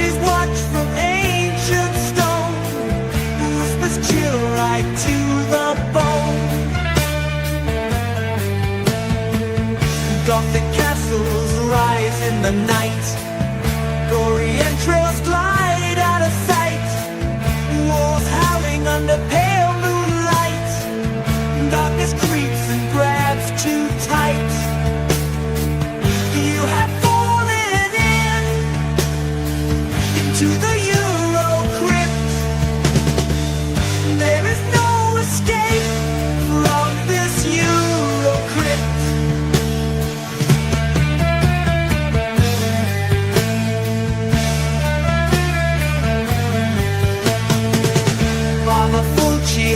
his watch from ancient stone, whispers chill right to the bone. Gothic castles rise in the night, gory entrails glide out of sight, walls howling under pale moonlight, darkness creeps and grabs too tight. You have fallen into the EuroCrypt. There is no escape from this EuroCrypt.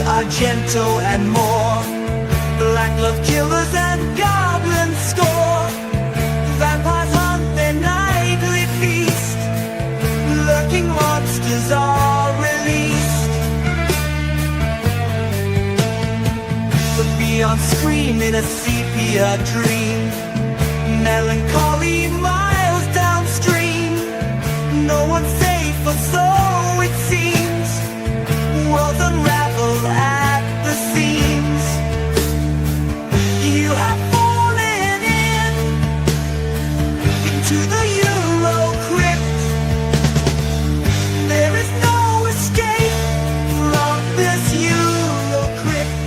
Argento and more, black love killers and goblins score, vampires hunt their nightly feast, lurking monsters are released. But beyond scream in a sepia dream, melancholy miles downstream, no one's safe or so it seems, worlds unravel at the seams. You have fallen into the EuroCrypt. There is no escape from this EuroCrypt.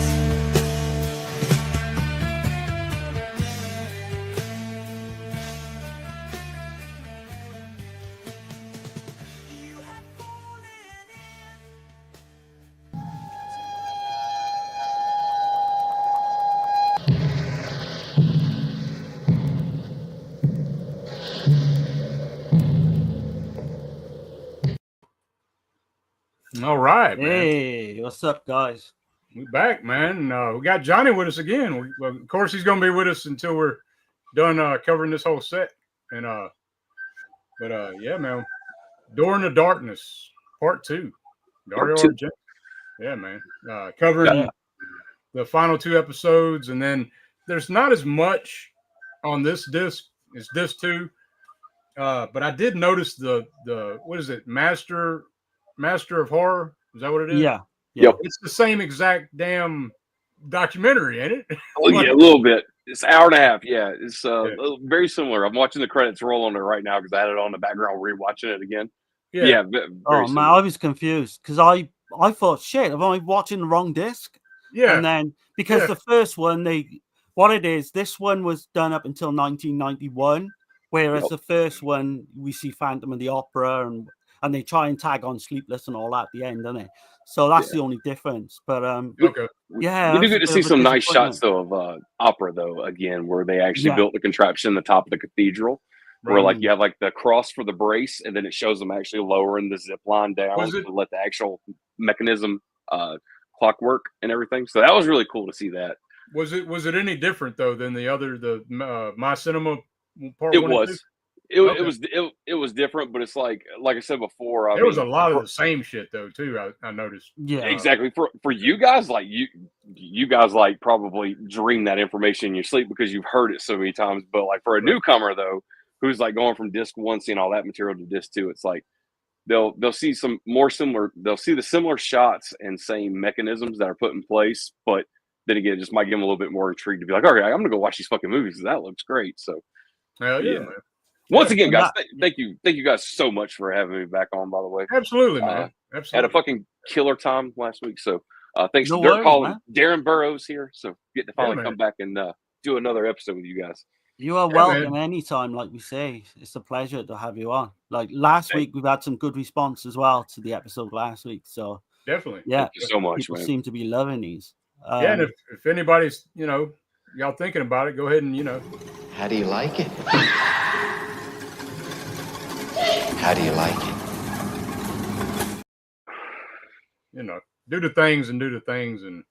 You have fallen All right, man. Hey, what's up, guys? We back, man. We got Johnnie with us again. Well, of course, he's going to be with us until we're done covering this whole set. And yeah, man. Door into Darkness, Part 2. Dario Argento. Yeah, man. Covering the final 2 episodes, and then there's not as much on this disc as disc 2. But I did notice the what is it? Master of Horror. Is that what it is? Yeah. Yep. It's the same exact damn documentary, ain't it? Oh yeah, a little bit. It's an hour and a half. Yeah, it's very similar. I'm watching the credits roll on it right now because I had it on the background, rewatching it again. Yeah. Oh man, I was confused because I thought, shit, am I watching the wrong disc? Yeah. And then because the first one, this one was done up until 1991, whereas the first one we see Phantom of the Opera and they try and tag on Sleepless and all that at the end, don't they? So that's the only difference. But yeah, we do get to see some nice shots though of opera though. Again, where they actually built the contraption in the top of the cathedral, where like you have like the cross for the brace, and then it shows them actually lowering the zip line down to let the actual mechanism clockwork and everything. So that was really cool to see that. Was it any different though than the My Cinema part? It was. It was different, but it's like I said before. There was a lot of the same shit though too. I noticed. Yeah, exactly. For you guys, like you guys like probably dream that information in your sleep because you've heard it so many times. But like for a newcomer though, who's like going from disc 1, seeing all that material to disc 2, it's like they'll see some more similar. They'll see the similar shots and same mechanisms that are put in place, but then again, it just might give them a little bit more intrigued to be like, okay, I'm gonna go watch these fucking movies because that looks great. So, hell yeah, man. Once again, guys, thank you guys so much for having me back on. By the way, absolutely, man. Absolutely, had a fucking killer time last week. So, thanks to Darren Burrows here. So, get to finally come back and do another episode with you guys. You are welcome anytime. Like we say, it's a pleasure to have you on. Like last week, we've had some good response as well to the episode last week. So definitely, thank you so much. People seem to be loving these. And if anybody's y'all thinking about it, go ahead and How do you like it? How do you like it? Do the things and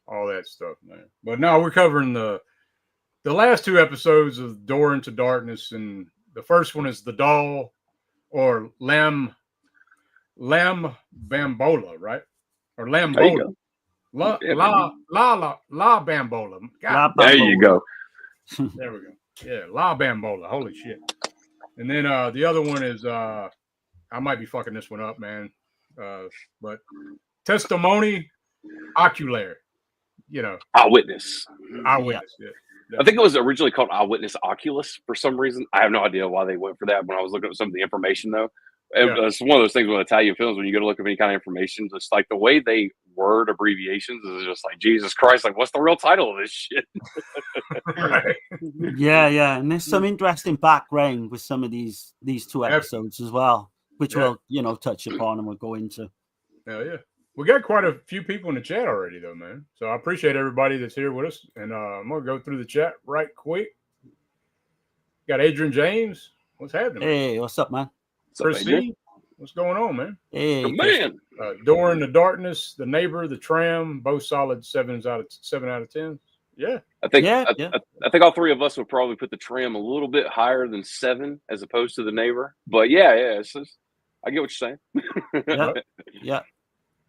all that stuff, man. But no, we're covering the last 2 episodes of Door into Darkness, and the first one is the doll or Lamb Bambola, right? Or Lambola. La Bambola. God, there you go. There we go. Yeah, La Bambola. Holy shit. And then the other one is I might be fucking this one up, man. But testimony oculaire, Eyewitness. eyewitness. Yeah. I think it was originally called Eyewitness Oculus for some reason. I have no idea why they went for that when I was looking at some of the information, though. It's one of those things with Italian films when you go to look at any kind of information, just like the way they word abbreviations is just like, Jesus Christ, like, what's the real title of this shit? Right. Yeah. And there's some interesting background with some of these two episodes as well, which we'll, touch upon and we'll go into. Hell yeah. We got quite a few people in the chat already, though, man. So I appreciate everybody that's here with us. And I'm going to go through the chat right quick. Got Adrian James. What's happening? Hey, what's up, man? Chris C. What's going on, man? Hey, Man. Door in the Darkness, The Neighbor, The Tram, both solid 7 out of 10. Yeah. I think all three of us would probably put The Tram a little bit higher than 7 as opposed to The Neighbor. But I get what you're saying. Yeah.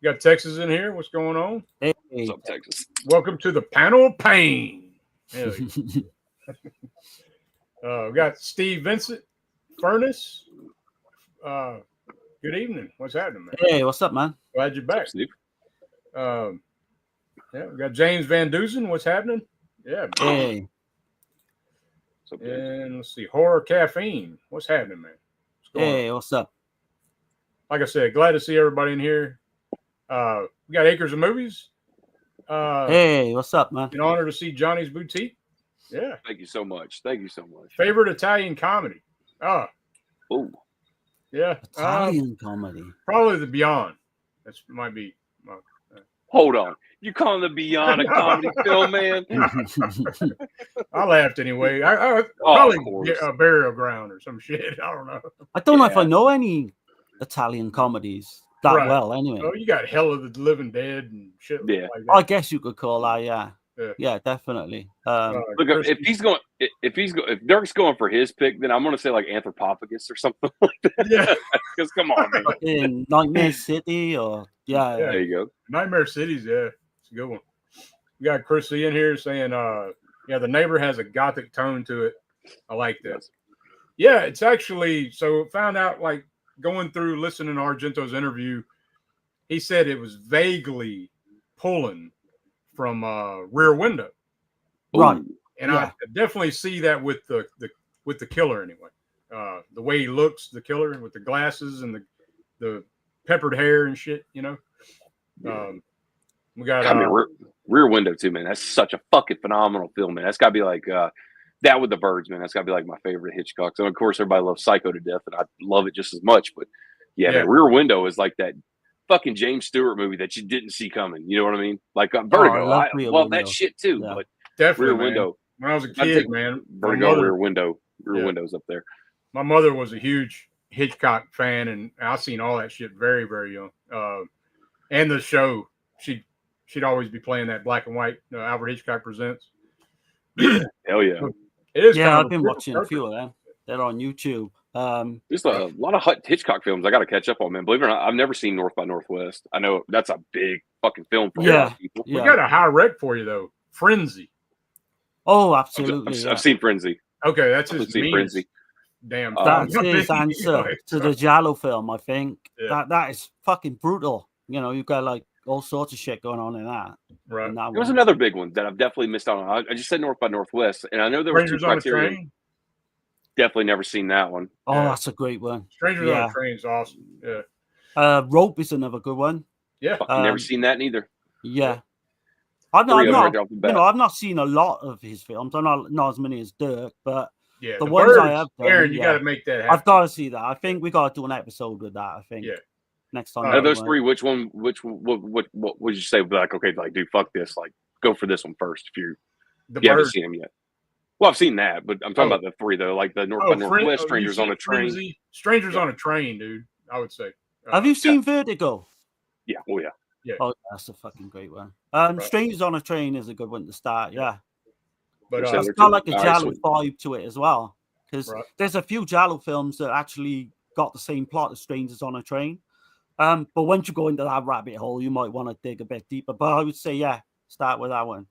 You got Texas in here. What's going on? Hey. What's up, Texas? Welcome to the panel of pain. We got Steve Vincent Furnace. Good evening. What's happening, man? Hey, what's up, man? Glad you're back. What's up, Steve? We got James Van Dusen. What's happening? Yeah. Man. Hey. What's up, man? And let's see. Horror Caffeine. What's happening, man? What's going on? Hey, what's up? Like I said, glad to see everybody in here. We got Acres of Movies. Hey, what's up, man? In honor to see Johnny's Boutique. Yeah. Thank you so much. Favorite Italian comedy. Oh. Yeah. Italian comedy. Probably The Beyond. That might be. Hold on. You calling The Beyond a comedy film, man? I laughed anyway. I probably a Burial Ground or some shit. I don't know. I don't know if I know any Italian comedies that well, anyway. Oh, you got Hell of the Living Dead and shit like that. I guess you could call that, yeah, definitely. Look, if Dirk's going for his pick, then I'm going to say like Anthropophagus or something like that. Yeah, because come on, man. In Nightmare City, or there you go. Nightmare City's it's a good one. We got Chris C in here saying, The Neighbor has a gothic tone to it. I like that. Yeah, it's actually found out like going through listening to Argento's interview, he said it was vaguely pulling from Rear Window, right? And I definitely see that with the killer anyway. The way he looks, the killer with the glasses and the peppered hair and shit, We got Rear Window too, man. That's such a fucking phenomenal film, man. That's got to be like that with the birds, man. That's got to be like my favorite Hitchcock. So of course everybody loves Psycho to death, and I love it just as much. But man, Rear Window is like that fucking James Stewart movie that you didn't see coming. You know what I mean? Like Vertigo. I love that shit too. Yeah. But definitely Rear Window. When I was a kid, man, Vertigo, Rear Window's up there. My mother was a huge Hitchcock fan, and I seen all that shit very, very young. And the show, she'd always be playing that black and white Alfred Hitchcock Presents. Hell yeah. It is. Yeah, I've been watching a few of them. They're on YouTube. There's a lot of Hitchcock films I got to catch up on, man. Believe it or not, I've never seen North by Northwest. I know that's a big fucking film for a lot of people. We got a high rec for you though. Frenzy. Oh, absolutely. I've seen Frenzy. Okay, that's his Frenzy. Damn. That's his answer to the Giallo film, I think. Yeah. That is fucking brutal. You've got like all sorts of shit going on in that. Right. There was another big one that I've definitely missed out on. I just said North by Northwest, and I know there were two Criterion. Definitely never seen that one. Oh, that's a great one. Strangers on a Train is awesome. Yeah. Rope is another good one. Yeah. Never seen that neither. Yeah. I've not seen a lot of his films. I'm not as many as Dirk, but the ones I have done, Aaron, you got to make that happen. I've got to see that. I think we got to do an episode with that. I think. Yeah. Next time. Out of those three, what would you say? Like, okay, like, dude, fuck this. Like, go for this one first if you haven't seen him yet. Well, I've seen that, but I'm talking about the three though, like the North by Northwest, Strangers on a Train. Strangers on a Train, dude. I would say. Have you seen Vertigo? Yeah. Oh yeah. Yeah. Oh, that's a fucking great one. Strangers on a Train is a good one to start. Yeah. But it's got like a Giallo vibe to it as well, because there's a few Giallo films that actually got the same plot as Strangers on a Train. But once you go into that rabbit hole, you might want to dig a bit deeper. But I would say, start with that one.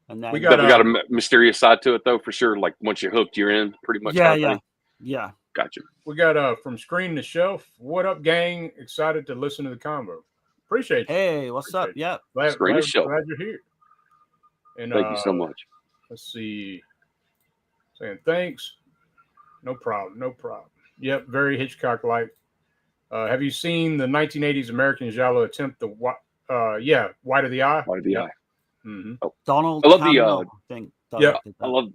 And then we got a mysterious side to it, though, for sure. Like once you're hooked, you're in pretty much. Yeah. Gotcha. We got from Screen to Shelf. What up, gang? Excited to listen to the convo. Appreciate you. Hey, what's up? Appreciate you. Yeah. Screen to Shelf. Glad you're here. And Thank you so much. Let's see. Saying thanks. No problem. No problem. Yep, very Hitchcock-like. Have you seen the 1980s American giallo attempt to White of the Eye? White of the Eye. Mm-hmm. Oh. Donald I love Cameron, the, I think. yeah, directed that. I love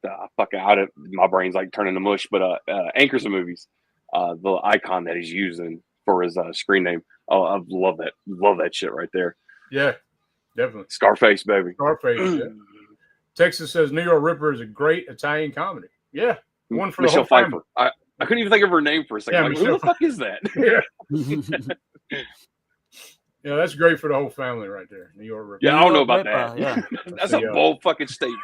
the fucking out of my brain's like turning to mush, but Anchors of Movies, the icon that he's using for his screen name. Oh, I love that shit right there. Yeah, definitely. Scarface, baby. Scarface. Yeah. Texas says New York Ripper is a great Italian comedy. Yeah, one for Michelle the whole family. Pfeiffer. I couldn't even think of her name for a second. Yeah, like, who the fuck is that? Yeah. Yeah, that's great for the whole family right there. New York Ripper. Yeah, I don't know about Ripper, that. yeah. That's a bold fucking statement.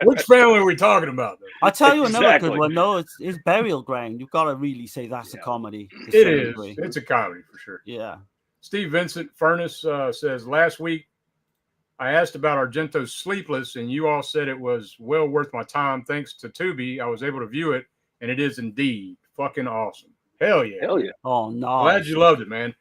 Which family are we talking about? Though? I'll tell you another Exactly. good one. No, it's Burial Ground. You've got to really say that's a comedy. to It some is. degree. It's a comedy for sure. Yeah. Steve Vincent Furnace says, last week I asked about Argento's Sleepless, and you all said it was well worth my time. Thanks to Tubi, I was able to view it, and it is indeed fucking awesome. Hell yeah. Hell yeah. Oh, no. Glad you loved it, man.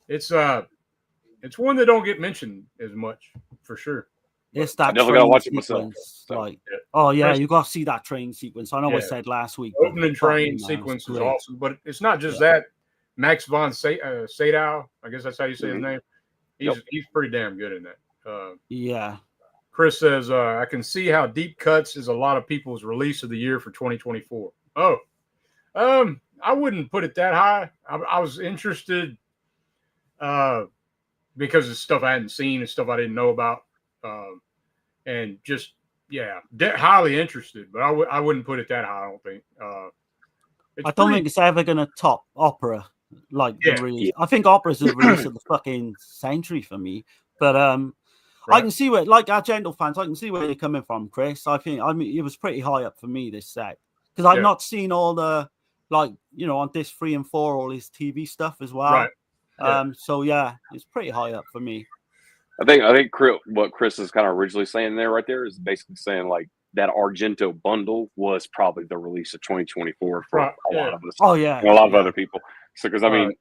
It's one that don't get mentioned as much, for sure. It's that never gotta train watch it myself. sequence. So, Like, yeah. oh, yeah, First- you got to see that train sequence. I know I Yeah. said last week. but Opening fucking train man, it's sequence is great. awesome, but it's not just that. Max von Sydow, I guess that's how you say his name. He's pretty damn good in that. Yeah. Chris says, I can see how Deep Cuts is a lot of people's release of the year for 2024. Oh, I wouldn't put it that high. I was interested because it's stuff I hadn't seen and stuff I didn't know about. And just, highly interested, but I wouldn't put it that high, I don't think. I don't think it's ever going to top Opera. Like Yeah. the release. I think Opera's the release of the fucking century for me. But I can see where, like Argento fans, I can see where you're coming from, Chris. I mean, it was pretty high up for me, this set. Because I've not seen all the, like, on disc 3 and 4, all his TV stuff as well. Right. Yeah. So, yeah, it's pretty high up for me. I think what Chris is kind of originally saying there right there is basically saying like that Argento bundle was probably the release of 2024 for a lot of us. Oh, yeah. And a lot of other people. So, because I mean,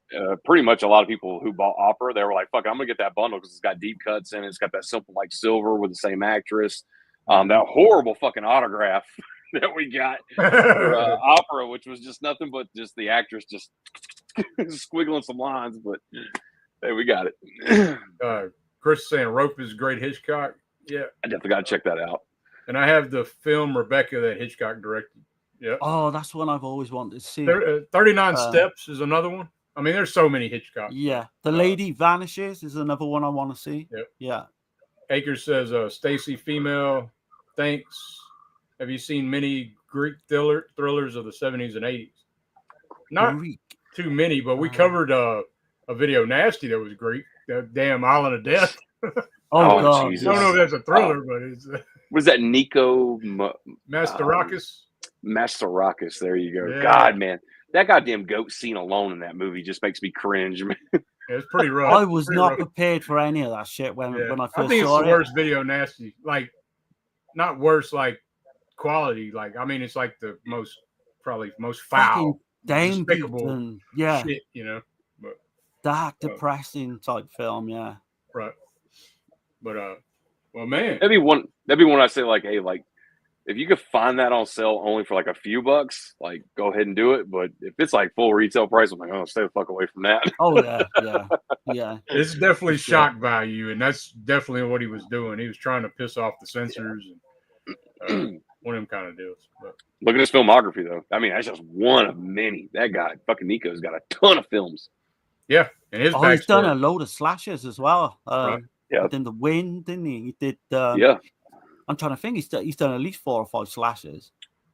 pretty much a lot of people who bought Opera, they were like, "Fuck, I'm gonna get that bundle because it's got deep cuts in it. It's got that Simple Like Silver with the same actress, that horrible fucking autograph that we got for Opera, which was just nothing but just the actress just squiggling some lines." But hey, we got it. Chris is saying Rope is great Hitchcock. Yeah, I definitely got to check that out. And I have the film Rebecca that Hitchcock directed. Yeah. Oh, that's one I've always wanted to see. 39 Steps is another one. I mean, there's so many Hitchcock. Yeah. The Lady Vanishes is another one I want to see. Yep. Yeah. Akers says, Stacy Female, thanks. Have you seen many Greek thrillers of the 70s and 80s? Not Greek. too many, but we covered a video Nasty that was Greek. That damn Island of Death. Oh, God. Jesus. I don't know if that's a thriller, but it's Was that Nico Mastorakis? Mastorakis? There you go. Yeah. God, man, that goddamn goat scene alone in that movie just makes me cringe, man. Yeah, it's pretty rough. I was not rough. prepared for any of that shit when I first I think it's saw the it. worst video Nasty. Like, not worse, like quality. Like, I mean, it's like the most foul, despicable and shit, But dark, depressing type film. Yeah. right. But well, man, That'd be one I say like, hey, like if you could find that on sale only for like a few bucks, like go ahead and do it. But if it's like full retail price, I'm like, oh, stay the fuck away from that. Oh yeah. it's definitely shock value, and that's definitely what he was doing. He was trying to piss off the censors and one of them kind of deals. But Look at his filmography, though. I mean, that's just one of many. That guy, fucking Nico's got a ton of films. yeah, and his he's done a backstory. load of slashes as well. Right. Yeah. Then The Wind, didn't he? He did. Yeah. I'm trying to think. He's done at least 4 or 5 slashes.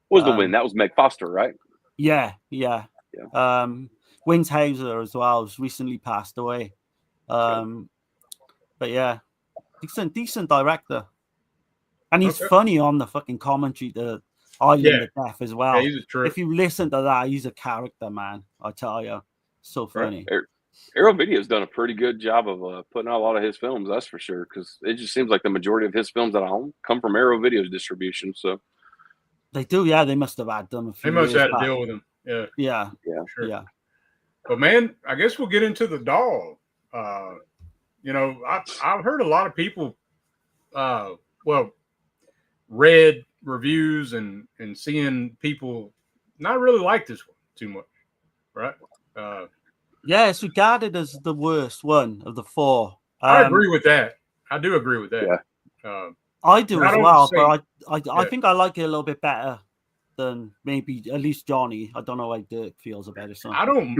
What was The Wind? That was Meg Foster, right? Yeah. Windhauser as well has recently passed away. But yeah, decent director, and he's funny on the fucking commentary, the Island of Death as well. Yeah, he's a trip. If you listen to that, he's a character, man. I tell you, so funny. Arrow Video's done a pretty good job of putting out a lot of his films, that's for sure. Because it just seems like the majority of his films that I own come from Arrow Video's distribution. So They do, yeah. They must have had them. They must have had to deal with him. Yeah. Yeah. Sure. Yeah. But man, I guess we'll get into the doll. You know, I've heard a lot of people, read reviews and seeing people not really like this one too much, right? Yeah, it's regarded as the worst one of the four. I agree with that. I do agree with that. Yeah. I do I as don't well, say- but I think I like it a little bit better than maybe at least Johnny. I don't know how Dirk feels about it. So I don't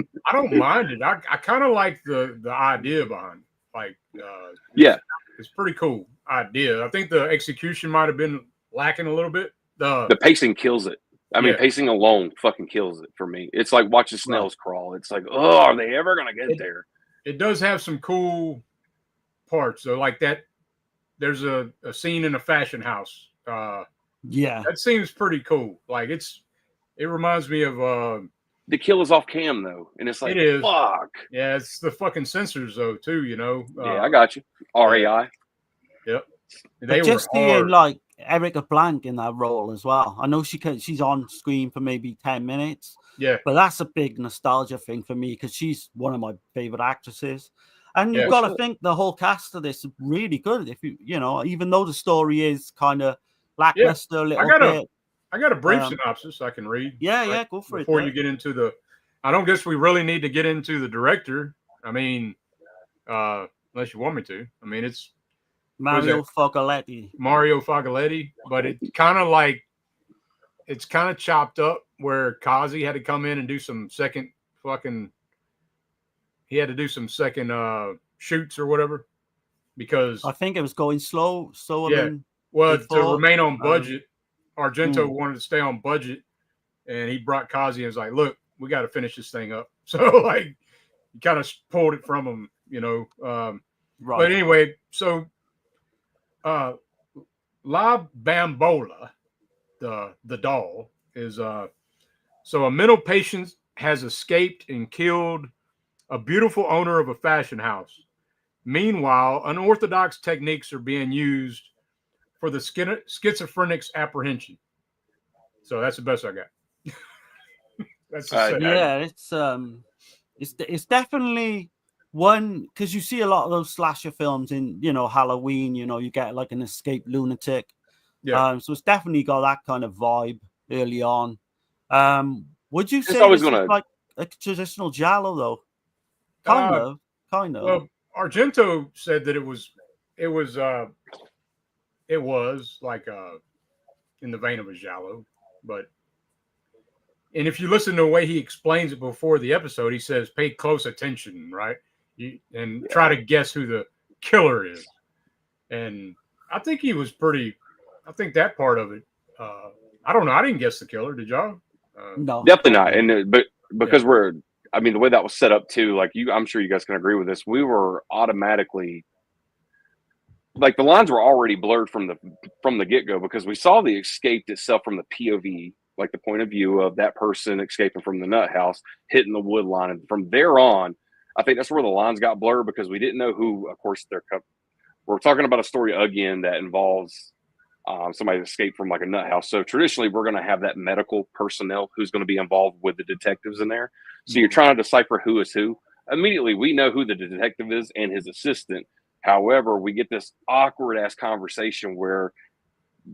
mind it. I kind of like the idea behind it. Like, it's pretty cool idea. I think the execution might have been lacking a little bit. The pacing kills it. I mean, pacing alone fucking kills it for me. It's like watching snails crawl. It's like, oh, are they ever gonna get there? It does have some cool parts. So like that, there's a scene in a fashion house. yeah, That seems pretty cool. Like it reminds me of The kill is off cam though, and it's like, it is. fuck. Yeah, it's the fucking censors though too. You know. Yeah, I got you. RAI. Yep. but just seeing like Erica Blank in that role as well. I know she's on screen for maybe 10 minutes. Yeah. But that's a big nostalgia thing for me because she's one of my favorite actresses. And you've Yeah, got to think the whole cast of this is really good. If you know, even though the story is kind of lackluster a little bit. I got a brief synopsis I can read. Yeah, go for before it. you get into the. I don't guess we really need to get into the director. I mean, unless you want me to. I mean, it's Mario Fogoletti. But it's kind of chopped up where Kazi had to come in and do some second shoots or whatever because I think it was going slower than to remain on budget. Argento wanted to stay on budget, and he brought Kazi and was like, "Look, we got to finish this thing up." So like, he kind of pulled it from him, you know. right. But anyway, so La Bambola, the doll, is so a mental patient has escaped and killed a beautiful owner of a fashion house. Meanwhile, unorthodox techniques are being used for the schizophrenic's apprehension. So that's the best I got. That's it's definitely one because you see a lot of those slasher films in Halloween. You get like an escaped lunatic. Yeah. So it's definitely got that kind of vibe early on. Would you say always this gonna- is like a traditional giallo though? Kind of. Well, Argento said that it was like in the vein of a giallo, and if you listen to the way he explains it before the episode, he says pay close attention, right? And try to guess who the killer is. And I think he was I think that part of it. I don't know. I didn't guess the killer. Did y'all? No, Definitely not. And but because the way that was set up too, like I'm sure you guys can agree with this. We were automatically like the lines were already blurred from the get-go because we saw the escape itself from the POV, like the point of view of that person escaping from the nut house, hitting the wood line. And from there on, I think that's where the lines got blurred because we didn't know who, of course, we're talking about a story again that involves somebody that escaped from like a nut house. So traditionally we're going to have that medical personnel who's going to be involved with the detectives in there. So you're trying to decipher who is who. Immediately we know who the detective is and his assistant. However, we get this awkward ass conversation where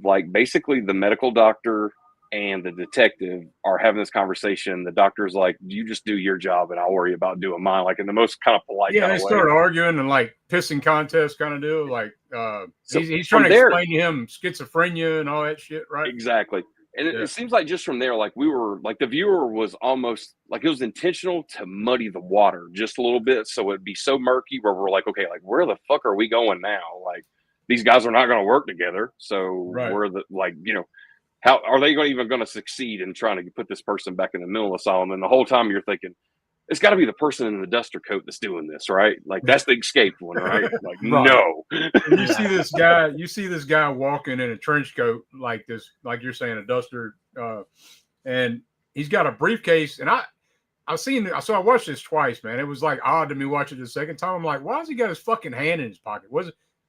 like basically the medical doctor and the detective are having this conversation. The doctor's like, you just do your job and I'll worry about doing mine. Like in the most kind of polite kind of way. They start arguing and like pissing contest kind of deal. Like So he's trying to explain to him schizophrenia and all that shit, right? Exactly. And it seems like just from there, like we were like the viewer was almost like it was intentional to muddy the water just a little bit. So it'd be so murky where we're like, okay, like where the fuck are we going now? Like these guys are not going to work together. So we're how are they even going to succeed in trying to put this person back in the mental asylum? And the whole time you're thinking, it's got to be the person in the duster coat that's doing this, right? Like that's the escaped one, right? Like no. You see this guy walking in a trench coat like this, like you're saying, a duster, and he's got a briefcase. And I watched this twice, man. It was like odd to me watching it the second time. I'm like, why has he got his fucking hand in his pocket?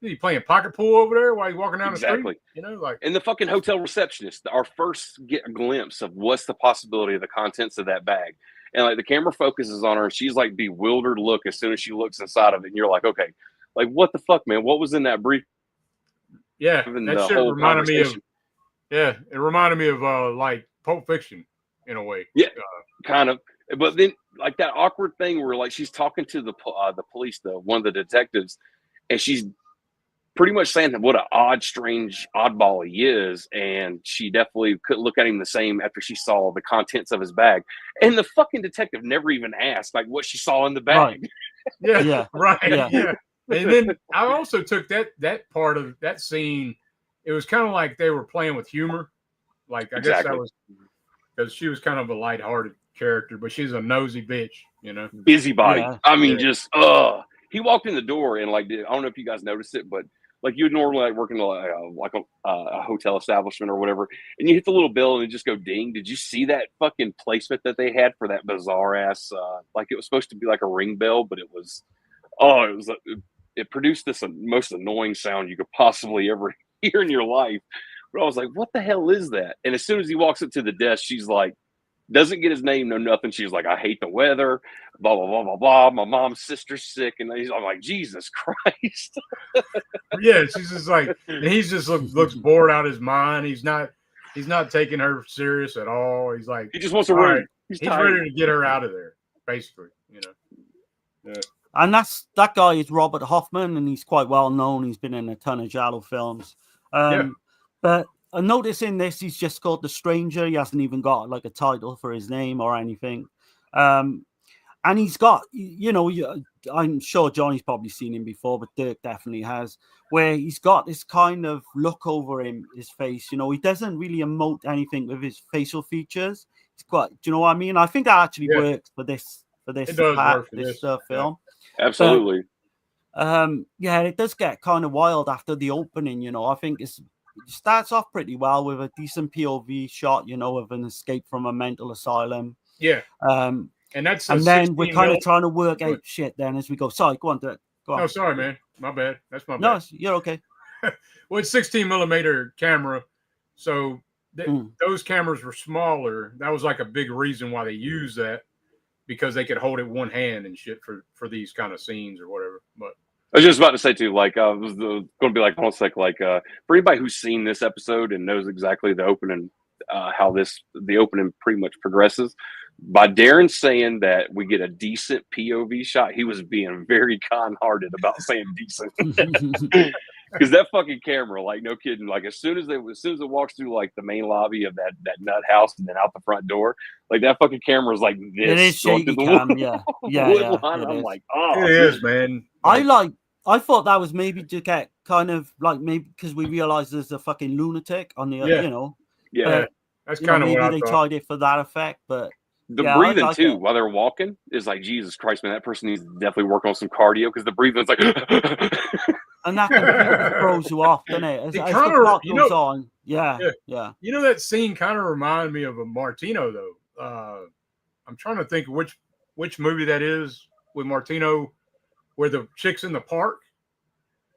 he playing pocket pool over there while he's walking down the Exactly. street? You know, like And the fucking hotel receptionist, our first get a glimpse of what's the possibility of the contents of that bag. And like the camera focuses on her and she's like bewildered look as soon as she looks inside of it. And you're like, okay, like what the fuck, man? What was in that brief? yeah, And that the shit whole reminded me of conversation. it reminded me of like Pulp Fiction in a way. Yeah, kind of. But then like that awkward thing where like she's talking to the police, one of the detectives, and she's pretty much saying what an odd, strange oddball he is, and she definitely couldn't look at him the same after she saw the contents of his bag. And the fucking detective never even asked like what she saw in the bag. Right. Yeah. Right. Yeah. Yeah. And then I also took that part of that scene. It was kind of like they were playing with humor. Like I guess that was because she was kind of a lighthearted character, but she's a nosy bitch, you know. Busybody. Yeah. I mean, just he walked in the door and like I don't know if you guys noticed it, but like you would normally like work in a hotel establishment or whatever, and you hit the little bell and it just go ding. Did you see that fucking placement that they had for that bizarre ass? Like it was supposed to be like a ring bell, but it was it produced this most annoying sound you could possibly ever hear in your life. But I was like, what the hell is that? And as soon as he walks up to the desk, she's like, doesn't get his name, no nothing. She's like, I hate the weather, blah, blah, blah, blah, blah. My mom's sister's sick. And I'm like, Jesus Christ. Yeah, she's just like, and he's just looks bored out of his mind. He's not taking her serious at all. He's like, He just wants to all run. right, he's ready to get her out of there, basically, you know. Yeah. And that guy is Robert Hoffman, and he's quite well known. He's been in a ton of giallo films. But I notice in this, he's just called The Stranger. He hasn't even got like a title for his name or anything. And he's got, you know, I'm sure Johnny's probably seen him before, but Dirk definitely has, where he's got this kind of look over him, his face. You know, he doesn't really emote anything with his facial features. He's got, do you know what I mean? I think that actually works for this it does work for this this film. Absolutely. But, yeah, it does get kind of wild after the opening. You know, I think it starts off pretty well with a decent POV shot, you know, of an escape from a mental asylum. Yeah. And then we're kind of trying to work out shit then as we go. Sorry, go on, Dirk. Go on. No, sorry, man. My bad. That's my bad. No, you're okay. Well, it's 16 millimeter camera. So those cameras were smaller. That was like a big reason why they used that, because they could hold it one hand and shit for these kind of scenes or whatever. But I was just about to say too, like I was going to be like, almost like for anybody who's seen this episode and knows exactly the opening, how the opening pretty much progresses. By Darren saying that we get a decent POV shot, he was being very kind-hearted about saying decent, because that fucking camera, like no kidding, like as soon as it walks through like the main lobby of that nut house and then out the front door, like that fucking camera is like this. It is shaky cam, yeah. I'm like, oh, it is, man. I thought that was maybe to get kind of like maybe because we realized there's a fucking lunatic on the you know. Yeah, that's kind of what I maybe they thought. tried it for that effect, but the breathing too while they're walking is like, Jesus Christ, man, that person needs to definitely work on some cardio, because the breathing's like and that completely throws you off, doesn't it? As the plot goes on. Yeah. You know, that scene kind of reminded me of a Martino though. I'm trying to think of which movie that is with Martino, where the chick's in the park.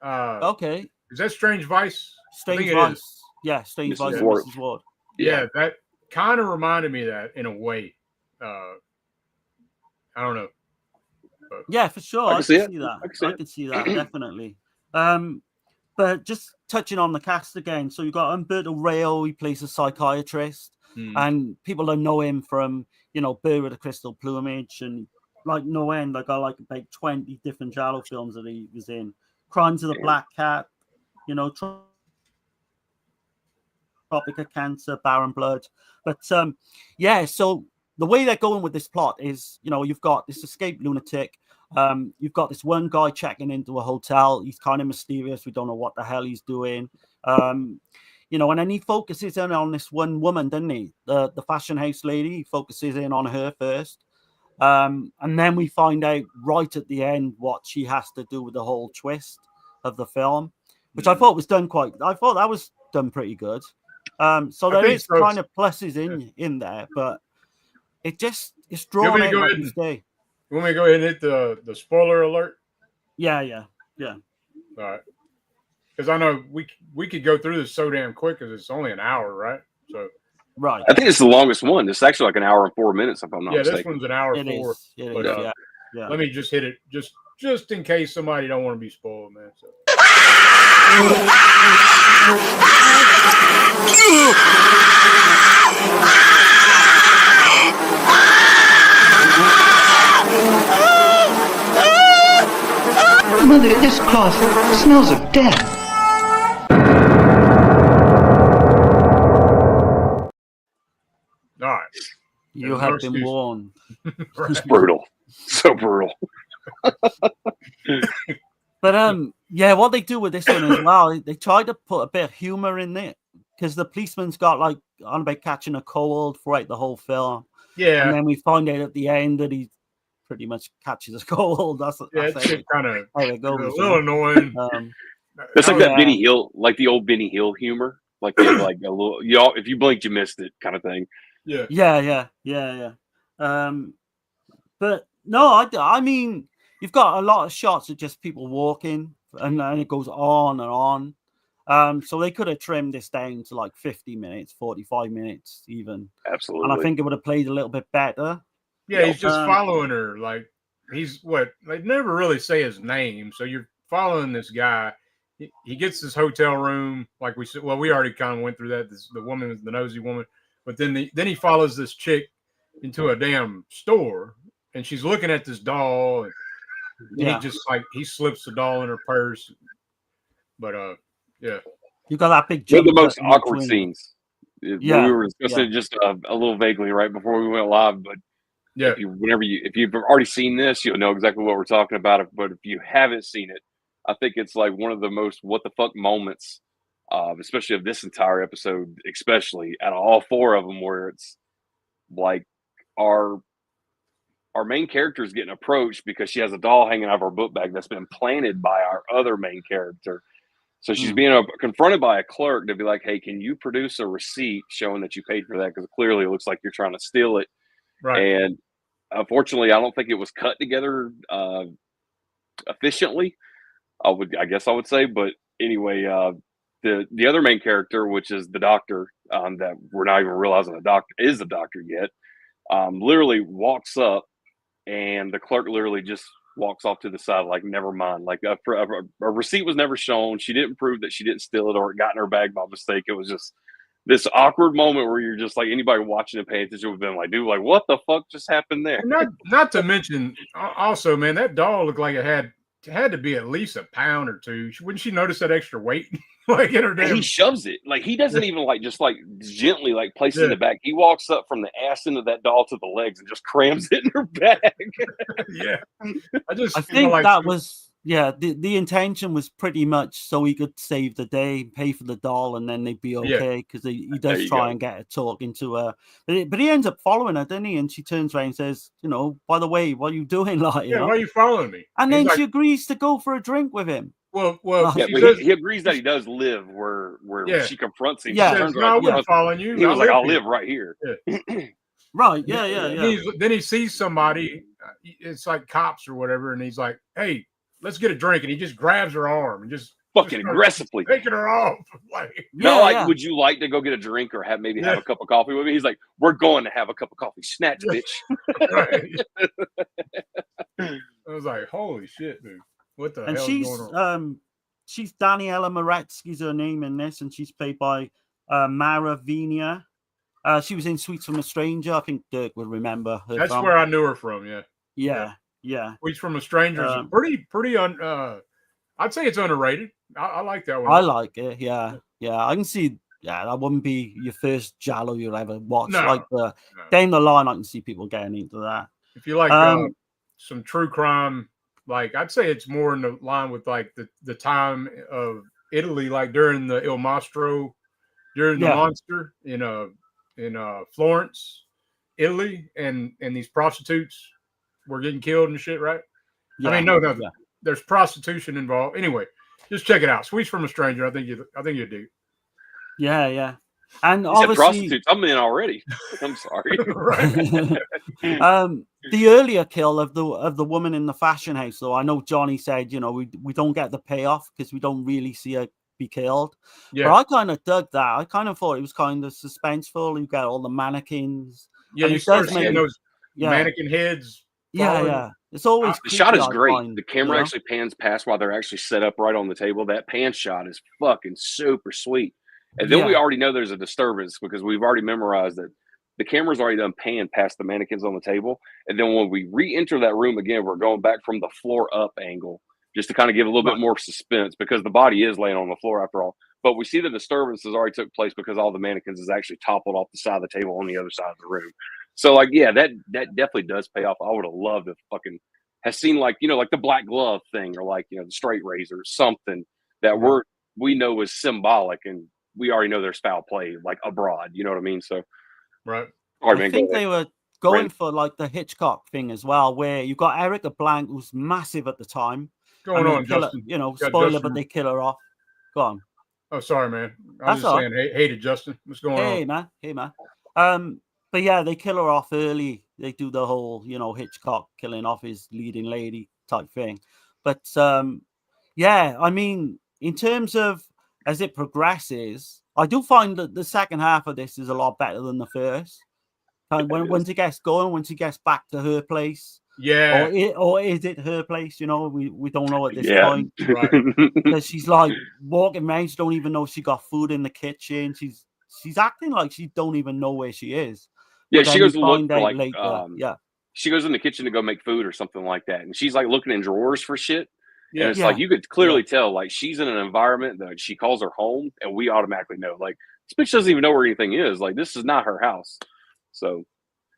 Okay. Is that Strange Vice? Strange Vice. Yeah, Strange Vice and Mrs. Ward. Yeah, that kind of reminded me of that in a way. I don't know. But yeah, for sure. I can see that. I can see that, definitely. But just touching on the cast again. So you've got Umberto Rao, he plays a psychiatrist. And people don't know him from, you know, Bird with a Crystal Plumage and like no end. Like I like about 20 different giallo films that he was in. Crimes of the Black Cat, you know, Tropic of Cancer, Barren Blood. But yeah, so the way they're going with this plot is, you know, you've got this escaped lunatic. You've got this one guy checking into a hotel. He's kind of mysterious. We don't know what the hell he's doing. You know, and then he focuses in on this one woman, doesn't he? The fashion house lady. He focuses in on her first. And then we find out right at the end what she has to do with the whole twist of the film, which I thought was done pretty good. So there is kind of pluses in there, but it's drawn out like you say. You want me to go ahead and hit the spoiler alert? Yeah. All right. because I know we could go through this so damn quick because it's only an hour, right? So Right. I think it's the longest one. It's actually like an hour and 4 minutes, if I'm not yeah, this mistaken. one's an hour It 4. is. It But, is. Yeah. Let me just hit it just in case somebody don't want to be spoiled, man. So. Mother, this cloth smells of death. All right. You There's have no been excuse. warned. It's brutal. So brutal. But yeah, what they do with this one as well, they try to put a bit of humor in it because the policeman's got like on about catching a cold throughout the whole film, Yeah. and then we find out at the end that he pretty much catches a cold. That's That shit kind of how it goes. a little annoying. It's like yeah. that Benny Hill, like the old Benny Hill humor. Like they have like a little, y'all, if you blinked, you missed it kind of thing. Yeah. But no, I mean, you've got a lot of shots of just people walking, and then it goes on and on. So they could have trimmed this down to like 50 minutes, 45 minutes even. Absolutely. And I think it would have played a little bit better. Yeah, he's just following her. Like he's what they never really say his name, so you're following this guy. He gets this hotel room, like we said. Well, we already kind of went through that. The woman is the nosy woman, but then he follows this chick into a damn store, and she's looking at this doll, and he just he slips the doll in her purse. But yeah, you got that big one of jump. the most awkward scenes. Yeah, we were discussing just a little vaguely right before we went live, but yeah, if you've already seen this, you'll know exactly what we're talking about. But if you haven't seen it, I think it's like one of the most what the fuck moments, especially of this entire episode, especially out of all 4 of them, where it's like our main character is getting approached because she has a doll hanging out of her book bag that's been planted by our other main character. So she's being confronted by a clerk to be like, "Hey, can you produce a receipt showing that you paid for that? Because clearly it looks like you're trying to steal it." right. And unfortunately, I don't think it was cut together efficiently. I guess I would say, but anyway, the other main character, which is the doctor, that we're not even realizing the doctor is the doctor yet, literally walks up, and the clerk literally just walks off to the side, like never mind. Like a receipt was never shown. She didn't prove that she didn't steal it or it got in her bag by mistake. It was just this awkward moment where you're just like anybody watching and paying attention would have been like, dude, like what the fuck just happened there? Not to mention, also, man, that doll looked like it had to be at least a pound or 2. Wouldn't she notice that extra weight? Like in her damn. He shoves it. Like he doesn't even just gently place it in the bag. He walks up from the ass end of that doll to the legs and just crams it in her bag. Yeah. I think that was the intention was pretty much so he could save the day, pay for the doll, and then they'd be okay because he does try and get her talking to her. But he ends up following her, doesn't he? And she turns around and says, by the way, what are you doing? Like, why are you following me? And then she agrees to go for a drink with him. Well, yeah, but he agrees that he does live where she confronts him. Yeah, she says, no, I wasn't following you. He was like, I'll live right here. Yeah. Right, yeah. Then he sees somebody, it's like cops or whatever, and he's like, hey, let's get a drink. And he just grabs her arm and just fucking aggressively taking her off. Would you like to go get a drink or have a cup of coffee with me? He's like, we're going to have a cup of coffee. Snatch, bitch. Right. I was like, holy shit, dude. What the hell is going on? She's Daniela Maretsky's her name in this, and she's played by Mara Venia. She was in Sweets from a Stranger. I think Dirk would remember her. That's where I knew her from. Yeah. Sweets from a Stranger is pretty I'd say it's underrated. I like that one. I like it. Yeah. I can see. Yeah, that wouldn't be your first Giallo you'll ever watch. Down the line, I can see people getting into that. If you like some true crime. Like I'd say it's more in the line with like the time of Italy, like during the Il Mostro, during the monster in Florence, Italy, and these prostitutes were getting killed and shit, right? Yeah. I mean, there's prostitution involved. Anyway, just check it out. Sweets from a Stranger. I think you do. Yeah. And you obviously, said prostitutes. I'm in already. I'm sorry. The earlier kill of the woman in the fashion house, though, I know Johnny said, we don't get the payoff because we don't really see her be killed. Yeah. But I kind of dug that. I kind of thought it was kind of suspenseful. You got all the mannequins. Yeah, and you it start does seeing make those yeah, mannequin heads. yeah, falling. yeah. It's always The shot creepy, is I great. find, The camera you know? actually pans past while they're actually set up right on the table. That pan shot is fucking super sweet. And then we Yeah. already know there's a disturbance because we've already memorized that the camera's already done pan past the mannequins on the table. And then when we re-enter that room again, we're going back from the floor up angle just to kind of give a little bit more suspense because the body is laying on the floor after all. But we see the disturbance has already took place because all the mannequins is actually toppled off the side of the table on the other side of the room. So like, yeah, that definitely does pay off. I would have loved to fucking have seen like, you know, like the black glove thing or like, you know, the straight razor, something that we know is symbolic and we already know there's foul play like abroad. You know what I mean? So Right. all right, I man, think go ahead. they were going Brandon. for like the Hitchcock thing as well, where you got Erica Blank, who's massive at the time. Going and they on, kill her, Justin. you know, Got spoiler, Justin. but they kill her off. Go on. Oh, sorry, man. I was That's just all saying, hey to Justin. What's going Hey, on? man. Hey, man. But yeah, they kill her off early. They do the whole, you know, Hitchcock killing off his leading lady type thing. But yeah, I mean, in terms of as it progresses, I do find that the second half of this is a lot better than the first. And once it gets going, once it gets back to her place, Yeah. or is it her place? You know, we don't know at this Yeah. point. Right. Because she's like walking around, she don't even know she got food in the kitchen. She's acting like she don't even know where she is. Yeah, But she then goes you to look find for out like later. Yeah. she goes in the kitchen to go make food or something like that. And she's like looking in drawers for shit. And Yeah. it's Yeah. like you could clearly tell like she's in an environment that she calls her home and we automatically know like this bitch doesn't even know where anything is. Like this is not her house. So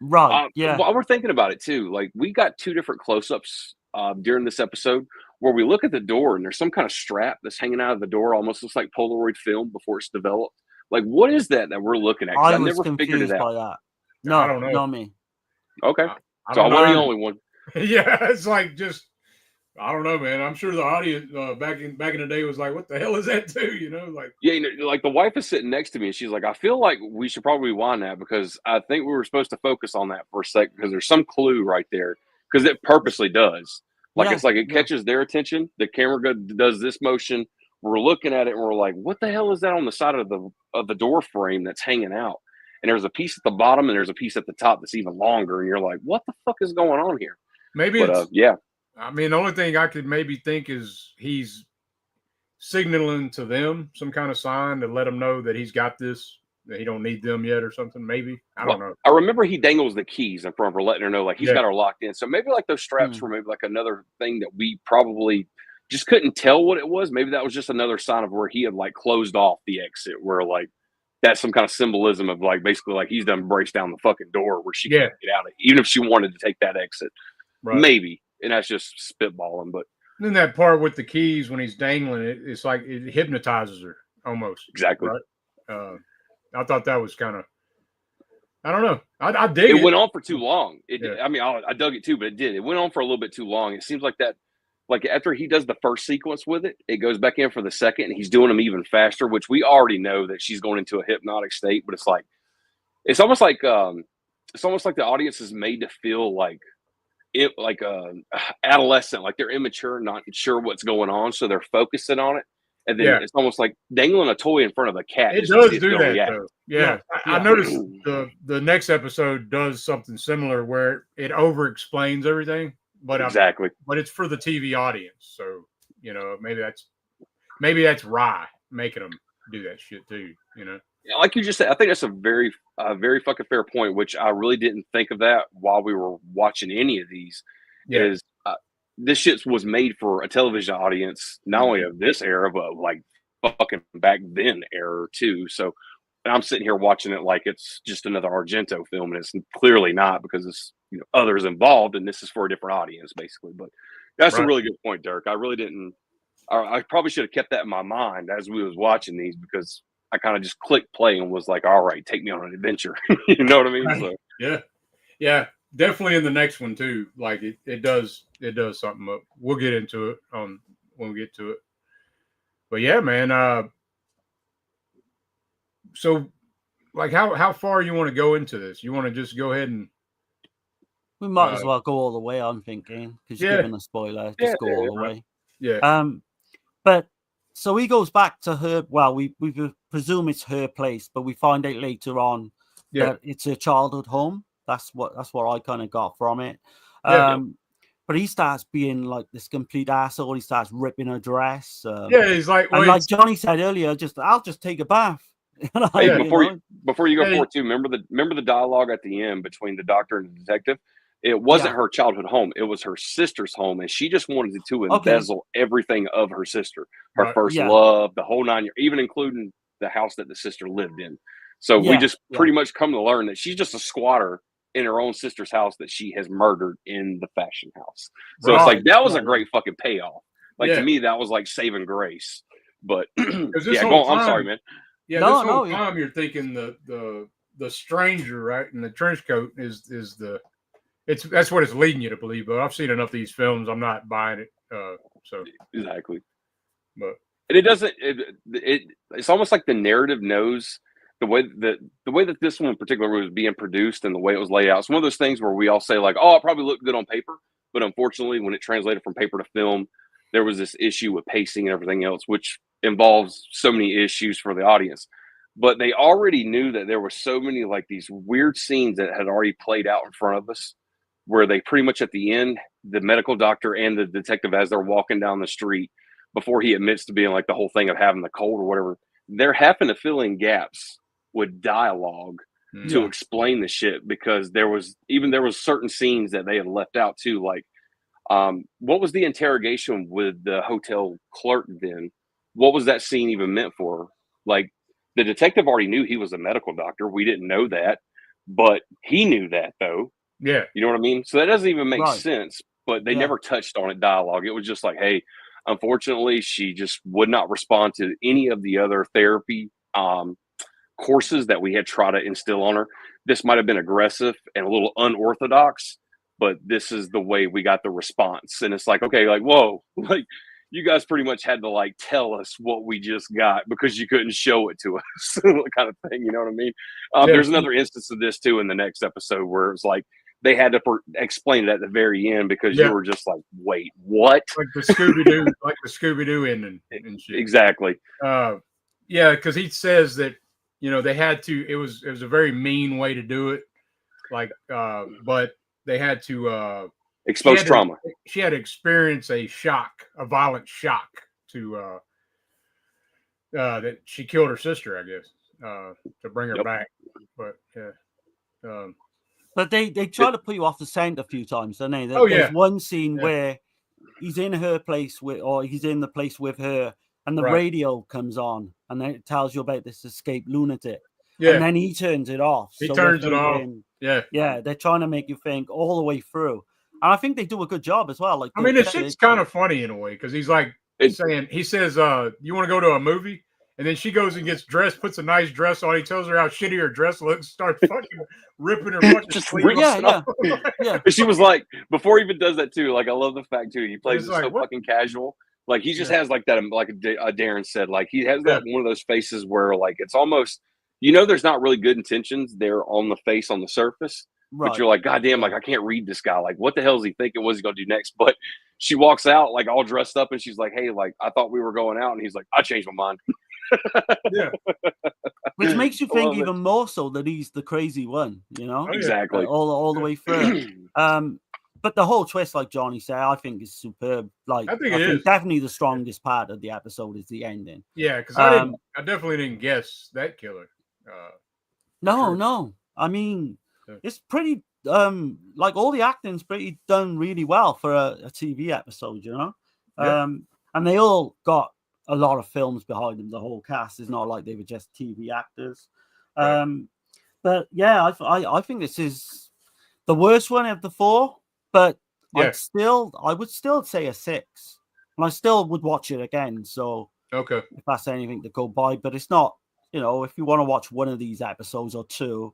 Right. Yeah. while we're thinking about it too, like we got two different close-ups during this episode where we look at the door and there's some kind of strap that's hanging out of the door, almost looks like Polaroid film before it's developed. Like, what is that we're looking at? 'Cause I I've was never figured confused it by out. that. I No, don't know. not me. Okay, I so I don't wasn't know. the only one. Yeah, it's like just I don't know, man. I'm sure the audience back in the day was like, "What the hell is that?" Too, you know, like Yeah, you know, like the wife is sitting next to me and she's like, I feel like we should probably rewind that because I think we were supposed to focus on that for a second because there's some clue right there because it purposely does. Like Yeah, it's like it yeah. catches their attention. The camera does this motion. We're looking at it and we're like, what the hell is that on the side of the door frame that's hanging out? And there's a piece at the bottom and there's a piece at the top that's even longer. And you're like, what the fuck is going on here? maybe But it's. yeah, I mean, the only thing I could maybe think is he's signaling to them some kind of sign to let them know that he's got this, that he don't need them yet or something. Maybe I don't know. I remember he dangles the keys in front of her, letting her know like he's Yeah. got her locked in. So maybe like those straps were maybe like another thing that we probably just couldn't tell what it was. Maybe that was just another sign of where he had like closed off the exit, where like that's some kind of symbolism of like basically like he's done braced down the fucking door where she can't get out of it, even if she wanted to take that exit. Right. Maybe, and that's just spitballing, but Then that part with the keys when he's dangling it, it's like it hypnotizes her almost. exactly. Right. I thought that was kind of. I don't know. I dig It it. went on for too long. Yeah. I mean, I dug it too, but it did. It went on for a little bit too long. It seems like that, like after he does the first sequence with it, it goes back in for the second, and he's doing them even faster. Which we already know that she's going into a hypnotic state. But it's almost like the audience is made to feel like it, like adolescent, like they're immature, not sure what's going on, so they're focusing on it. And then it's almost like dangling a toy in front of a cat. It just to does see if do they'll that react. though. Yeah. I noticed the next episode does something similar where it over explains everything, but Exactly. but it's for the TV audience. So you know maybe that's Rye making them do that shit too. You know. Like you just said, I think that's a very fucking fair point, which I really didn't think of that while we were watching any of these. Yeah. Is this shit was made for a television audience, not only of this era, but like fucking back then era too. So and I'm sitting here watching it like it's just another Argento film, and it's clearly not because it's others involved, and this is for a different audience, basically. But that's a really good point, Dirk. I really didn't. I probably should have kept that in my mind as we was watching these because I kind of just clicked play and was like, all right, take me on an adventure. You know what I mean? Right. So. Yeah. Definitely in the next one too. Like it does something up. We'll get into it when we get to it. But yeah, man. So like how far you want to go into this? You want to just go ahead and we might as well go all the way, I'm thinking, because you're giving a spoiler. Just go all the way. Yeah. But So he goes back to her. Well, we presume it's her place, but we find out later on that it's her childhood home. That's what I kind of got from it. But he starts being like this complete asshole. He starts ripping her dress. He's like, and like Johnny said earlier, I'll just take a bath. Hey, before you go forward too, remember the dialogue at the end between the doctor and the detective? It wasn't her childhood home; it was her sister's home, and she just wanted to embezzle everything of her sister, her first love, the whole 9 years, even including the house that the sister lived in. So we just pretty much come to learn that she's just a squatter in her own sister's house that she has murdered in the fashion house. So it's like that was a great fucking payoff. Like to me, that was like saving grace. But I'm sorry, man. Yeah, this whole time you're thinking the stranger, right, in the trench coat is that's what it's leading you to believe. But I've seen enough of these films, I'm not buying it. So exactly. But and it doesn't. It's almost like the narrative knows the way that this one in particular was being produced and the way it was laid out. It's one of those things where we all say like, "Oh, it probably looked good on paper," but unfortunately, when it translated from paper to film, there was this issue with pacing and everything else, which involves so many issues for the audience. But they already knew that there were so many like these weird scenes that had already played out in front of us, where they pretty much at the end, the medical doctor and the detective, as they're walking down the street, before he admits to being like the whole thing of having the cold or whatever, they're having to fill in gaps with dialogue to explain the shit, because there was certain scenes that they had left out too. Like, what was the interrogation with the hotel clerk then? What was that scene even meant for? Like, the detective already knew he was a medical doctor. We didn't know that, but he knew that though. Yeah. You know what I mean? So that doesn't even make sense, but they never touched on it dialogue. It was just like, hey, unfortunately, she just would not respond to any of the other therapy courses that we had tried to instill on her. This might have been aggressive and a little unorthodox, but this is the way we got the response. And it's like, okay, like, whoa, like you guys pretty much had to like tell us what we just got because you couldn't show it to us, kind of thing. You know what I mean? There's another instance of this too in the next episode where it's like they had to explain it at the very end because you were just like, wait, what? Like the Scooby-Doo ending and shit. Exactly. Because he says that, you know, they had to, it was a very mean way to do it. Like, but they had to expose trauma. She had to experience a violent shock to that she killed her sister, I guess, to bring her back. But but they try to put you off the scent a few times, don't they? There's one scene where he's in her place or he's in the place with her, and the radio comes on, and then it tells you about this escaped lunatic. Yeah. And then he turns it off. He turns it off. Yeah. They're trying to make you think all the way through. And I think they do a good job as well. Like, I mean, it's kind of funny in a way, because he's like he says, you want to go to a movie? And then she goes and gets dressed, puts a nice dress on. He tells her how shitty her dress looks, starts fucking ripping her fucking sleeves. Yeah. She was like, before he even does that too, like, I love the fact too, he plays it so fucking casual. Like, he just has like that, like Darren said, like he has that one of those faces where like it's almost, you know, there's not really good intentions there on the face on the surface, but you're like, God damn, like I can't read this guy. Like, what the hell is he thinking? What's he gonna do next? But she walks out like all dressed up, and she's like, hey, like I thought we were going out, and he's like, I changed my mind. Which makes you think even more so that he's the crazy one, you know? Exactly. All the way through. But the whole twist, like Johnny said, I think is superb. Like, I think definitely the strongest part of the episode is the ending. Yeah, because I definitely didn't guess that killer. No. I mean, it's pretty like all the acting's pretty done really well for a TV episode, you know? And they all got a lot of films behind them. The whole cast is not like they were just TV actors. But yeah, I think this is the worst one of the four, but I would still say a 6, and I still would watch it again. So if that's anything to go by, but it's not, you know, if you want to watch one of these episodes or two,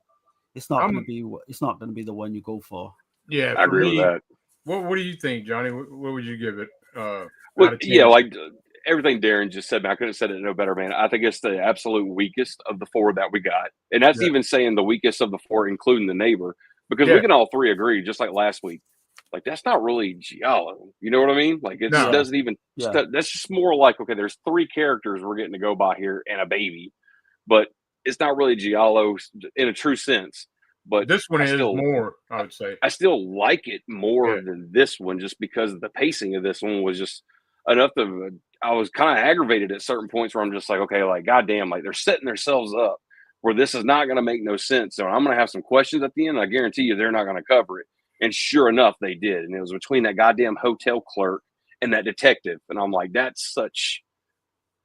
it's not going to be the one you go for. Yeah, I agree with that. What do you think, Johnny? What would you give it? Like everything Darren just said, man, I couldn't have said it no better, man. I think it's the absolute weakest of the 4 that we got. And that's even saying the weakest of the 4, including the neighbor, because we can all 3 agree, just like last week. like that's not really giallo. You know what I mean? Like it No. doesn't even. Yeah. That's just more like, okay, there's 3 characters we're getting to go by here and a baby, but it's not really giallo in a true sense. But This one I is still, more, I would say. I still like it more Yeah. than this one, just because the pacing of this one was just enough to. I was kind of aggravated at certain points where I'm just like, okay, like goddamn, like they're setting themselves up where this is not going to make no sense. So I'm going to have some questions at the end. I guarantee you they're not going to cover it. And sure enough, they did. And it was between that goddamn hotel clerk and that detective. And I'm like, that's such.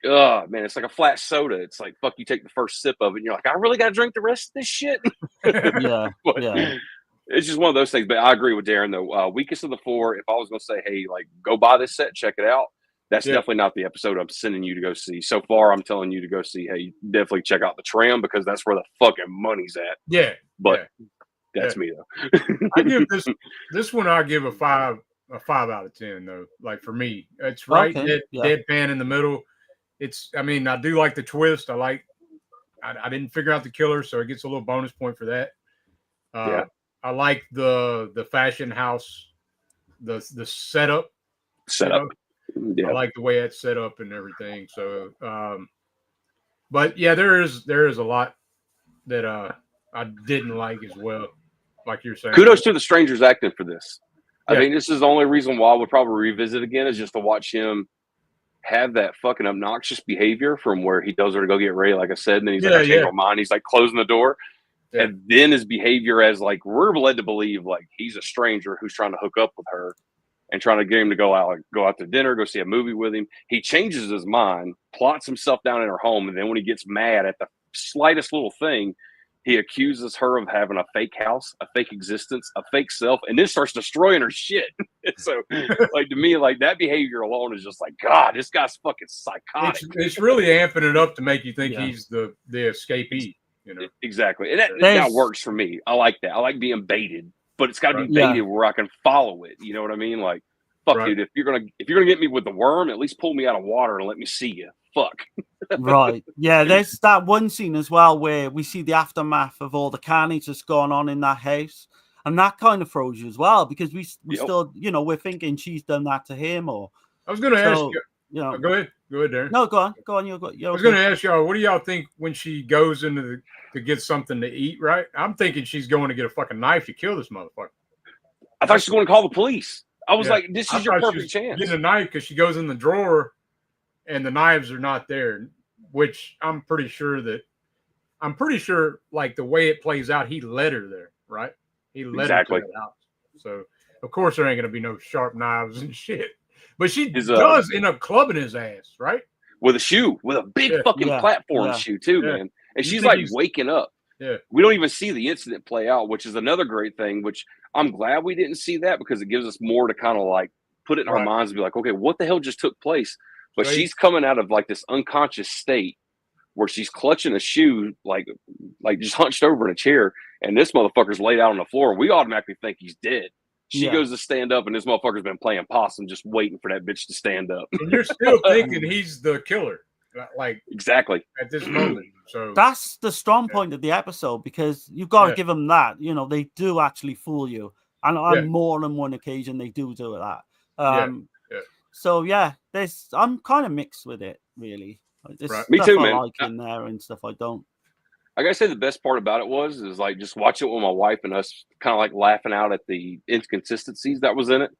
Oh man, it's like a flat soda. It's like, fuck, you take the first sip of it and you're like, I really got to drink the rest of this shit. Yeah. But Yeah. it's just one of those things. But I agree with Darren though. Weakest of the 4, if I was going to say, hey, like go buy this set, check it out, that's definitely not the episode I'm sending you to go see. So far, I'm telling you to go see, hey, definitely check out the Tram, because that's where the fucking money's at. Yeah. But that's me though. I give this one, I give a 5 out of 10 though. Like for me, it's right deadpan in the middle. I mean, I do like the twist. I didn't figure out the killer, so it gets a little bonus point for that. I like the fashion house, the setup. Yeah. I like the way it's set up and everything. So, but yeah, there is a lot that I didn't like as well. Like you're saying, kudos to the stranger's acting for this. I mean, this is the only reason why I would probably revisit again, is just to watch him have that fucking obnoxious behavior from where he tells her to go get ready, like I said, and then he's like, I changed my mind. He's like closing the door. Yeah. And then his behavior as like, we're led to believe like he's a stranger who's trying to hook up with her and trying to get him to go out to dinner, go see a movie with him. He changes his mind, plots himself down in her home. And then when he gets mad at the slightest little thing, he accuses her of having a fake house, a fake existence, a fake self, and then starts destroying her shit. So, like, to me, like, that behavior alone is just like, God, this guy's fucking psychotic. It's really amping it up to make you think he's the escapee, you know? Exactly. And that works for me. I like that. I like being baited, but it's got to be baited where I can follow it. You know what I mean? Like, fuck, dude, if you're gonna get me with the worm, at least pull me out of water and let me see you. Fuck. Right. Yeah, there's that one scene as well where we see the aftermath of all the carnage that's going on in that house. And that kind of throws you as well, because we still, you know, we're thinking she's done that to him. Or I was going to ask you. You know, go ahead, Darren. No, go on. I was going to ask y'all, what do y'all think when she goes into to get something to eat? Right, I'm thinking she's going to get a fucking knife to kill this motherfucker. I thought she was going to call the police. I was like, this is your perfect chance. Getting a knife because she goes in the drawer and the knives are not there, which I'm pretty sure like the way it plays out, he led her there, right? He led her to the house. So of course there ain't gonna be no sharp knives and shit. But she does end up clubbing his ass, right? With a shoe, with a big fucking platform shoe too, man. And she's like waking up. Yeah. We don't even see the incident play out, which is another great thing, which I'm glad we didn't see that, because it gives us more to kind of like put it in our minds and be like, okay, what the hell just took place? But she's coming out of like this unconscious state where she's clutching a shoe, like just hunched over in a chair, and this motherfucker's laid out on the floor, and we automatically think he's dead. She goes to stand up, and this motherfucker's been playing possum, just waiting for that bitch to stand up. And you're still thinking he's the killer, like exactly at this moment. So that's the strong point of the episode, because you've got to give them that. You know, they do actually fool you, and on more than one occasion they do that. So I'm kind of mixed with it, really. Me too, man. I like in there and stuff I don't. I gotta say, the best part about it is like just watch it with my wife and us kind of like laughing out at the inconsistencies that was in it.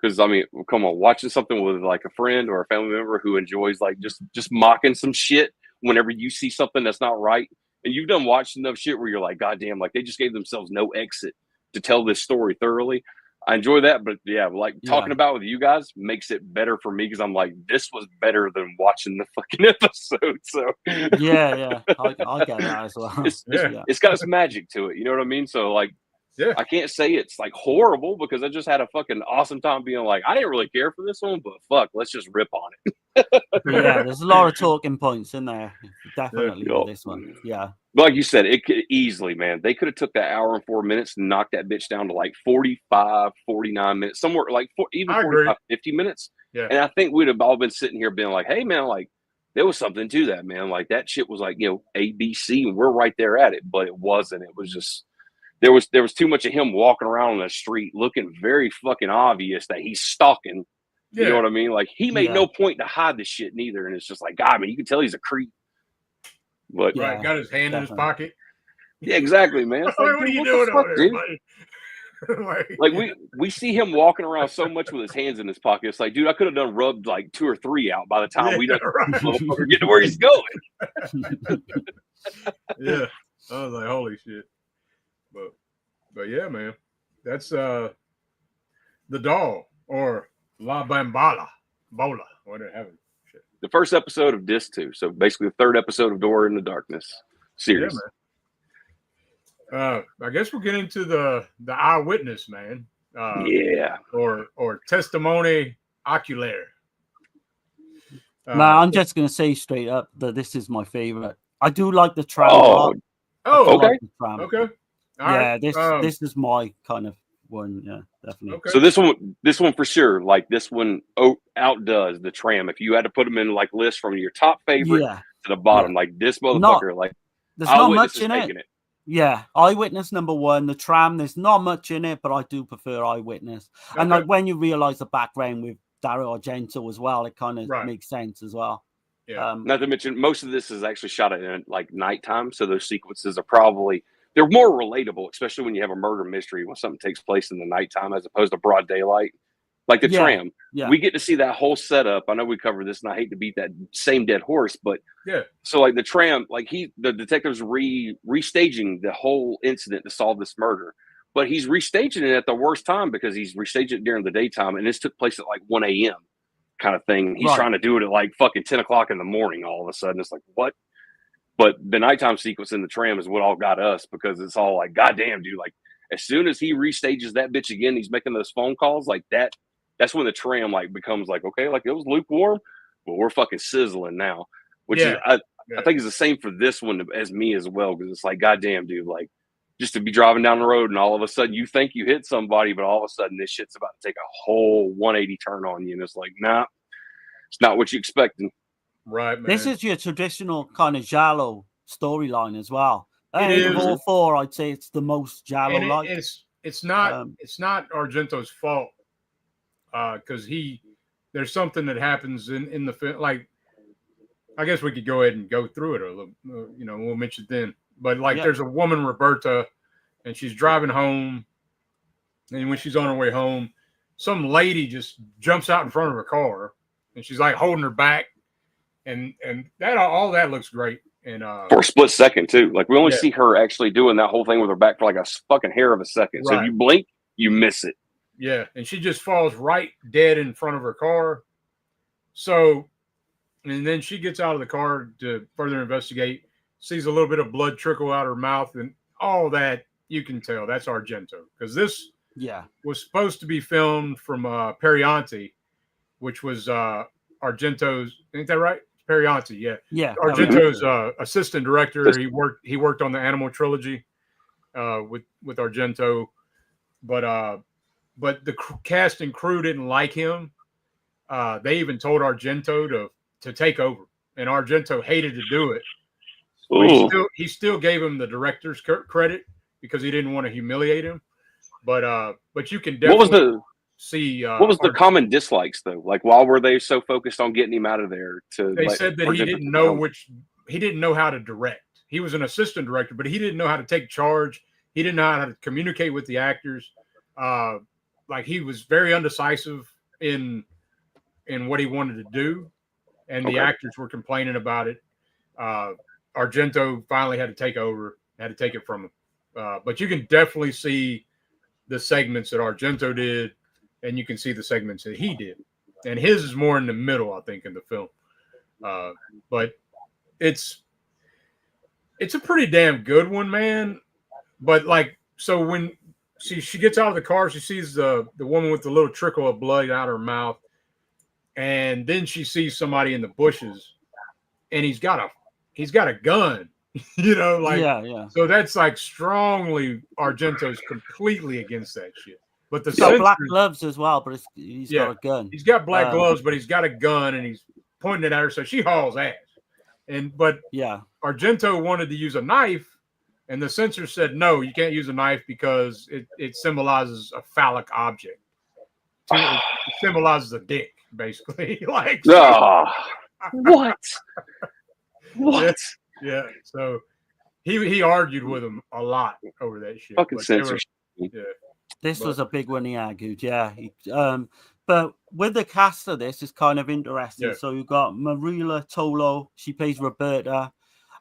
Because I mean, come on, watching something with like a friend or a family member who enjoys like just mocking some shit whenever you see something that's not right, and you've done watched enough shit where you're like, God damn, like they just gave themselves no exit to tell this story thoroughly. I enjoy that, but talking about with you guys makes it better for me, because I'm like, this was better than watching the fucking episode. So I get that as well. It's got some magic to it, you know what I mean? So like, I can't say it's like horrible, because I just had a fucking awesome time being like, I didn't really care for this one, but fuck, let's just rip on it. There's a lot of talking points in there, definitely with this one. But like you said, it could easily, man, they could have took that hour and 4 minutes and knocked that bitch down to like 45, 49 minutes, somewhere like even 45, 50 minutes. And I think we'd have all been sitting here being like, hey man, like there was something to that, man. Like that shit was like, you know, ABC, and we're right there at it, but it wasn't. It was just there was too much of him walking around on the street looking very fucking obvious that he's stalking. You know what I mean? Like he made no point to hide the shit neither, and it's just like, God, man, you can tell he's a creep. But Right, got his hand in his pocket. Yeah, exactly, man. It's like, what are you doing over there, buddy? Like we see him walking around so much with his hands in his pocket. It's like, dude, I could have done rubbed like 2 or 3 out by the time we done get to where he's going. Yeah, I was like, holy shit. But yeah, man, that's the doll or La Bambala, Bola, whatever happened. The first episode of Disc 2, so basically the 3rd episode of Door in the Darkness series. Yeah, man. I guess we'll get into the eyewitness, man. Or testimony oculaire. Man, I'm just gonna say straight up that this is my favorite. I do like the tram. Okay. Okay. Okay. This is my kind of one. Yeah, definitely. Okay. So this one for sure. Like this one outdoes the tram. If you had to put them in like list from your top favorite to the bottom, like this motherfucker, there's not much in it. Yeah, Eyewitness number 1, the tram. There's not much in it, but I do prefer Eyewitness. Okay. And like when you realize the background with Dario Argento as well, it kind of makes sense as well. Yeah. Not to mention, most of this is actually shot at like nighttime, so those sequences are probably they're more relatable, especially when you have a murder mystery when something takes place in the nighttime as opposed to broad daylight. Like the tram, we get to see that whole setup. I know we covered this, and I hate to beat that same dead horse, but so like the tram, like the detective's restaging the whole incident to solve this murder, but he's restaging it at the worst time because he's restaging it during the daytime, and this took place at like 1 a.m. kind of thing. He's trying to do it at like fucking 10 o'clock in the morning. All of a sudden, it's like what? But the nighttime sequence in the tram is what all got us because it's all like, goddamn, dude! Like as soon as he restages that bitch again, he's making those phone calls like that. That's when the tram like becomes like, okay, like it was lukewarm, but we're fucking sizzling now. Which is I think is the same for this one as me as well, because it's like, goddamn, dude, like just to be driving down the road and all of a sudden you think you hit somebody, but all of a sudden this shit's about to take a whole 180 turn on you, and it's like, nah, it's not what you expected. Right, man. This is your traditional kind of giallo storyline as well. Of all 4, I'd say it's the most giallo-like. It's not Argento's fault. Because there's something that happens in the film. Like, I guess we could go ahead and go through it a little, we'll mention it then. But like, there's a woman, Roberta, and she's driving home, and when she's on her way home, some lady just jumps out in front of her car, and she's like holding her back, and that all that looks great. And for a split second too, like we only see her actually doing that whole thing with her back for like a fucking hair of a second. So if you blink, you miss it. Yeah, and she just falls right dead in front of her car. So, and then she gets out of the car to further investigate, sees a little bit of blood trickle out her mouth, and all that, you can tell that's Argento. Because this was supposed to be filmed from Perianti, which was Argento's, ain't that right? Perianti, yeah. Argento's assistant director. He worked on the Animal trilogy with Argento, but the cast and crew didn't like him. They even told Argento to take over, and Argento hated to do it. He still gave him the director's credit because he didn't want to humiliate him. But you can definitely see. What was the common dislikes though? Like, why were they so focused on getting him out of there? They said that he didn't know how to direct. He was an assistant director, but he didn't know how to take charge. He didn't know how to communicate with the actors. Like he was very undecisive in what he wanted to do, and the actors were complaining about it. Argento finally had to take over, had to take it from him. But you can definitely see the segments that Argento did, and you can see the segments that he did. And his is more in the middle, I think, in the film. But it's a pretty damn good one, man. But like, so when she gets out of the car, she sees the woman with the little trickle of blood out her mouth, and then she sees somebody in the bushes, and he's got a gun, So that's like strongly Argento's completely against that shit. But he's got black gloves as well, but he's got a gun. He's got black gloves, but he's got a gun, and he's pointing it at her, so she hauls ass. But Argento wanted to use a knife, And the censor said, no, you can't use a knife because it symbolizes a phallic object. It symbolizes a dick, basically. Like, Oh, what? What? Yeah. So he argued with him a lot over that shit. Fucking But they were- censorship. yeah. This But- was a big one he argued, yeah. But with the cast of this, it's kind of interesting. Yeah. So you've got Marilla Tolo, she plays Roberta,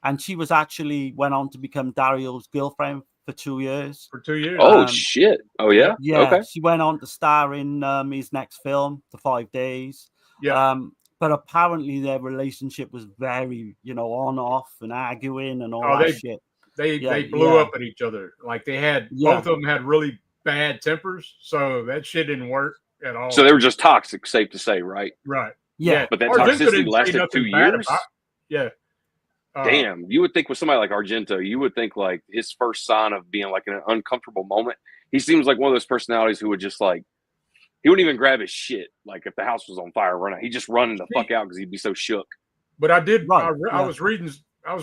and she was actually went on to become Dario's girlfriend for 2 years. For 2 years. Oh shit! Oh yeah. Yeah, Okay. she went on to star in his next film, The 5 Days. Yeah. But apparently their relationship was very, on off and arguing and all that shit. They Yeah, blew yeah. up at each other. Like they had Yeah. both of them had really bad tempers, so that shit didn't work at all. So they were just toxic, safe to say, right? right. Yeah. But that Argento toxicity didn't say lasted nothing 2 bad years? about- Yeah. Damn, you would think with somebody like Argento, you would think like his first sign of being like in an uncomfortable moment. He seems like one of those personalities who would just like, he wouldn't even grab his shit. Like if the house was on fire, he'd just run the fuck out because he'd be so shook. But I did. Right, I yeah. was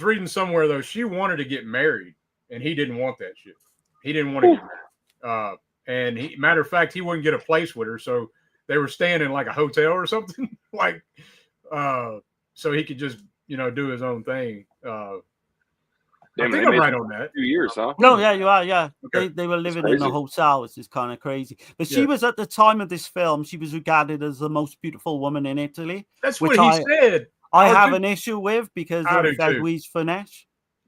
reading somewhere though. She wanted to get married, and he didn't want that shit. He didn't want to get married. And matter of fact, he wouldn't get a place with her, so they were staying in like a hotel or something, like, so he could just do his own thing. I Damn, think they I'm made right on that. 2 years, huh? No, yeah, you are, yeah. Okay. They were living in a crazy. hotel, which is kind of crazy. But she Yeah. was, at the time of this film, she was regarded as the most beautiful woman in Italy. That's Which what he said. I Oh, have dude. an issue with because I of do too. Louise Finesse.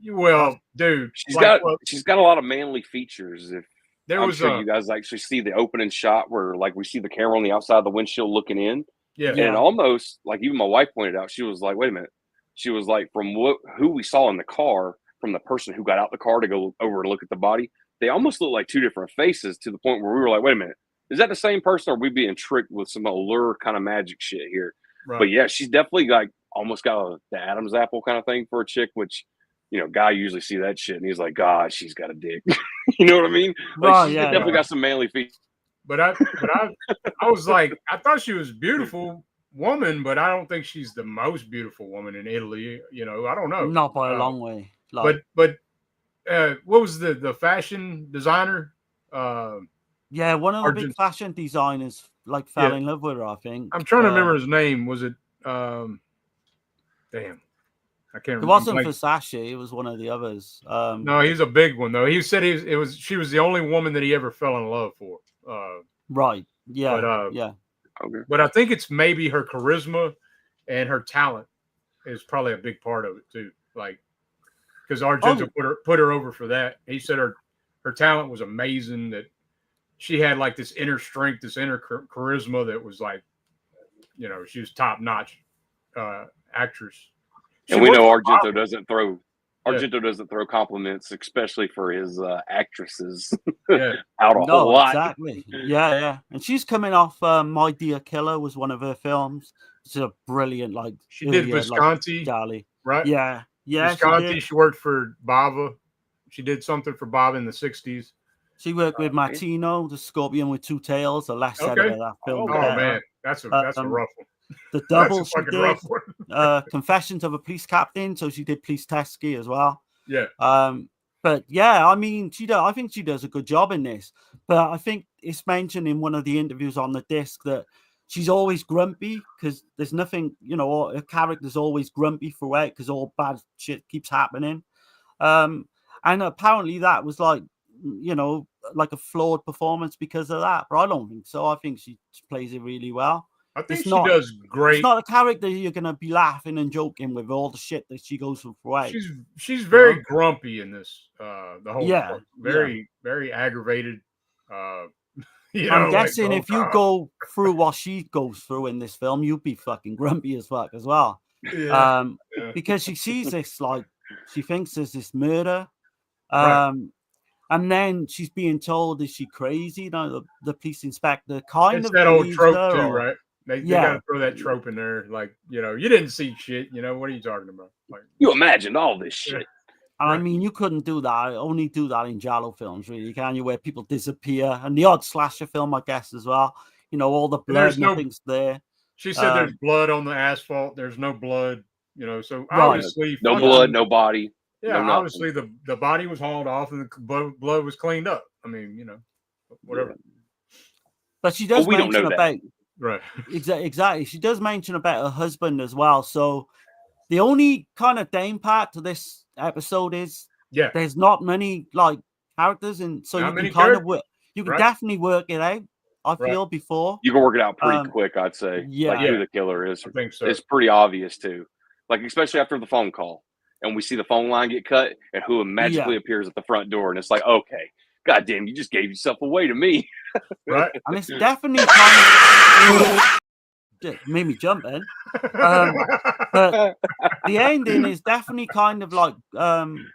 Well, dude, She's like, got a lot of manly features. If there I'm was sure you guys actually see the opening shot where like we see the camera on the outside of the windshield looking in. yeah. Yeah. And almost like even my wife pointed out, she was like, wait a minute. She was like, from who we saw in the car, from the person who got out the car to go over and look at the body, they almost look like two different faces to the point where we were like, wait a minute, is that the same person or are we being tricked with some allure kind of magic shit here? Right. But yeah, she's definitely like almost got the Adam's apple kind of thing for a chick, which, guy usually see that shit and he's like, God, she's got a dick. You know what I mean? Like Right, she's yeah, definitely yeah. got some manly features. But I was like, I thought she was a beautiful woman, but I don't think she's the most beautiful woman in Italy. I don't know. Not by a long way. Like, But what was the fashion designer? yeah, one of the big Argent- fashion designers like fell Yeah. in love with her, I think. I'm trying to remember his name. Was it? Damn, I can't. It wasn't like, Versace. It was one of the others. No, he's a big one though. He said she was the only woman that he ever fell in love for. Right. Yeah. But, yeah. Okay. But I think it's maybe her charisma and her talent is probably a big part of it too. Like, because Argento put her over for that. He said her talent was amazing. That she had like this inner strength, this inner charisma that was like, she was top notch actress. And we know worked for Argento doesn't throw compliments, especially for his actresses, Yeah. out a whole lot. Exactly. Yeah, yeah. And she's coming off My Dear Killer was one of her films. It's a brilliant, like She did earlier, Visconti, Dali. right? Yeah, yeah. Visconti. She worked for Bava. She did something for Bava in the 60s. She worked with Martino, the Scorpion with Two Tails, the last set Okay. of that film. Oh man, that's a rough one. The That's double a she fucking did, rough one. Confessions of a Police Captain. So she did Police Tesky as well. Yeah. But yeah, I mean, I think she does a good job in this. But I think it's mentioned in one of the interviews on the disc that she's always grumpy because there's nothing, her character's always grumpy throughout because all bad shit keeps happening. And apparently that was like a flawed performance because of that. But I don't think so. I think she plays it really well. I think It's she not- does great. It's not a character you're gonna be laughing and joking with all the shit that she goes through. She's very grumpy in this. The whole Yeah, part. Very very aggravated. I'm guessing if you go through what she goes through in this film, you'd be fucking grumpy as fuck as well. Yeah. Because she sees this like she thinks there's this murder. Right. And then she's being told, is she crazy? The police inspector kind It's of that old believes trope her, too, or- right? They Yeah. got to throw that trope in there, like you didn't see shit. What are you talking about? Like, You imagined all this shit. And I Right. mean, you couldn't do that. Only do that in Giallo films, really, can you? Where people disappear, and the odd slasher film, I guess, as well. All the blood, there's no- nothing's there. she said, there's blood on the asphalt. There's no blood. So Right. obviously, No fucking- blood, no body. Yeah, No nothing. obviously the body was hauled off and the blood was cleaned up. I mean, whatever. Yeah. But she does we don't mention know that. about Right. exactly. She does mention about her husband as well. So the only kind of down part to this episode is Yeah. there's not many like characters, and so Not you many can kind of characters. work. You can Right. definitely work it out. I Right. feel before. You can work it out pretty Um, quick, I'd say. Like yeah. who the killer is. I think so. It's pretty obvious too. Like especially after the phone call, and we see the phone line get cut, and who magically appears at the front door, and it's like, okay, goddamn, you just gave yourself away to me. Right. And it's definitely kind of made me jump in. But the ending is definitely kind of like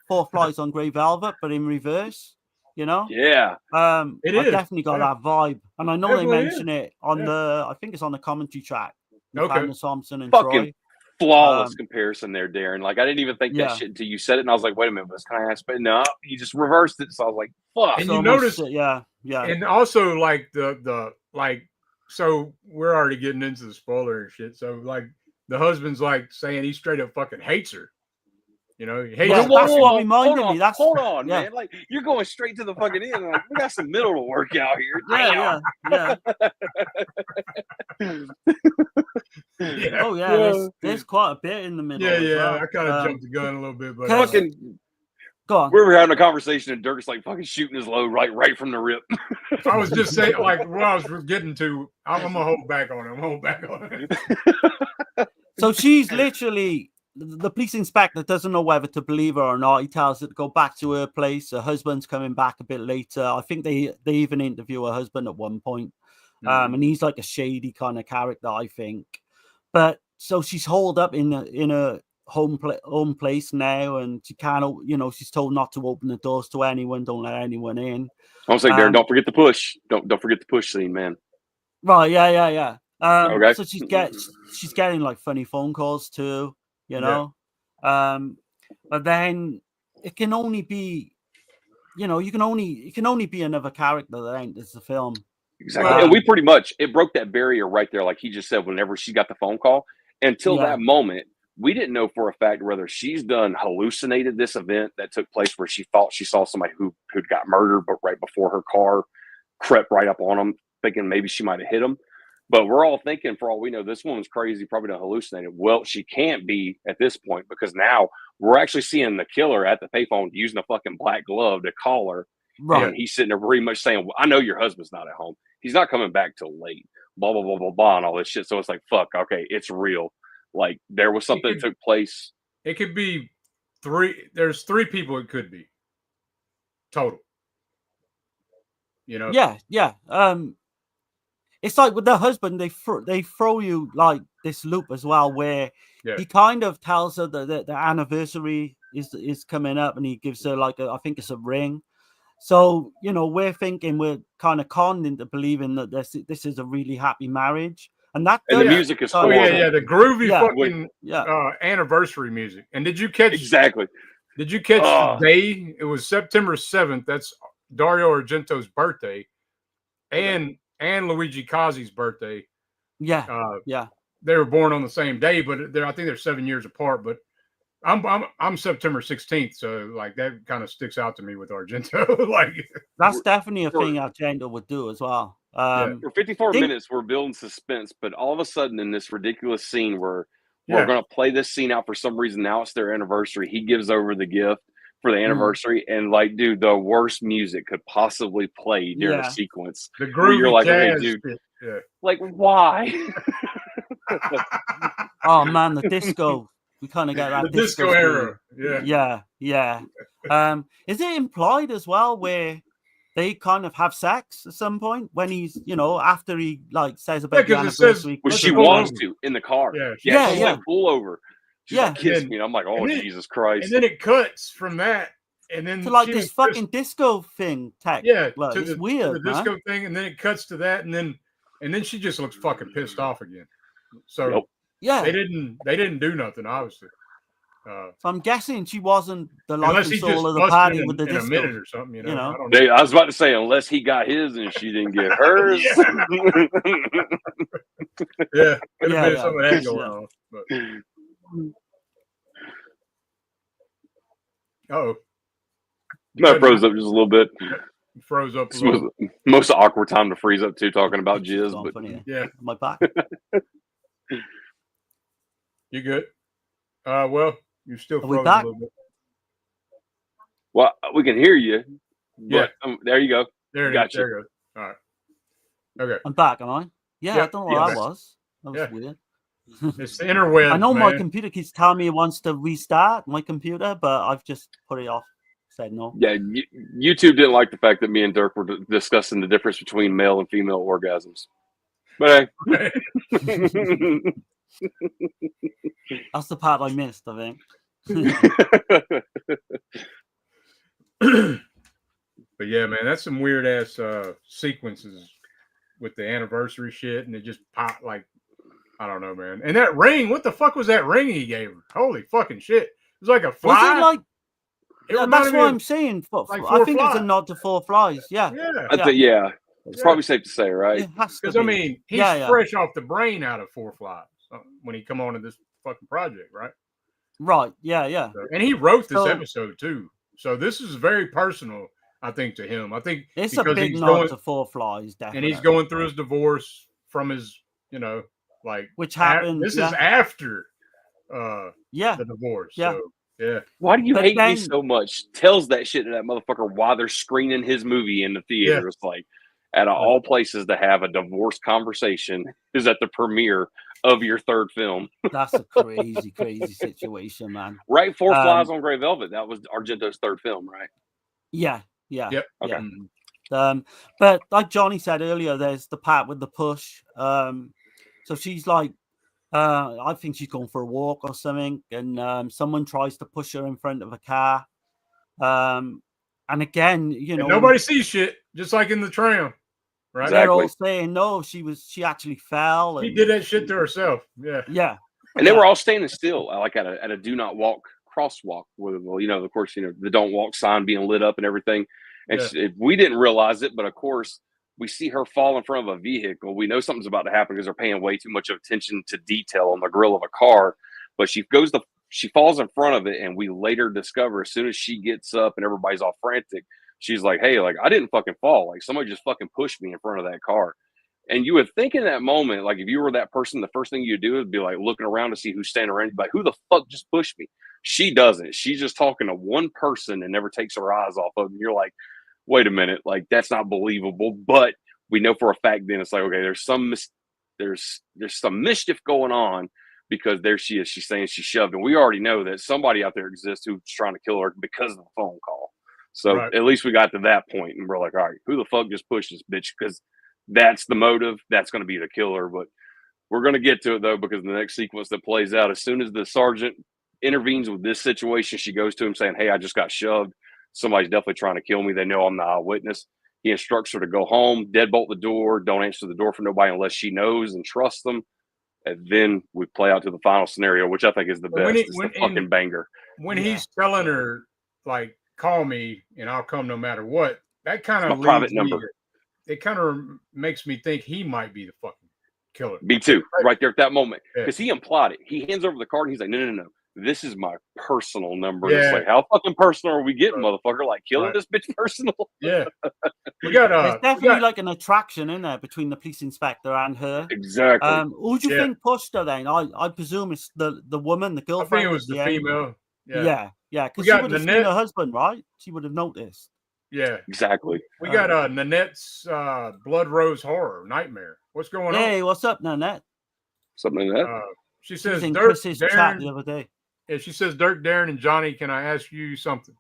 Four Flies on Grey Velvet, but in reverse. Yeah. It I is. definitely got that vibe, and I know Definitely they mention it on the. I think it's on the commentary track. Tanner Thompson and Fucking Troy. flawless comparison there, Darren. Like I didn't even think Yeah. that shit until you said it, and I was like, wait a minute, was kind of asked, but no, you just reversed it. So I was like, fuck. And So you much notice, shit, yeah. and also like the like, so we're already getting into the spoiler and shit. So like the husband's like saying he straight up fucking hates her. He hates Yeah, her. that's what reminded me. That's hold on, yeah. man. Like you're going straight to the fucking end. Like we got some middle to work out here. Yeah. Yeah. Oh yeah, there's quite a bit in the middle. Yeah, as well. I kind of jumped the gun a little bit, but Fucking. Go on. We were having a conversation, and Dirk's like fucking shooting his load right from the rip. I was just saying, like, what I was getting to, I'm gonna hold back on it. I'm gonna hold back on it. So she's literally the police inspector doesn't know whether to believe her or not. He tells her to go back to her place. Her husband's coming back a bit later. I think they even interview her husband at one point. And he's like a shady kind of character, I think. But so she's holed up in a home place now, and she can't, she's told not to open the doors to anyone. Don't let anyone in. I was like, Darren, don't forget the push. Don't forget the push scene, man. Right? Yeah. Okay. So she's getting like funny phone calls too, but then it can only be, it can only be another character that enters the film. Exactly. And we pretty much, it broke that barrier right there. Like he just said, whenever she got the phone call, until that moment, we didn't know for a fact whether she's hallucinated this event that took place where she thought she saw somebody who'd got murdered, but right before her car crept right up on them, thinking maybe she might have hit him. But we're all thinking, for all we know, this woman's crazy, probably done hallucinated. Well, she can't be at this point, because now we're actually seeing the killer at the payphone using a fucking black glove to call her. Right. And he's sitting there pretty much saying, well, I know your husband's not at home. He's not coming back till late, blah, blah, blah, blah, blah, and all this shit. So it's like, fuck, okay, it's real. Like, there was something that took place. It could be three. There's three people it could be. Total. Yeah. It's like with the husband, they throw you like this loop as well, where he kind of tells her that the anniversary is coming up, and he gives her like I think it's a ring. So we're thinking, we're kind of conned into believing that this is a really happy marriage, and the music is the groovy fucking anniversary music. And did you catch Did you catch the day? It was September 7th. That's Dario Argento's birthday, and Luigi Cozzi's birthday. Yeah. They were born on the same day, but I think they're 7 years apart. But I'm September 16th, so like that kind of sticks out to me with Argento. Like that's definitely a thing Argento would do as well. For 54 minutes, we're building suspense, but all of a sudden, in this ridiculous scene where we're going to play this scene out for some reason, now it's their anniversary. He gives over the gift for the anniversary, and like, dude, the worst music could possibly play during a sequence. The groovy you're like, jazz, okay, dude, like why? Oh man, the disco. We kind of get that the disco era. Yeah. Is it implied as well where they kind of have sex at some point when he's, after he like says about the anniversary? Well, she wants to in the car. She's like, pull over. She's like, kiss me. And I'm like, oh, Jesus Christ. And then it cuts from that, and then to like this fucking disco thing. It's weird. To the disco thing, and then it cuts to that, and then she just looks fucking pissed off again. So they didn't do nothing, obviously. So I'm guessing she wasn't the life and soul of the party with the disco. A minute or something, I don't know. I was about to say, unless he got his and she didn't get hers. Some of that going on. But. Oh, No, it froze up just a little bit. Froze up a This little. was most awkward time to freeze up too, talking about It's just jizz. gone But funny. Yeah, My back. you good? Well, you're still Are we frozen back? a little bit. well, we can hear you. Yeah. But, there you go. There it is. Gotcha. There it goes. All right. Okay. I'm back, am I? Yeah, Yep, I don't know what yes. that was. That was Yeah. weird. It's the interwebs, I know my man. computer keeps telling me it wants to restart my computer, but I've just put it off. Said no. Yeah, YouTube didn't like the fact that me and Dirk were discussing the difference between male and female orgasms. But hey. That's the part I missed, I think. But yeah, man, that's some weird ass sequences with the anniversary shit, and it just popped like, I don't know, man. And that ring, what the fuck was that ring he gave her? Holy fucking shit! It was like a fly. Was it like? It Yeah, reminded that's me what of- I'm saying. like I Four think it's a Flies. nod to Four Flies. Yeah, Yeah, I think, yeah, it's Yeah. probably safe to say, right? it has to because I be. mean, he's Yeah, yeah. fresh off the brain out of Four Flies when he come on to this fucking project, right? Right. Yeah, yeah. So, and he wrote this So- episode too, so this is very personal, I think, to him. I think It's a because big he's nod going to Four Flies, and definitely. he's going through his divorce from his, like Which happened. This yeah. is after Yeah. the divorce. Yeah. So yeah, Why do you But hate me then- so much? Tells that shit to that motherfucker while they're screening his movie in the theater. Yeah. It's like, out of all places to have a divorce conversation is at the premiere of your third film. That's a crazy, crazy situation, man. Right? Four Flies on Grey Velvet. That was Argento's third film, right? Yeah, yeah. Yep. Okay. Yeah. But like Johnny said earlier, there's the part with the push. So she's like, I think she's going for a walk or something, and someone tries to push her in front of a car. And again, and nobody sees shit, just like in the tram, right? Exactly. they're all saying no, she actually fell. She And, did that shit to herself. Yeah. Yeah. And they were all standing still, like at a do not walk crosswalk with, of course, the don't walk sign being lit up and everything. And we didn't realize it, but of course, we see her fall in front of a vehicle. We know something's about to happen because they're paying way too much attention to detail on the grill of a car. But she falls in front of it, and we later discover as soon as she gets up and everybody's all frantic, she's like, "Hey, like I didn't fucking fall. Like somebody just fucking pushed me in front of that car." And you would think in that moment, like if you were that person, the first thing you do would be like looking around to see who's standing around. You'd be like, who the fuck just pushed me? She doesn't. She's just talking to one person and never takes her eyes off of them. You're like, wait a minute, like that's not believable. But we know for a fact then it's like, okay, there's some mischief going on because there she is. She's saying she shoved, and we already know that somebody out there exists who's trying to kill her because of the phone call. So at least we got to that point, and we're like, all right, who the fuck just pushed this bitch? Because that's the motive. That's going to be the killer. But we're going to get to it, though, because the next sequence that plays out, as soon as the sergeant intervenes with this situation, she goes to him saying, hey, I just got shoved. Somebody's definitely trying to kill me. They know I'm the eyewitness. He instructs her to go home, deadbolt the door, don't answer the door for nobody unless she knows and trusts them. And then we play out to the final scenario, which I think is the best. It's the fucking banger. When he's telling her, like, call me and I'll come no matter what, that kind of private number. It kind of makes me think he might be the fucking killer. Me too, right there at that moment. Because he implied it. He hands over the card and he's like, no. This is my personal number. Yeah. It's like, how fucking personal are we getting, motherfucker? Like killing this bitch personal? Yeah. We got there's definitely like an attraction in there between the police inspector and her. Exactly. Who do you think pushed her then? I presume it's the woman, the girlfriend. I think it was the female. Yeah. Because she would have seen her husband, right? She would have noticed. Yeah. Exactly. We got Nanette's Blood Rose Horror Nightmare. What's going on? Hey, what's up, Nanette? Something like that. She says, Dirk, chat the other day. Yeah, she says, Dirk, Darren, and Johnny, can I ask you something?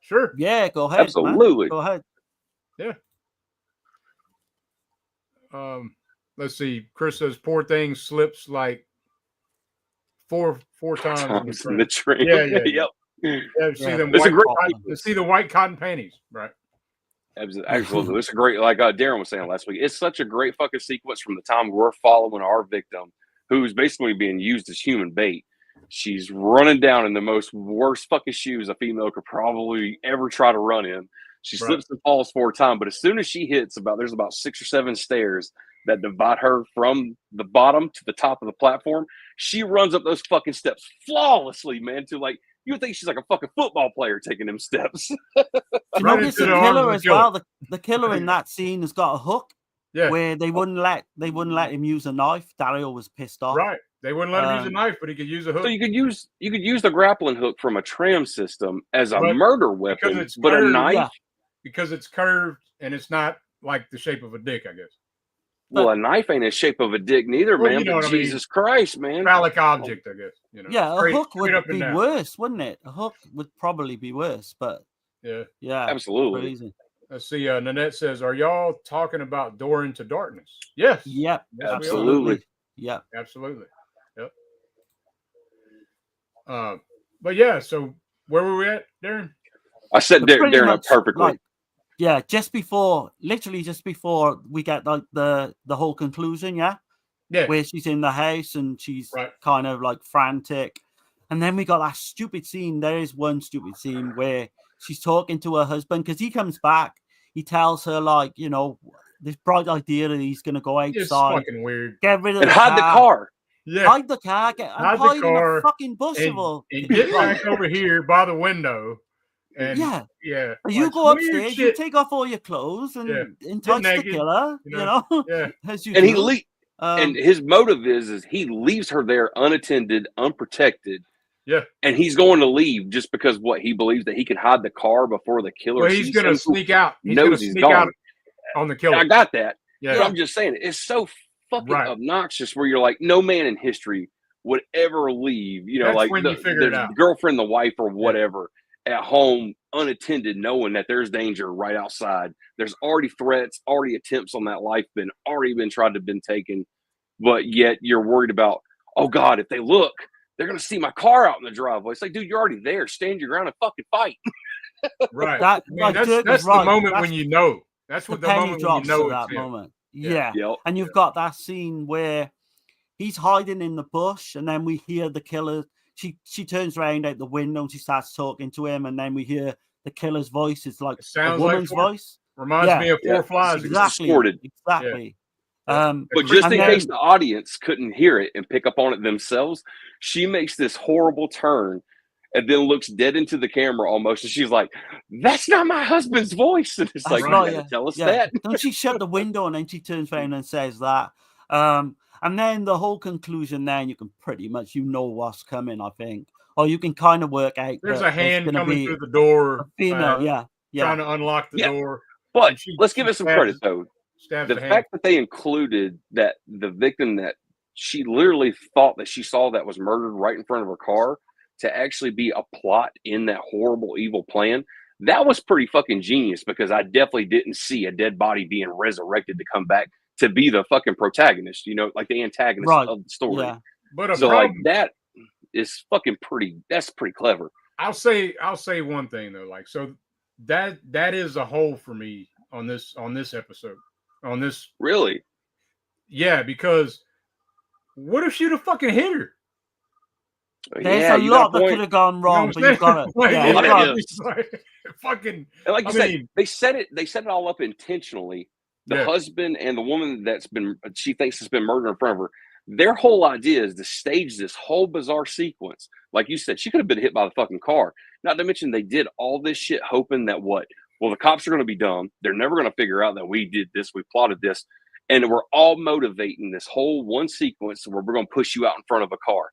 Sure. Yeah, go ahead. Absolutely. Man. Go ahead. Yeah. Let's see. Chris says, poor thing slips like four times in the train. Yeah. Yep. Yeah, see them see the white cotton panties, right? Absolutely. It's a great, like Darren was saying last week, it's such a great fucking sequence from the time we're following our victim, who's basically being used as human bait. She's running down in the worst fucking shoes a female could probably ever try to run in. She slips and falls 4 times, but as soon as she hits there's about 6 or 7 stairs that divide her from the bottom to the top of the platform. She runs up those fucking steps flawlessly, man, to like, You would think she's like a fucking football player taking them steps. You Right notice into the the arms of killer the as killer. well. The killer in that scene has got a hook Yeah, where they wouldn't let him use a knife. Dario was pissed off. right. They wouldn't let him use a Um, knife, but he could use a hook. So you could use the grappling hook from a tram system as a But murder weapon, it's but a curved, knife. Yeah. because it's curved and it's not like the shape of a dick, I guess. Well, a knife ain't the shape of a dick neither, Well, man. you know but what I mean. Jesus Christ, man. Phallic object, I guess. You know. Yeah, a Straight- hook straight would up and be down. worse, wouldn't it? A hook would probably be worse, but Yeah. yeah, Absolutely. crazy. Let's see. Nanette says, "Are y'all talking about Door into Darkness?" Yes. Yep, Yes, we are. Absolutely. Yep. Absolutely. Yep. But yeah. So where were we at, Darren? I set But pretty Darren up much, perfectly. like, literally just before we get like the whole conclusion, Yeah. where she's in the house and she's Right. kind of like frantic, and then we got that stupid scene. There is one stupid scene where she's talking to her husband because he comes back. He tells her like, this bright idea that he's gonna go It's outside, fucking weird. get rid of And the hide the car. Yeah. hide the car, Hide the hide in car the fucking bush And, of all. and get back over here by the window. And Yeah. yeah. You like go weird upstairs, you shit. take off all your clothes and Yeah. entice the naked, killer, you know? Yeah. as you And he do. and his motive is he leaves her there unattended, unprotected. Yeah. And he's going to leave just because he believes that he can hide the car before the killer Well, he's sees gonna him. sneak out. He's knows gonna he's sneak out gone. on the killer. I got that. Yeah. But I'm just saying, it's so fucking Right. obnoxious where you're like, no man in history would ever leave, That's like when the, you figure it the out. girlfriend, the wife, or whatever at home unattended, knowing that there's danger right outside. There's already threats, already attempts on that life already been tried to have been taken. But yet you're worried about, oh God, if they look, they're going to see my car out in the driveway. It's like, dude, you're already there. Stand your ground and fucking fight. Right. That, I mean, that's Dirk was the right. moment That's when you know. That's the what the penny moment when you drops know at it's that him. moment. Yeah. Yeah. Yep. And you've got that scene where he's hiding in the bush, and then we hear the killer. She turns around out the window and she starts talking to him, and then we hear the killer's voice. It's like It a sounds like woman's voice. Reminds Yeah. me of Four Yeah. Flies. It's Exactly. distorted. Exactly. Yeah. But just And in then- case the audience couldn't hear it and pick up on it themselves, she makes this horrible turn and then looks dead into the camera almost. And she's like, that's not my husband's voice. And it's like, Right, you gotta tell us yeah. that. Don't she shut the window and then she turns around and says that? And then the whole conclusion, then you can pretty much, what's coming, I think. Or you can kind of work out. There's that a hand gonna coming be through the door. a female, yeah. Trying to unlock the Yeah. door. But And she- let's give she it some stabs- credit, though. Stabs The the hand. fact that they included that the victim that she literally thought that she saw that was murdered right in front of her car to actually be a plot in that horrible, evil plan, that was pretty fucking genius, because I definitely didn't see a dead body being resurrected to come back to be the fucking protagonist, like the antagonist Right. of the story. Yeah. But a So problem, like that is that's pretty clever. I'll say one thing though. Like, so that is a hole for me on this episode. On this, Really? yeah, because what if she'd have fucking hit her? There's Yeah, a you got lot that point. could have gone wrong, You but know you've got it. what I'm Yeah, saying? you've Like, got yeah. it. It's like, fucking. And like you I said, mean- they set it all up intentionally. The Yeah. husband and the woman she thinks has been murdered in front of her, their whole idea is to stage this whole bizarre sequence. Like you said, she could have been hit by the fucking car. Not to mention they did all this shit hoping that the cops are going to be dumb. They're never going to figure out that we did this, we plotted this. And we're all motivating this whole one sequence where we're going to push you out in front of a car.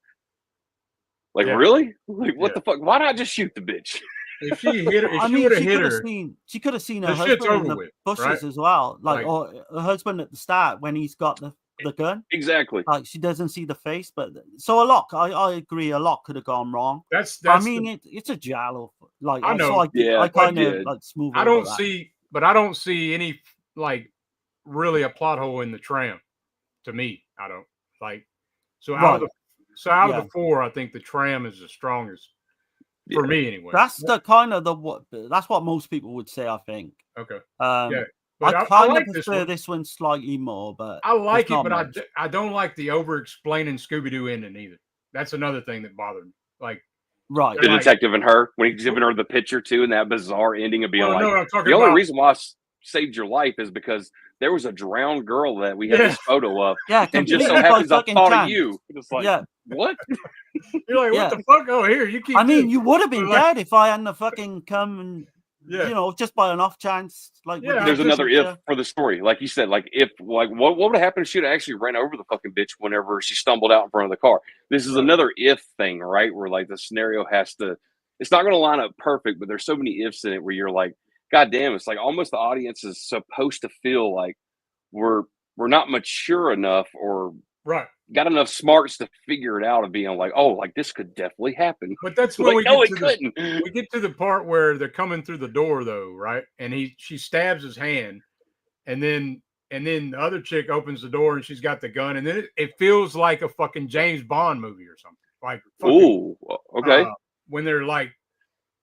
Like, Yeah. really? Like, what Yeah. the fuck? Why not just shoot the bitch? If she hit her, if I she mean, would have she hit could have her, seen. She could have seen her the shit's husband in over the with, bushes right? as well, Like- or her husband at the start when he's got the gun. Exactly. Like, she doesn't see the face, but so a lot. I agree. A lot could have gone wrong. that's. I mean, it's a giallo. Like, I know. So Yeah, I kind I of did. like smooth. I over don't that. I don't see any like really a plot hole in the tram. To me, I don't like. So out of Yeah. the four, I think the tram is the strongest for me anyway. That's the kind of that's what most people would say. I think. Okay. Yeah. But I kind like of this prefer one. this one slightly more, but I like it's it, not but much. I don't like the over-explaining Scooby-Doo ending either. That's another thing that bothered me. Like, Right. The like- detective and her, when he's giving her the picture too, and that bizarre ending of being well, like, no, I'm talking the only about. reason why I saved your life is because there was a drowned girl that we had this photo of. Yeah, And just so completely by happens I fucking thought of chance. you. It's like, Yeah. what? You're like, what the fuck? Oh, here, you keep I mean, this. you would have been Like- dead if I hadn't have fucking come and, Yeah. you know, just by an off chance. Like, with Yeah, the There's another picture. if for the story. Like you said, like if like what would have happened if she'd actually ran over the fucking bitch whenever she stumbled out in front of the car? This is another if thing, right? Where like the scenario has to, it's not going to line up perfect, but there's so many ifs in it where you're like, God damn, it's like almost the audience is supposed to feel like we're not mature enough or Right. got enough smarts to figure it out of being like, oh, like this could definitely happen. But that's when Like, we no, get it to couldn't. we get to the part where they're coming through the door, though, right? And she stabs his hand, and then the other chick opens the door and she's got the gun, and then it feels like a fucking James Bond movie or something. Like, fucking, Ooh, okay. When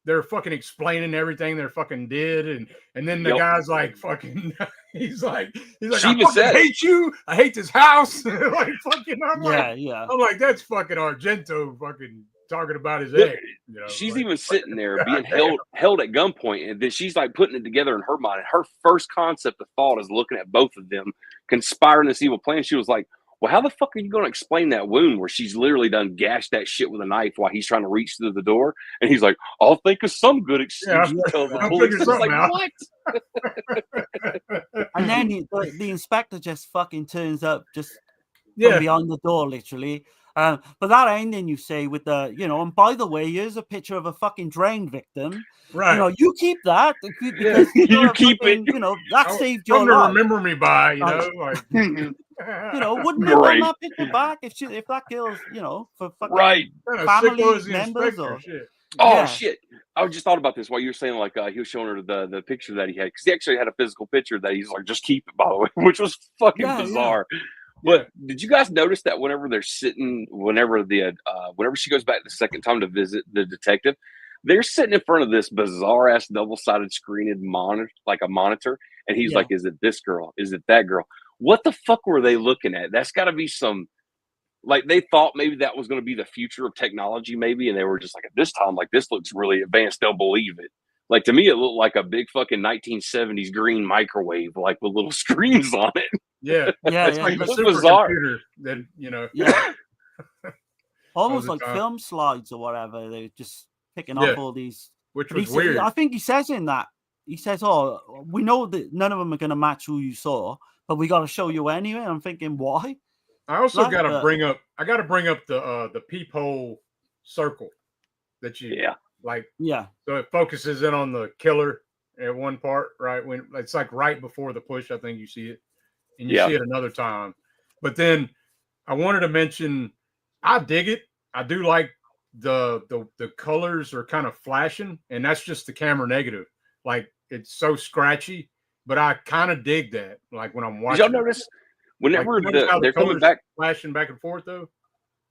they're fucking explaining everything they fucking did, and then the Yep. guy's like fucking he's like She I even fucking said it. hate you, I hate this house. Like fucking I'm like that's fucking Argento fucking talking about his But ex, you know, she's like, even sitting there being goddamn. held at gunpoint, and then she's like putting it together in her mind. And her first concept of thought is looking at both of them conspiring this evil plan. She was like, well, how the fuck are you going to explain that wound where she's literally done gashed that shit with a knife while he's trying to reach through the door? And he's like, I'll think of some good excuse to tell the I'll police. figure It's something like, out. what? And then the inspector just fucking turns up just Yeah. from behind the door, literally. But that ending you say with the, you know, and by the way, here's a picture of a fucking drain victim. Right. You know, you keep that because You keep fucking, it. you know, that Oh, saved your something to life. remember me by, you know, like You know, wouldn't you want Right. that picture back if that kills, you know, for fucking Right. Kinda family sicko as the members inspector, or shit. Oh Yeah. shit! I just thought about this while you were saying like he was showing her the picture that he had, because he actually had a physical picture that he's like, just keep it, by the way, which was fucking Yeah, yeah. bizarre. But did you guys notice that whenever they're sitting, whenever she goes back the second time to visit the detective, they're sitting in front of this bizarre ass double-sided screened monitor, like a monitor, and he's Yeah. like, "Is it this girl? Is it that girl? What the fuck were they looking at? That's got to be some." Like they thought maybe that was going to be the future of technology, maybe, and they were just like, at this time, like this looks really advanced. They'll believe it. Like to me, it looked like a big fucking 1970s green microwave, like with little screens on it. Yeah. Yeah, It's yeah. like the It's bizarre. supercomputer that, you know. Yeah. Almost the like time. film slides or whatever. They're just picking Yeah. up all these. Which But he was said- weird. I think he says in that, he says, "Oh, we know that none of them are going to match who you saw, but we got to show you anyway." I'm thinking, why? I also like got to the- bring up the peephole circle that you Yeah. like. Yeah, So it focuses in on the killer at one part, right? When it's like right before the push, I think you see it, and you Yeah. see it another time. But then I wanted to mention, I dig it. I do like the colors are kind of flashing, and that's just the camera negative. Like it's so scratchy, but I kind of dig that. Like when I'm Did watching. y'all notice whenever Like, you notice how they're coming colors back? flashing back and forth though?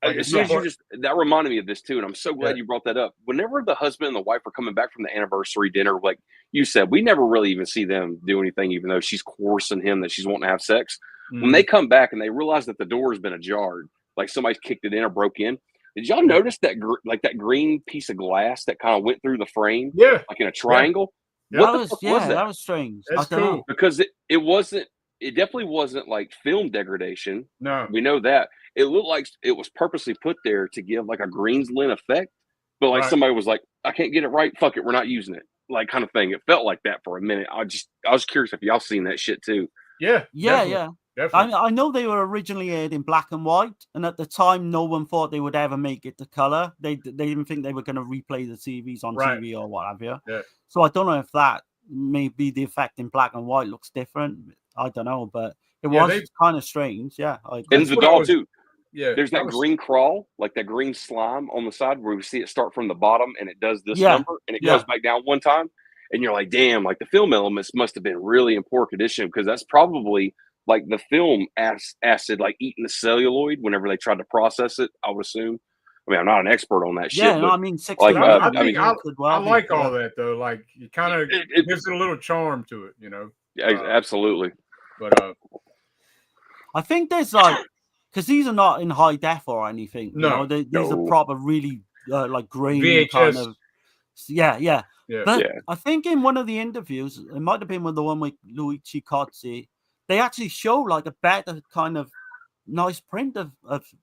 Like, As it's soon as not- you just that reminded me of this too, and I'm so glad Yeah. you brought that up. Whenever the husband and the wife are coming back from the anniversary dinner, like you said, we never really even see them do anything, even though she's coercing him that she's wanting to have sex. When they come back and they realize that the door has been ajar, like somebody's kicked it in or broke in. Did y'all notice that that green piece of glass that kind of went through the frame, Yeah, like in a triangle? Yeah. What that the was fuck was that? that was strange. that's I don't cool. know. Because it wasn't. It definitely wasn't like film degradation. No, We know that. It looked like it was purposely put there to give like a Greensland effect, but like Right. somebody was like, "I can't get it right. Fuck it, we're not using it." Like kind of thing. It felt like that for a minute. I was curious if y'all seen that shit too. yeah, Yeah, definitely, yeah. definitely. I know they were originally aired in black and white, and at the time, no one thought they would ever make it to color. They didn't think they were going to replay the series on Right. TV or what have you. Yeah. So I don't know if that may be the effect in black and white looks different. I don't know, but it Yeah, was they- kind of strange. Yeah, I agree. And That's what I Vidal was- too. Yeah, There's that was- green crawl, like that green slime on the side where we see it start from the bottom and it does this Yeah. number and it Yeah. goes back down one time. And you're like, damn, like the film elements must have been really in poor condition because that's probably like the film acid, like eating the celluloid whenever they tried to process it, I would assume. I mean, I'm not an expert on that shit, Yeah, no, but I mean, 60 like, I millimeter think I could well be, like yeah. all that though. Like it kind of it- gives it a little charm to it, you know. absolutely. But I think there's like, because these are not in high def or anything. You No, know, these are no. proper, really like grainy kind VHS. of. Yeah, yeah. yeah, But Yeah. I think in one of the interviews, it might have been with the one with Luigi Cozzi, they actually show like a better kind of nice print of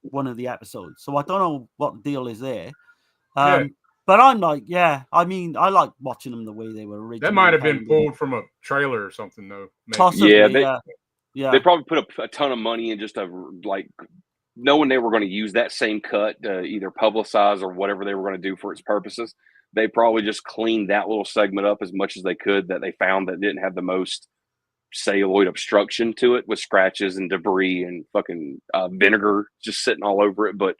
one of the episodes. So I don't know what the deal is there. Yeah. But I'm like, yeah, I mean, I like watching them the way they were originally. That might have been painted. pulled from a trailer or something, though. Maybe. Possibly, Yeah, yeah. They probably put a ton of money in just knowing they were going to use that same cut to either publicize or whatever they were going to do for its purposes. They probably just cleaned that little segment up as much as they could that they found that didn't have the most celluloid obstruction to it, with scratches and debris and fucking vinegar just sitting all over it. But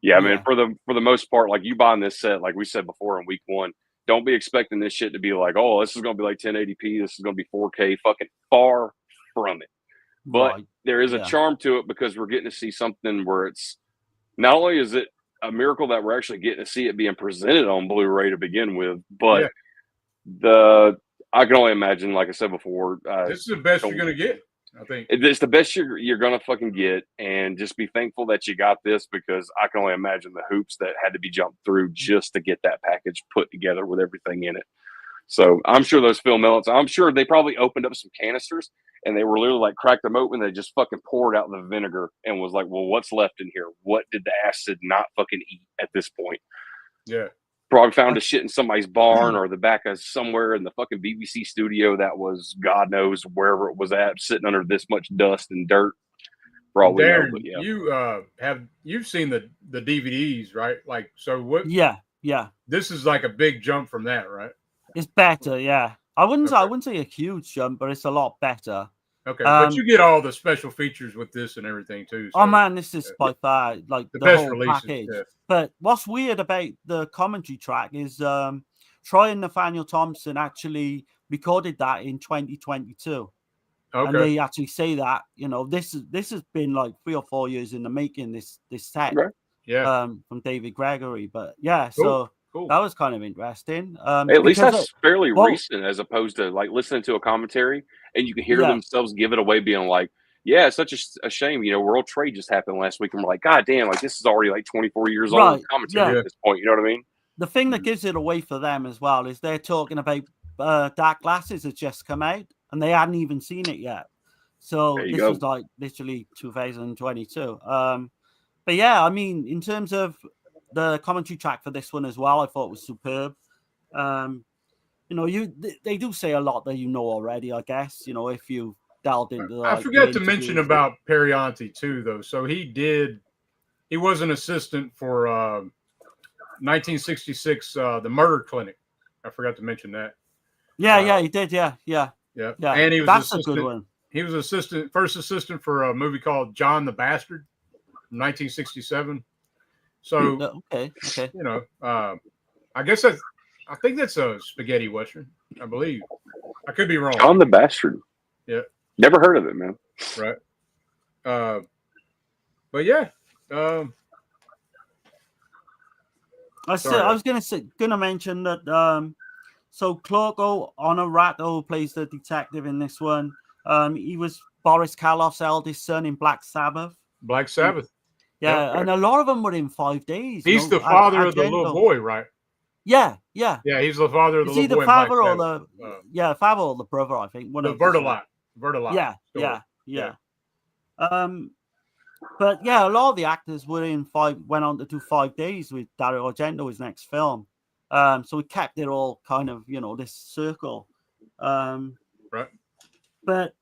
yeah, I mean, for the most part, like, you buying this set, like we said before in week 1, don't be expecting this shit to be like, oh, this is going to be like 1080p, this is going to be 4K. Fucking far from it. But there is a charm to it, because we're getting to see something where it's not only is it a miracle that we're actually getting to see it being presented on Blu-ray to begin with, but I can only imagine, like I said before, this is the best you're gonna get. I think it's the best you're gonna fucking get, and just be thankful that you got this, because I can only imagine the hoops that had to be jumped through just to get that package put together with everything in it. So I'm sure those film elements, I'm sure they probably opened up some canisters and they were literally like, cracked them open. They just fucking poured out the vinegar and was like, well, what's left in here? What did the acid not fucking eat at this point? Yeah. Probably found a shit in somebody's barn or the back of somewhere in the fucking BBC studio that was, God knows wherever it was at, sitting under this much dust and dirt. For all we know, but yeah. You've seen the DVDs, right? Like, so what? Yeah. This is like a big jump from that, right? It's better, yeah. I wouldn't say a huge jump, but it's a lot better. Okay, but you get all the special features with this and everything too. So, oh man, this is by far like the best whole releases, package. yeah. But what's weird about the commentary track is Troy and Nathaniel Thompson actually recorded that in 2022. Okay. And they actually say that, you know, this has been like 3 or 4 years in the making, this set. Okay. Yeah. From David Gregory. But yeah, Cool. that was kind of interesting. At least that's fairly recent, as opposed to like listening to a commentary and you can hear themselves give it away, being like, yeah, it's such a shame. You know, World Trade just happened last week, and we're like, God damn, like, this is already like 24 years old commentary at this point. You know what I mean? The thing that gives it away for them as well is they're talking about Dark Glasses has just come out, and they hadn't even seen it yet. So this was like literally 2022. But yeah, I mean, in terms of the commentary track for this one as well, I thought was superb. You know, they do say a lot that you know already, I guess. You know, if you delved into. I forgot to mention about Perianti too, though. So he was an assistant for 1966, the Murder Clinic. I forgot to mention that. Yeah, he did. Yeah. And he was that's a good one. He was first assistant for a movie called John the Bastard, from 1967. So okay. You know, I guess I think that's a spaghetti western, I believe. I could be wrong. John the Bastard. Yeah. Never heard of it, man. Right. But yeah. I was gonna mention that. So Clorco Honorato plays the detective in this one. He was Boris Karloff's eldest son in Black Sabbath. Black Sabbath. Yeah, and a lot of them were in 5 days. He's the father of the little boy, right? Yeah. Yeah, he's the father of the little boy. Is he the father or the father or the brother? I think one of the Verdelat. Yeah. But yeah, a lot of the actors went on to do 5 days with Dario Argento, his next film. So we kept it all kind of, you know, this circle. Right. But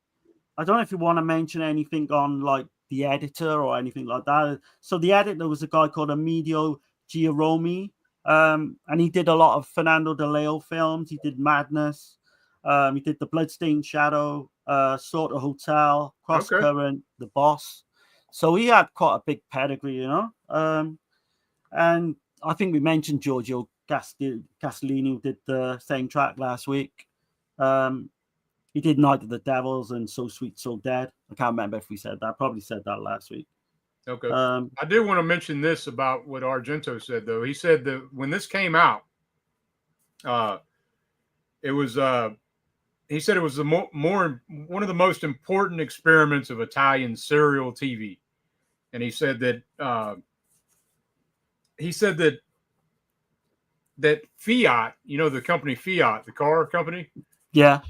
I don't know if you want to mention anything on like the editor or anything like that. So the editor was a guy called Amidio Giaromi. And he did a lot of Fernando de Leo films. He did Madness. He did The Bloodstained Shadow, Sort of Hotel, Cross Current, The Boss. So he had quite a big pedigree, you know. And I think we mentioned Giorgio Castellini, who did the same track last week. He did Night of the Devils and So Sweet, So Dead. I can't remember if we said that. Probably said that last week. Okay. I did want to mention this about what Argento said, though. He said that when this came out, it was he said it was one of the most important experiments of Italian serial TV, and he said that Fiat, you know, the company Fiat, the car company. Yeah.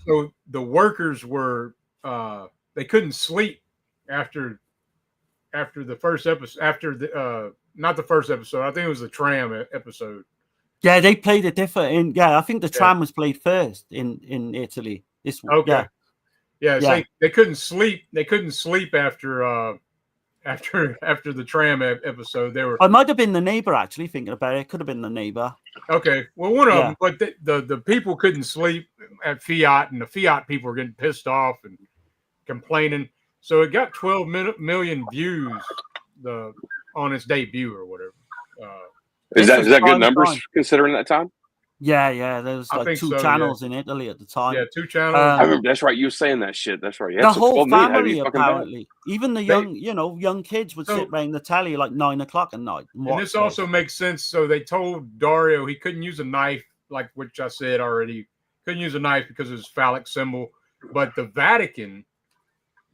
So the workers were they couldn't sleep after the first episode, after the not the first episode. I think it was the tram episode. Yeah, they played it different. I think the tram was played first in Italy. Okay. Yeah. Yeah. They couldn't sleep. They couldn't sleep after the tram episode. They were. I might have been the neighbor actually. Thinking about it, could have been the neighbor. Okay. Well, one of them, but the people couldn't sleep at Fiat, and the Fiat people were getting pissed off and complaining. So it got 12 million views on its debut or whatever. Is that good numbers considering that time? Yeah. There was like two channels in Italy at the time. Yeah, 2 channels. I remember. That's right. You were saying that shit. That's right. The whole family apparently, even the young kids would sit around the telly like 9 o'clock at night. And this also makes sense. So they told Dario he couldn't use a knife, like which I said already. Couldn't use a knife because of his phallic symbol. But the Vatican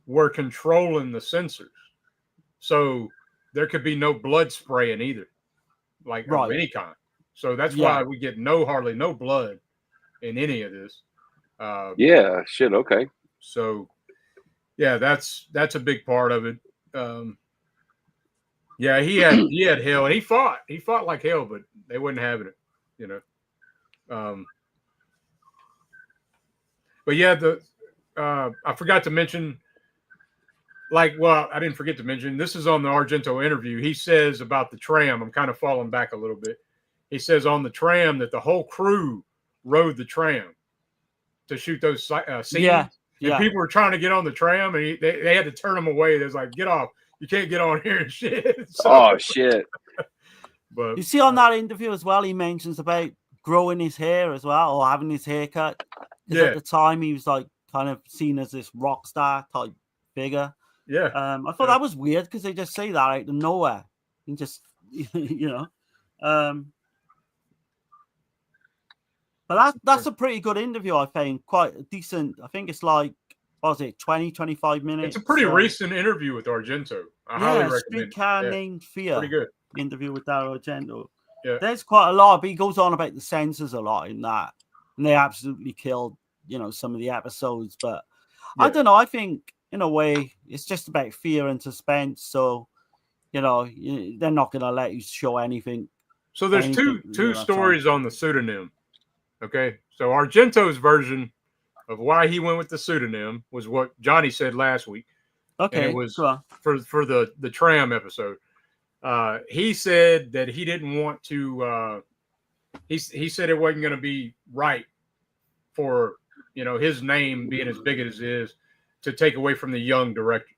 were controlling the censors, so there could be no blood spraying either, like of any kind. So that's why we get hardly no blood in any of this. Okay. So that's a big part of it. He had hell, and he fought like hell, but they wasn't having it, but I forgot to mention. I didn't forget to mention, this is on the Argento interview. He says about the tram, I'm kind of falling back a little bit. He says on the tram that the whole crew rode the tram to shoot those scenes. And people were trying to get on the tram, and they had to turn them away. They was like, get off. You can't get on here and shit. Shit. But you see on that interview as well, he mentions about growing his hair as well, or having his hair cut. Because at the time, he was like kind of seen as this rock star type figure. Yeah. I thought that was weird because they just say that out of nowhere and just, but that's a pretty good interview, I think. Quite a decent. I think it's like, what was it, 20, 25 minutes? It's a pretty recent interview with Argento. I highly recommend it. Streetcar Named Fear. Pretty good. Interview with Dario Argento. Yeah. There's quite a lot, but he goes on about the censors a lot in that. And they absolutely killed, some of the episodes. But I don't know. I think, in a way, it's just about fear and suspense. So, they're not going to let you show anything. So there's two stories on the pseudonym. Okay. So Argento's version of why he went with the pseudonym was what Johnny said last week. Okay. And it was for the tram episode. He said that he didn't want to. He said it wasn't going to be right for his name being as big as it is to take away from the young directors,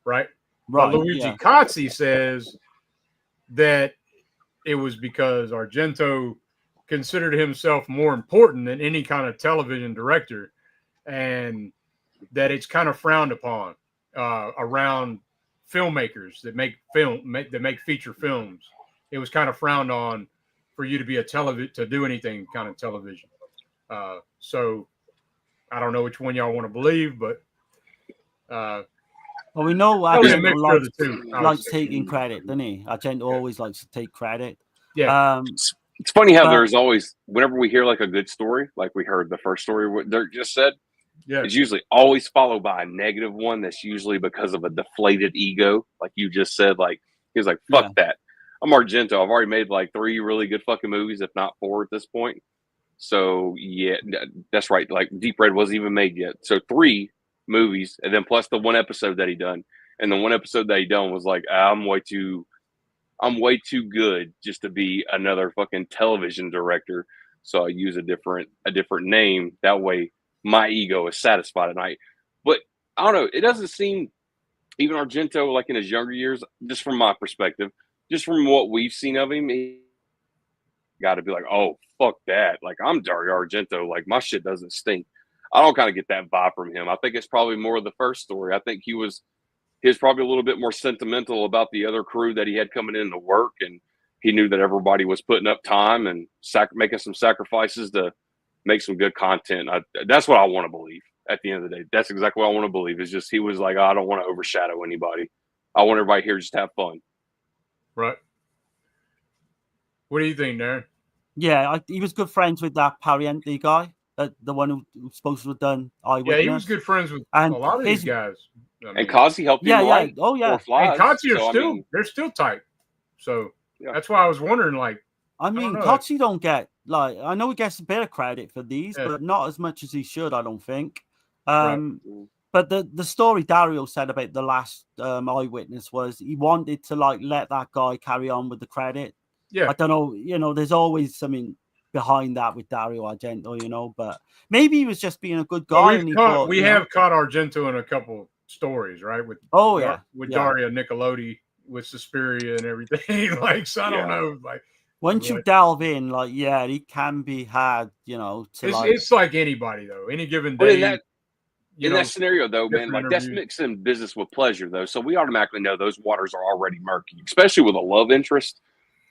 right? But Luigi Cozzi says that it was because Argento considered himself more important than any kind of television director, and that it's kind of frowned upon around filmmakers that make feature films. It was kind of frowned on for you to be to do anything kind of television. So I don't know which one y'all want to believe, but well, we know Argento likes taking credit, doesn't he? Argento always likes to take credit. Yeah. It's funny how there's always, whenever we hear like a good story, like we heard the first story what Dirk just said, it's usually always followed by a negative one. That's usually because of a deflated ego. Like you just said, like he was like, fuck that. I'm Argento. I've already made like 3 really good fucking movies, if not 4 at this point. So yeah, that's right. Like Deep Red wasn't even made yet. So 3 movies, and then plus the 1 episode that he done. And the 1 episode that he done was like, I'm way too good just to be another fucking television director. So I use a different name. That way my ego is satisfied at night. But I don't know. It doesn't seem, even Argento, like in his younger years, just from my perspective, just from what we've seen of him, he got to be like, oh, fuck that. Like, I'm Dario Argento. Like, my shit doesn't stink. I don't kind of get that vibe from him. I think it's probably more of the first story. I think he was probably a little bit more sentimental about the other crew that he had coming in to work, and he knew that everybody was putting up time and making some sacrifices to make some good content. That's what I want to believe at the end of the day. That's exactly what I want to believe. It's just he was like, I don't want to overshadow anybody. I want everybody here just to have fun. Right. What do you think, Darren? Yeah, he was good friends with that Pariente guy. the one who's supposed to have done Yeah, Eyewitness. he was good friends with And a lot of these his- guys. I mean, And Kazi helped him write Oh yeah. Four Flies. and Kotze are so, I still mean, they're still tight. So Yeah. that's why I was wondering, like, I don't mean, know. Kotze don't get like I know he gets a bit of credit for these, Yeah. but not as much as he should. I don't think. Right. But the story Dario said about the last Eyewitness was he wanted to like let that guy carry on with the credit. Yeah. I don't know. You know, there's always something behind that with Dario Argento. You know, but maybe he was just being a good guy. Well, and he thought, we have caught Argento in a couple stories, right? With with Dario Nicolodi, with Suspiria and everything. Like, so I don't know. Like, once you delve in, like, yeah, he can be had. You know, it's like anybody though. Any given But day. In that scenario, though, man, like that's interviews. mixing business with pleasure, though. So we automatically know those waters are already murky, especially with a love interest.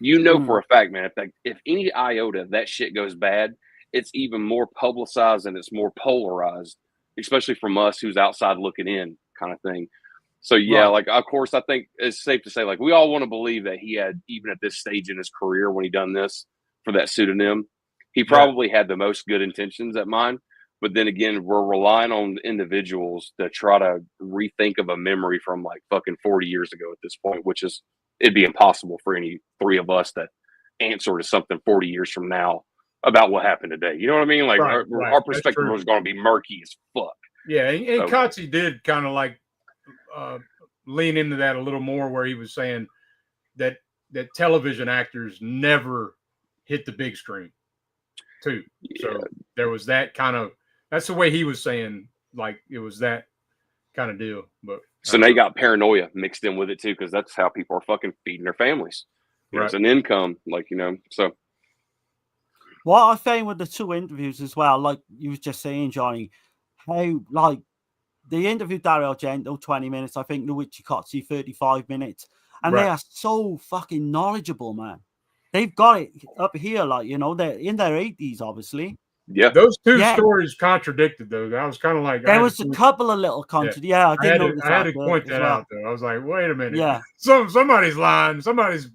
You know for a fact, man, if any iota of that shit goes bad, it's even more publicized and it's more polarized, especially from us who's outside looking in, kind of thing. So yeah, like of course, I think it's safe to say, like we all want to believe that he had, even at this stage in his career when he done this for that pseudonym, he probably had the most good intentions at mind. But then again, we're relying on individuals to try to rethink of a memory from like fucking 40 years ago at this point, which is, it'd be impossible for any three of us to answer to something 40 years from now about what happened today. You know what I mean? Like our perspective was going to be murky as fuck. Yeah. And Kotze did kind of like lean into that a little more, where he was saying that television actors never hit the big screen too. Yeah. So there was that kind of, that's the way he was saying, like it was that kind of deal. But so now you got paranoia mixed in with it too, because that's how people are fucking feeding their families. Right. It's an income, like, you know. So what I found with the two interviews as well, like you was just saying, Johnny, how like they interviewed Dario Argento 20 minutes, I think Luigi Kotze 35 minutes, and they are so fucking knowledgeable, man. They've got it up here, like, you know, they're in their 80s, obviously. Yeah, those two stories contradicted, though. I was kind of like, there was a couple of little contradictions. Yeah, I did notice that. I had to point that out, though. I was like, wait a minute. Yeah, somebody's lying. Somebody's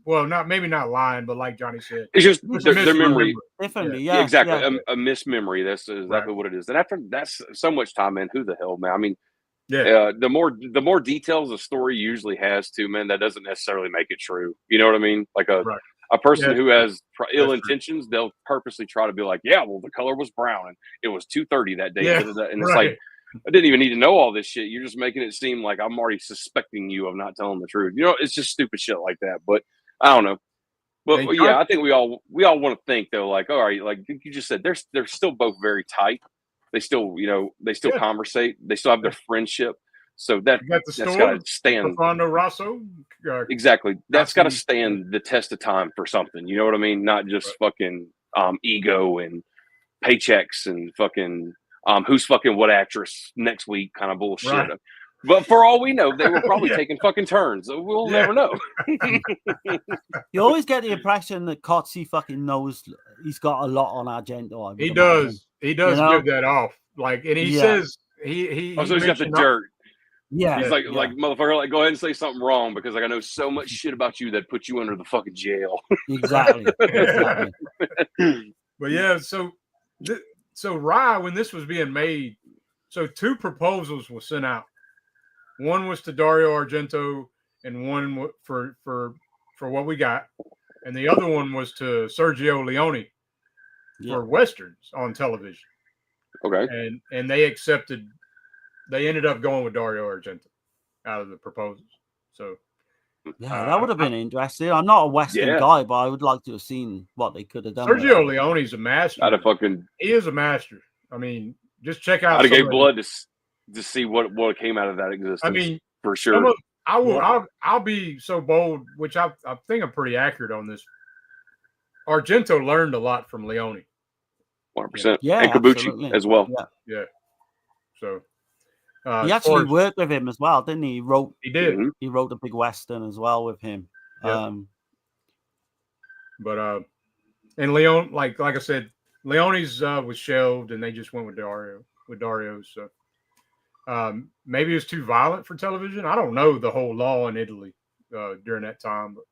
maybe not lying, but like Johnny said, it's just their memory differently. Yeah, exactly. A mismemory. That's exactly what it is. And after that's so much time, man. Who the hell, man? I mean, the more details a story usually has to, man, that doesn't necessarily make it true. You know what I mean? Like a person who has ill intentions, they'll purposely try to be like, yeah, well, the color was brown and it was 2:30 that day. And it's like, I didn't even need to know all this shit. You're just making it seem like I'm already suspecting you of not telling the truth. You know, it's just stupid shit like that. But I don't know. But I think we all want to think though, like, all right, like you just said, they're still both very tight. They still, you know, conversate. They still have their friendship. So that's got to stand. Rosso. Exactly. That's got to stand the test of time for something. You know what I mean? Not just fucking ego and paychecks and fucking who's fucking what actress next week kind of bullshit. Right. But for all we know, they were probably taking fucking turns. So we'll never know. You always get the impression that Kotze fucking knows he's got a lot on Argento. He does. He does give that off. Like, and he says he's got the dirt. Yeah, he's like motherfucker, like go ahead and say something wrong because like I know so much shit about you that put you under the fucking jail. Exactly. But yeah, so Rye, when this was being made, so two proposals were sent out. One was to Dario Argento, and one for what we got, and the other one was to Sergio Leone for westerns on television. Okay, and they accepted. They ended up going with Dario Argento out of the proposals. So that would have been interesting. I'm not a Western guy, but I would like to have seen what they could have done. Sergio Leone's a master. He is a master. I mean, just check out. I'd have gave blood to see what came out of that existence. I mean, for sure. I'll be so bold, which I think I'm pretty accurate on this. Argento learned a lot from Leone. 100%. Yeah, and Kabuchi as well. Yeah. So he actually worked with him as well, didn't he? He did. He wrote a big Western as well with him. Yeah. And Leone, like I said, Leone's was shelved, and they just went with Dario. So maybe it was too violent for television. I don't know the whole law in Italy during that time, but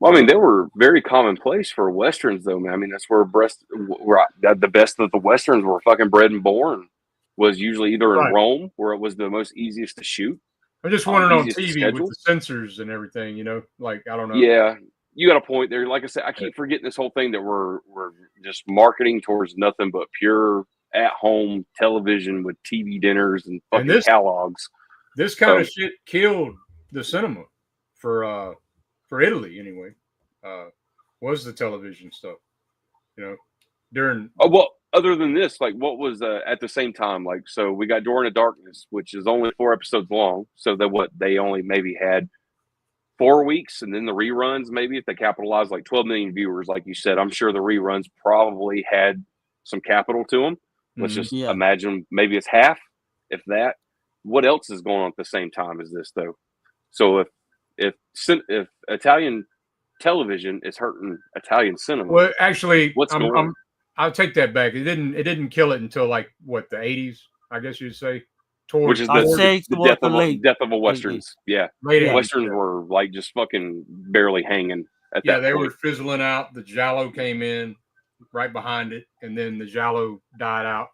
Well, I mean, they were very commonplace for westerns, though, man. I mean, that's where the best of the westerns were fucking bred and born. Was usually either in Right. Rome, where it was the most easiest to shoot. I just wanted on easiest to TV with schedule. the censors and everything, you know, like I don't know. Yeah, you got a point there. Like I said, I keep forgetting this whole thing that we're just marketing towards nothing but pure at-home television with TV dinners and fucking catalogs. This kind of shit killed the cinema for Italy anyway. Was the television stuff, you know, during. Oh, well, other than this, like what was at the same time? Like, so we got Door in the Darkness, which is only 4 episodes long. So that they only maybe had 4 weeks, and then the reruns, maybe if they capitalized like 12 million viewers, like you said, I'm sure the reruns probably had some capital to them. Let's just imagine maybe it's half, if that. What else is going on at the same time as this, though? So if Italian television is hurting Italian cinema, Well, actually, what's going on? I'll take that back. It didn't kill it until like what, the 80s, I guess you'd say. Which is the death of a westerns. Yeah. Westerns were like just fucking barely hanging at that they point. were fizzling out. The Giallo came in right behind it, and then the Giallo died out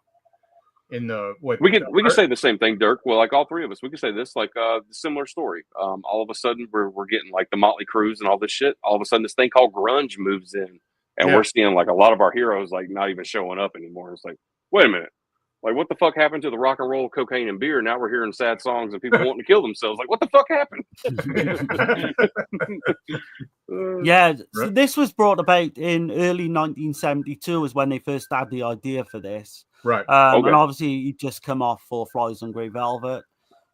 in the we could say the same thing, Dirk. Well, like all three of us, we could say this, like similar story. All of a sudden we're getting like the Motley Crues and all this shit. All of a sudden this thing called grunge moves in, and we're seeing like a lot of our heroes like not even showing up anymore. It's like, wait a minute. Like, what the fuck happened to the rock and roll, cocaine, and beer? Now we're hearing sad songs and people wanting to kill themselves. Like, what the fuck happened? So this was brought about in early 1972 is when they first had the idea for this. Right. And obviously, you just come off Four Flies on Grey Velvet.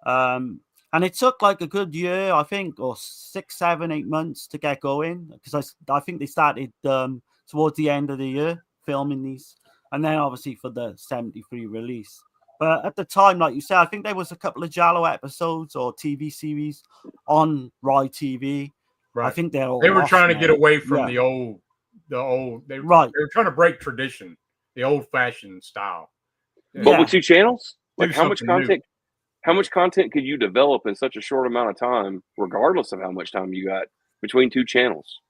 And it took like a good year, I think, or 6, 7, 8 months to get going. Because I think they started towards the end of the year filming these. And then obviously for the 73 release. But at the time, like you said, I think there was a couple of Giallo episodes or TV series on Rai TV. Right. I think they were trying to get away from the old. They were trying to break tradition, the old-fashioned style. But with 2 channels, like how much content could you develop in such a short amount of time, regardless of how much time you got between 2 channels?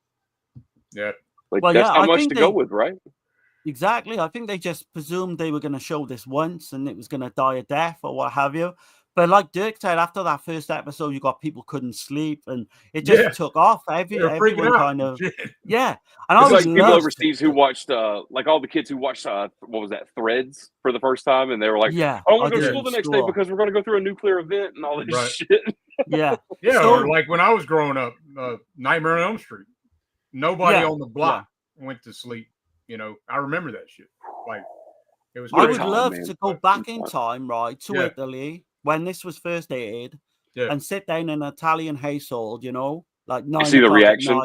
Yeah, like that's not much to go with, right? Exactly. I think they just presumed they were going to show this once and it was going to die a death or what have you. But like Dirk said, after that first episode, you got people couldn't sleep and it just took off. Everyone kind of, And I was like people overseas who watched, like all the kids who watched, what was that, Threads for the first time, and they were like, "I want to go to school the next day because we're going to go through a nuclear event and all this shit." Or like when I was growing up, Nightmare on Elm Street, nobody on the block went to sleep. You know, I remember that shit. Like, it was. I would love to go back in time, right, to Italy when this was first aired, and sit down in an Italian household. You know, like 9 see the reaction.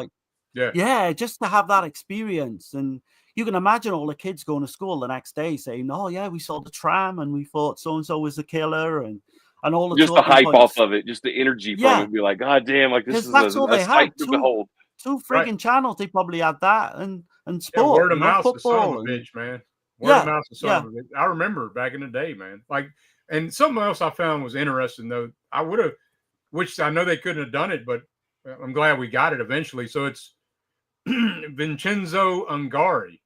Just to have that experience, and you can imagine all the kids going to school the next day saying, "Oh yeah, we saw the tram, and we thought so and so was the killer," and all the just the hype off of it, just the energy from it. Be like, God damn, like this is a sight to behold. 2 friggin' channels, they probably had that and sport. Word of mouth is son of a bitch, man. Word of mouth is son of a bitch. I remember back in the day, man. Like, and something else I found was interesting though. I would have, which I know they couldn't have done it, but I'm glad we got it eventually. So it's Vincenzo Ungari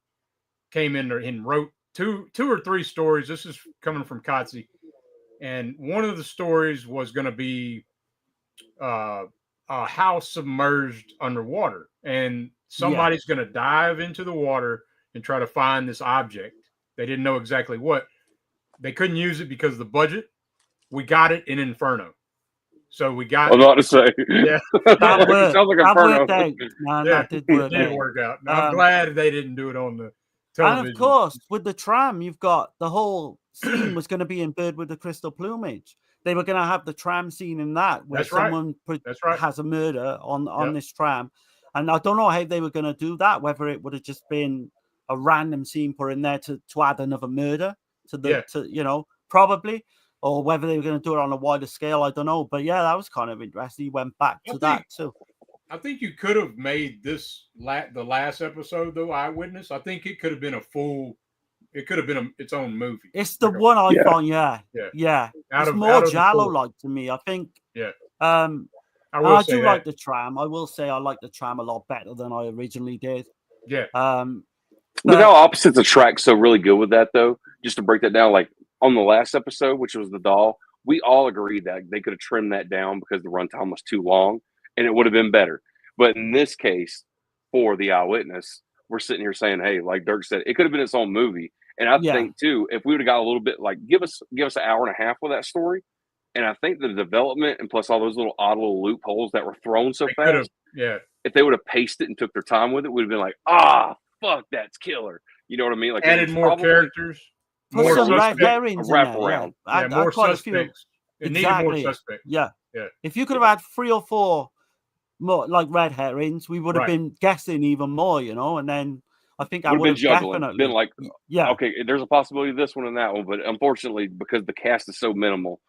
came in and wrote two or three stories. This is coming from Kotze, and one of the stories was going to be a house submerged underwater, and somebody's going to dive into the water and try to find this object. They didn't know exactly what. They couldn't use it because of the budget. We got it in Inferno. So we got. I'm not to say. Yeah, that worked. Sounds like Inferno. That did work out. I'm glad they didn't do it on the television. And of course, with the tram, you've got the whole scene was going to be in Bird with the Crystal Plumage. They were going to have the tram scene in that where someone has a murder on this tram. And I don't know how they were going to do that, whether it would have just been a random scene put in there to add another murder to the, probably, or whether they were going to do it on a wider scale. I don't know. But yeah, that was kind of interesting. He went back to that too. I think you could have made this the last episode, though, Eyewitness. I think it could have been it could have been its own movie. It's the one I found, yeah. It's more Giallo-like to me, I think. Yeah. I will say do that. like the tram. I will say I like the tram a lot better than I originally did. Yeah. Look how opposites attract so really good with that, though. Just to break that down, like on the last episode, which was the doll, we all agreed that they could have trimmed that down because the runtime was too long, and it would have been better. But in this case, for the eyewitness, we're sitting here saying, "Hey, like Dirk said, it could have been its own movie." And I think too, if we would have got a little bit like give us an hour and a half with that story, and I think the development and plus all those little odd little loopholes that were thrown so fast, if they would have paced it and took their time with it, would have been like, fuck, that's killer. You know what I mean? Like added more characters, put some red herrings in there. Wraparound. Yeah, more quite suspects. It exactly. needed more suspects. Yeah. Yeah. If you could have had 3 or 4 more like red herrings, we would have been guessing even more, you know. And then I think I would have definitely been like, okay, there's a possibility of this one and that one, but unfortunately, because the cast is so minimal,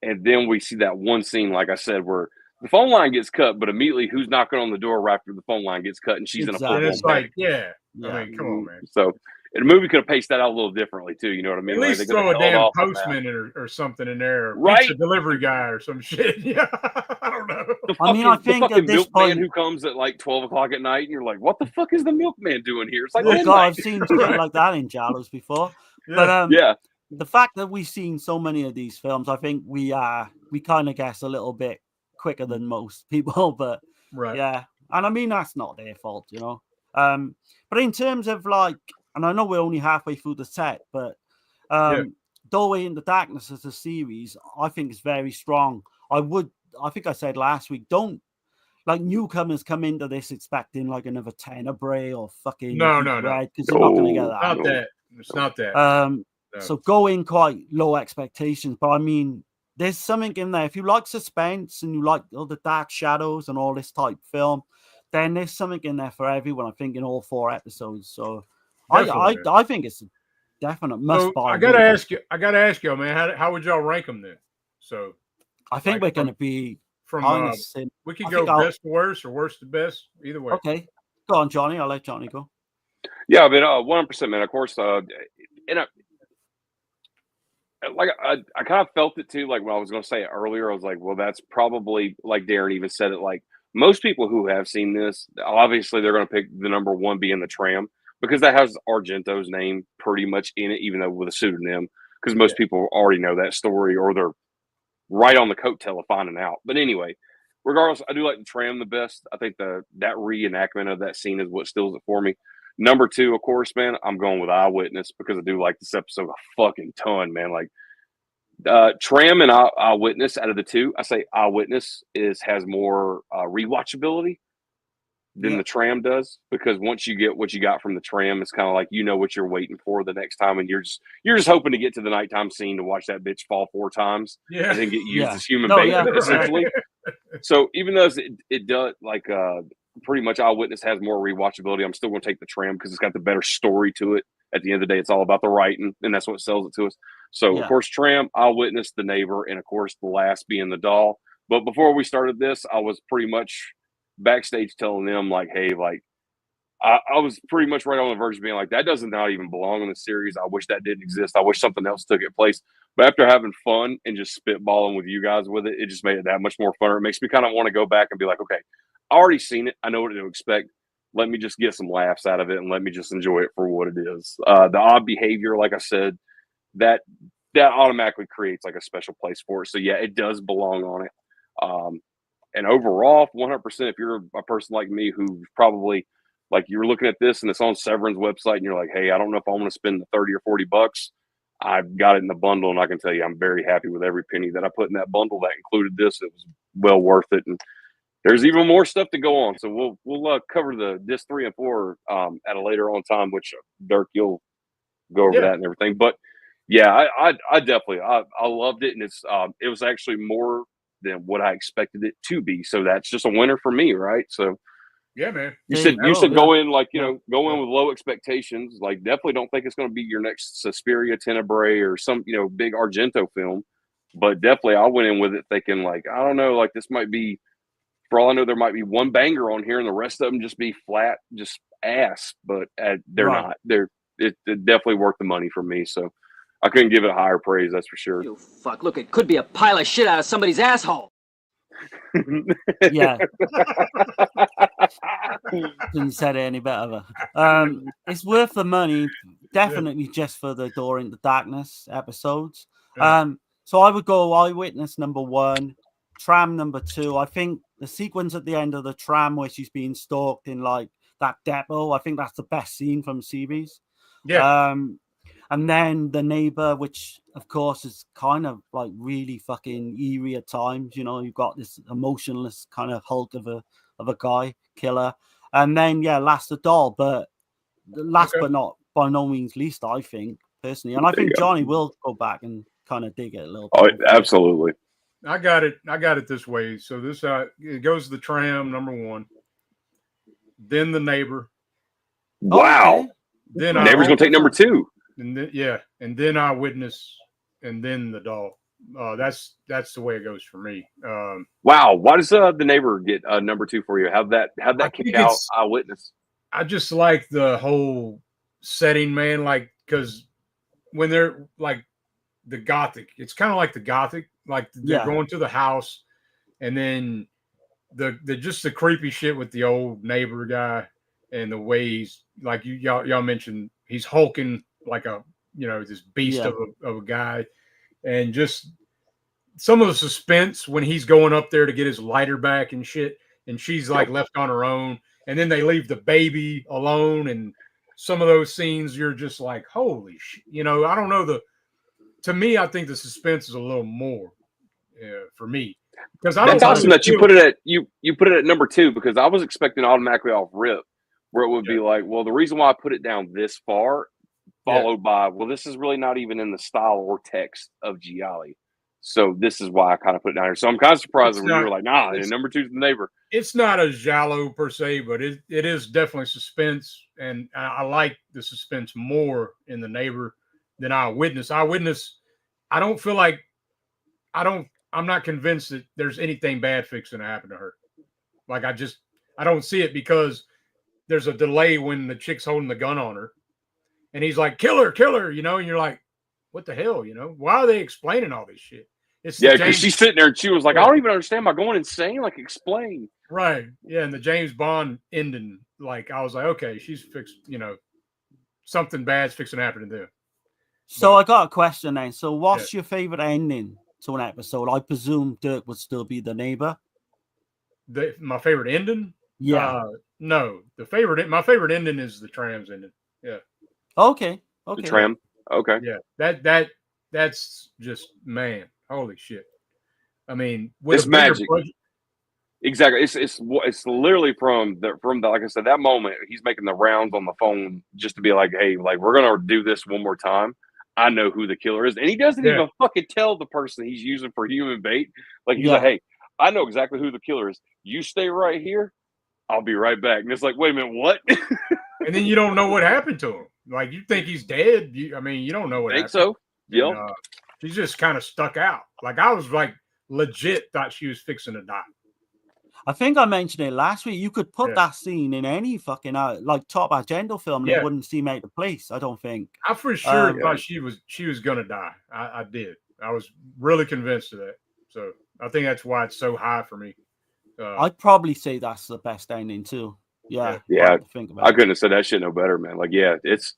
and then we see that one scene, like I said, where the phone line gets cut, but immediately who's knocking on the door right after the phone line gets cut, and she's in a full and it's like, I mean, come on, man. So the movie could have paced that out a little differently too. You know what I mean? At least like throw a damn postman or something in there, or pizza delivery guy or some shit. Yeah, I don't know. I think the at this milkman point, who comes at like 12 o'clock at night, and you're like, "What the fuck is the milkman doing here?" It's like, oh god, I've seen shit like that in Giallos before. But the fact that we've seen so many of these films, I think we kind of guess a little bit quicker than most people. But and I mean that's not their fault, you know. But in terms of like, and I know we're only halfway through the set, but Doorway into Darkness as a series, I think is very strong. I think I said last week, don't like newcomers come into this expecting like another Tenebrae or fucking no, because you're not going to get that. Not that. It's not that. So go in quite low expectations, but I mean, there's something in there. If you like suspense and you like all the dark shadows and all this type film, then there's something in there for everyone. I think in all 4 episodes. So I think it's a definite must buy. I gotta ask y'all, man. How would y'all rank them then? So I think we're going to be from we could go best to worst or worst to best, either way. Okay, go on, Johnny. I'll let Johnny go. Yeah, I mean, 100%, man. Of course, and I kind of felt it too. Like when I was going to say it earlier, I was like, well, that's probably like Darren even said it. Like most people who have seen this, obviously they're going to pick the number 1 being the tram because that has Argento's name pretty much in it, even though with a pseudonym. Because most people already know that story or they're right on the coattail of finding out. But anyway, regardless, I do like the tram the best. I think that reenactment of that scene is what steals it for me. Number 2, of course, man, I'm going with Eyewitness because I do like this episode a fucking ton, man. Like Tram and Eyewitness out of the 2, I say Eyewitness has more rewatchability than the Tram does because once you get what you got from the Tram, it's kind of like you know what you're waiting for the next time, and you're just hoping to get to the nighttime scene to watch that bitch fall 4 times and then get used as human bait, essentially. So even though it does like pretty much Eyewitness has more rewatchability, I'm still going to take the Tram because it's got the better story to it. At the end of the day, it's all about the writing, and that's what sells it to us. So, of course, Tram, Eyewitness, the neighbor, and, of course, the last being the doll. But before we started this, I was pretty much backstage telling them, like, hey, like, I was pretty much right on the verge of being like, that doesn't not even belong in the series. I wish that didn't exist. I wish something else took its place. But after having fun and just spitballing with you guys with it, it just made it that much more fun. It makes me kind of want to go back and be like, okay, I already seen it. I know what to expect. Let me just get some laughs out of it and let me just enjoy it for what it is. The odd behavior, like I said, that automatically creates like a special place for it. So yeah, it does belong on it. And overall, 100%, if you're a person like me who's probably like you're looking at this and it's on Severin's website and you're like, hey, I don't know if I want to spend the 30 or $40. I've got it in the bundle and I can tell you I'm very happy with every penny that I put in that bundle that included this. It was well worth it. And there's even more stuff to go on. So we'll cover the disc 3 and 4 at a later on time, which Dirk, you'll go over that and everything. But yeah, I definitely I loved it, and it was actually more than what I expected it to be. So that's just a winner for me, right? So yeah, man. You said go in like go in with low expectations. Like definitely don't think it's going to be your next Suspiria, Tenebrae, or some big Argento film. But definitely I went in with it thinking like I don't know, like this might be. For all I know, there might be one banger on here, and the rest of them just be flat, just ass. But they're not. It's definitely worth the money for me. So I couldn't give it a higher praise. That's for sure. You fuck! Look, it could be a pile of shit out of somebody's asshole. Yeah. Couldn't said it any better. It's worth the money, definitely, just for the Door into Darkness episodes. Yeah. So I would go Eyewitness number 1, Tram number 2. I think the sequence at the end of the tram where she's being stalked in like that depot, I think that's the best scene from the series. Yeah. And then The Neighbor, which of course is kind of like really fucking eerie at times. You know, you've got this emotionless kind of hulk of a guy killer. And then Last the Doll, but last but not by no means least, I think personally. And I think Johnny will go back and kind of dig it a little bit. Oh, absolutely. I got it this way. So this it goes the Tram number 1, then The Neighbor. Wow. Okay. Then Neighbor's gonna take number 2. And then, and then Eyewitness, and then The Doll. That's the way it goes for me. Wow. Why does The Neighbor get number 2 for you? How'd that kick out Eyewitness? I just like the whole setting, man. Like, because when they're like the Gothic, it's kind of like the Gothic. Like they're going to the house, and then the just the creepy shit with the old neighbor guy, and the way he's like y'all mentioned, he's hulking like a this beast of a guy, and just some of the suspense when he's going up there to get his lighter back and shit, and she's like left on her own, and then they leave the baby alone, and some of those scenes you're just like, holy shit, I don't know to me, I think the suspense is a little more for me, because that's awesome that you put it at you put it at number 2, because I was expecting automatically off rip where it would be like, well, the reason why I put it down this far, followed by, well, this is really not even in the style or text of Gialli, so this is why I kind of put it down here. So I'm kind of surprised when you were like, nah, number 2 is The Neighbor. It's not a giallo per se, but it is definitely suspense, and I like the suspense more in The Neighbor than Eyewitness. Eyewitness, I don't feel like I'm not convinced that there's anything bad fixing to happen to her. Like I don't see it, because there's a delay when the chick's holding the gun on her, and he's like, kill her, and you're like, what the hell, why are they explaining all this shit? It's because she's sitting there and she was like, I don't even understand. Am I going insane? Like, explain. Right. Yeah. And the James Bond ending, like, I was like, okay, she's fixed, something bad's fixing to happen to them. So I got a question then. So what's your favorite ending to an episode? I presume Dirk would still be The Neighbor. My favorite ending? Yeah. No, my favorite ending is the Tram's ending. Yeah. Okay. The Tram. Okay. Yeah. That's just, man, holy shit. I mean, it's magic. Exactly. It's literally from the like I said, that moment he's making the rounds on the phone just to be like, hey, like, we're gonna do this one more time. I know who the killer is, and he doesn't even fucking tell the person he's using for human bait. Like, he's like, hey, I know exactly who the killer is. You stay right here. I'll be right back. And it's like, wait a minute, what? And then you don't know what happened to him. Like, you think he's dead. You don't know what happened. So. Yeah. She's just kind of stuck out. Like, I was like legit thought she was fixing to die. I think I mentioned it last week. You could put that scene in any fucking like top Argento film, and it wouldn't seem out of place. I don't think. I for sure thought she was gonna die. I did. I was really convinced of that. So I think that's why it's so high for me. I'd probably say that's the best ending too. Yeah. I couldn't have said that shit no better, man. Like, it's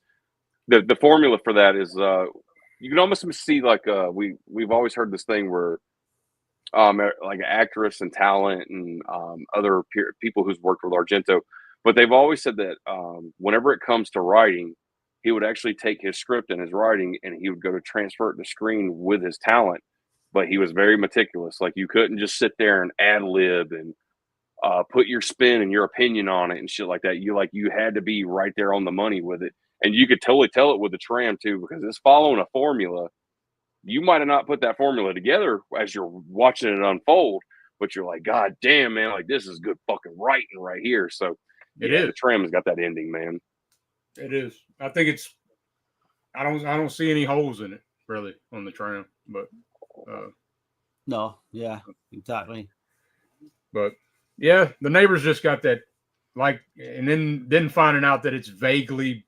the formula for that is you can almost see, like, we've always heard this thing where like an actress and talent and other people who's worked with Argento, but they've always said that whenever it comes to writing, he would actually take his script and his writing and he would go to transfer it to screen with his talent. But he was very meticulous. Like, you couldn't just sit there and ad lib and put your spin and your opinion on it and shit like that. You had to be right there on the money with it. And you could totally tell it with the Tram too, because it's following a formula. You might have not put that formula together as you're watching it unfold, but you're like, God damn, man, like, this is good fucking writing right here. So it is. The Tram has got that ending, man. It is. I think I don't see any holes in it really on the Tram, but no, yeah, exactly. But yeah, The Neighbor's just got that, like, and then finding out that it's vaguely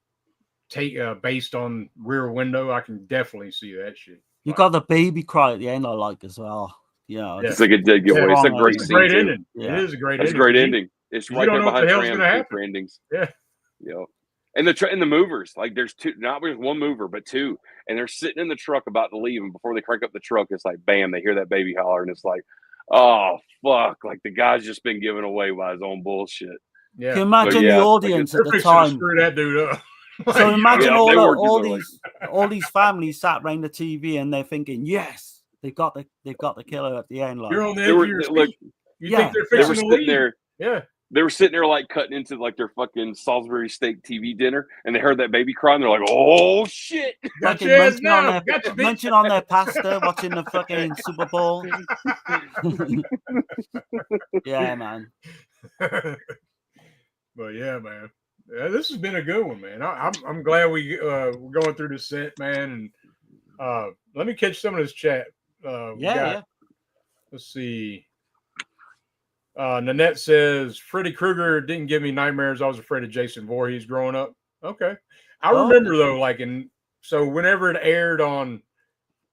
based on Rear Window, I can definitely see that shit. You got the baby cry at the end, I like as well. Yeah, Yeah. It's like a dead giveaway. It's a great It's a scene great too. ending. Yeah. It is a great It's a ending. great ending. It's you right don't there know what behind the hell's Tram gonna happen. for endings. Yeah. You know, and the movers, like there's two, not just one mover, but two, and they're sitting in the truck about to leave, and before they crank up the truck, it's like bam, they hear that baby holler, and it's like, oh fuck, like the guy's just been given away by his own bullshit. Yeah. Can you imagine yeah, the it's like audience They're at the fixing to time? screw that dude up. So imagine Yeah, they were just all like- these families sat around the TV and they're thinking, yes, they've got the killer at the end. Like, You're on the They edge were of your look, seat. You Yeah. think they're they were fixing to sitting leave. there. Yeah. They were sitting there like cutting into like their fucking Salisbury steak TV dinner, and they heard that baby cry, and they're like, "Oh shit!" Got fucking your ass munching on now. their Got your bitch. munching on their pasta, watching the fucking Super Bowl. Yeah, man. But yeah, man. Yeah, this has been a good one, man. I'm glad we're going through this set, man. And let me catch some of this chat. Yeah. Let's see. Nanette says Freddy Krueger didn't give me nightmares. I was afraid of Jason Voorhees growing up. Okay. I remember though, like so whenever it aired on,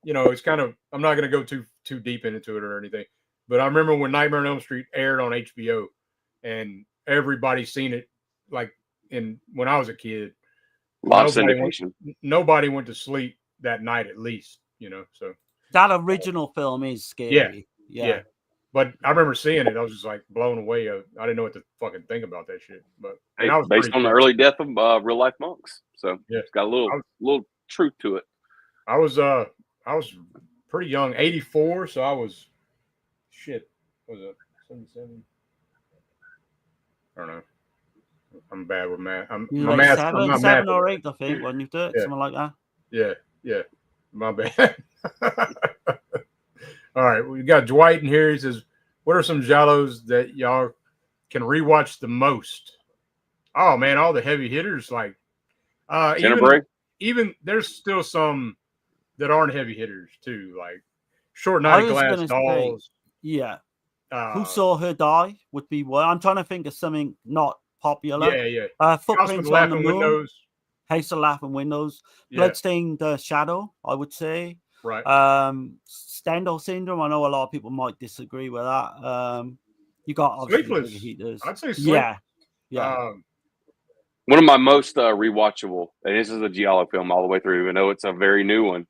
it's kind of, I'm not going to go too deep into it or anything, but I remember when Nightmare on Elm Street aired on HBO and everybody seen it like when I was a kid. Lot of syndication. Nobody went to sleep that night at least, so. That original film is scary. Yeah. But I remember seeing it. I was just like blown away. I didn't know what to fucking think about that shit. But Hey, I was based on the early death of real life monks, so Yeah. it's got a little truth to it. I was pretty young, 84, so I was what was it 77? I don't know. I'm bad with math. I'm Like math. seven, I'm not seven math. or eight, I think, when you do it, Yeah. something like that. Yeah. My bad. All right, we got Dwight in here. He says, "What are some giallos that y'all can rewatch the most?" Oh man, all the heavy hitters like even there's still some that aren't heavy hitters too, like Short Night of Glass Dolls. Yeah. Who Saw Her Die would be one. I'm trying to think of something not popular. Yeah. Footprints on the Moon. Windows. House of Laughing Windows. Yeah. Bloodstained Shadow, I would say. Right. Stendhal Syndrome. I know a lot of people might disagree with that. You got obviously Sleepless. bigger heaters. I'd say Sleepless. Yeah. One of my most rewatchable, and this is a giallo film all the way through, even though it's a very new one.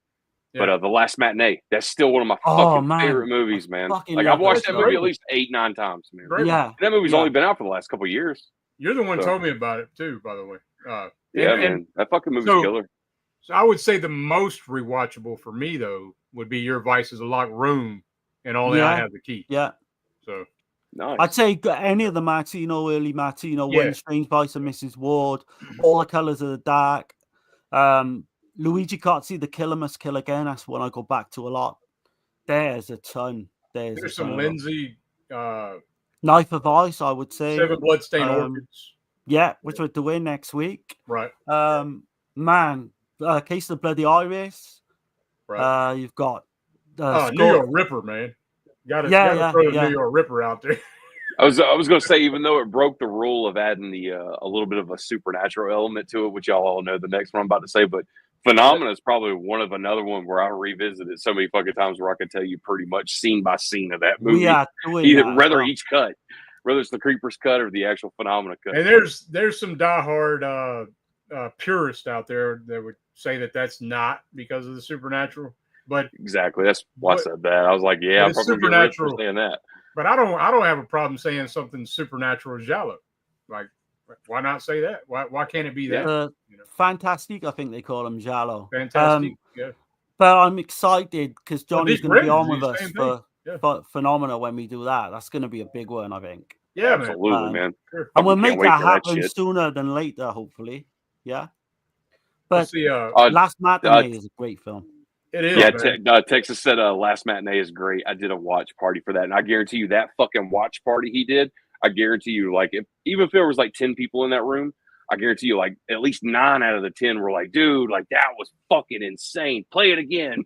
Yeah. But The Last Matinee, that's still one of my fucking favorite movies, man. Like I've watched that movie at least 8-9 times, man. Great. Yeah. That movie's only been out for the last couple of years. You're the one who told me about it too, by the way. Man, that fucking movie's killer. So I would say the most rewatchable for me though would be Your Vice is a Locked Room, and Only I Have the Key. Yeah. So nice. I'd say any of the Martino, early Martino, One Strange Vice and Mrs. Ward, All the Colors of the Dark, Luigi Cozzi, The Killer Must Kill Again. That's one I go back to a lot. There's a ton. There's some Lindsay. Knife of Ice, I would say. 7 Bloodstained Orchids. Yeah, which we're doing next week. Right. Case of the Bloody Iris. Right. You've got New York Ripper, man. Gotta throw the New York Ripper out there. I was going to say, even though it broke the rule of adding the a little bit of a supernatural element to it, which y'all all know the next one I'm about to say, but Phenomena is probably another one where I revisit it so many fucking times where I can tell you pretty much scene by scene of that movie. Whether each cut, whether it's the Creepers cut or the actual Phenomena cut. And there's some diehard purists out there that would say that that's not because of the supernatural. But exactly, that's why I said that. I was like, yeah, I'm probably supernatural saying that. But I don't have a problem saying something supernatural is giallo. Like, why not say that? Why can't it be that? Fantastic, I think they call them giallo. Fantastic, yeah. But I'm excited because Johnny's going to be on with us for Phenomena when we do that. That's going to be a big one, I think. Yeah, absolutely, man. Sure. And we'll make that happen sooner than later, hopefully. Yeah. But Last Matinee is a great film. It is. Yeah, Texas said Last Matinee is great. I did a watch party for that, and I guarantee you that fucking watch party he did, I guarantee you, like, even if there was like 10 people in that room, I guarantee you, like, at least 9 out of the 10 were like, dude, like, that was fucking insane. Play it again.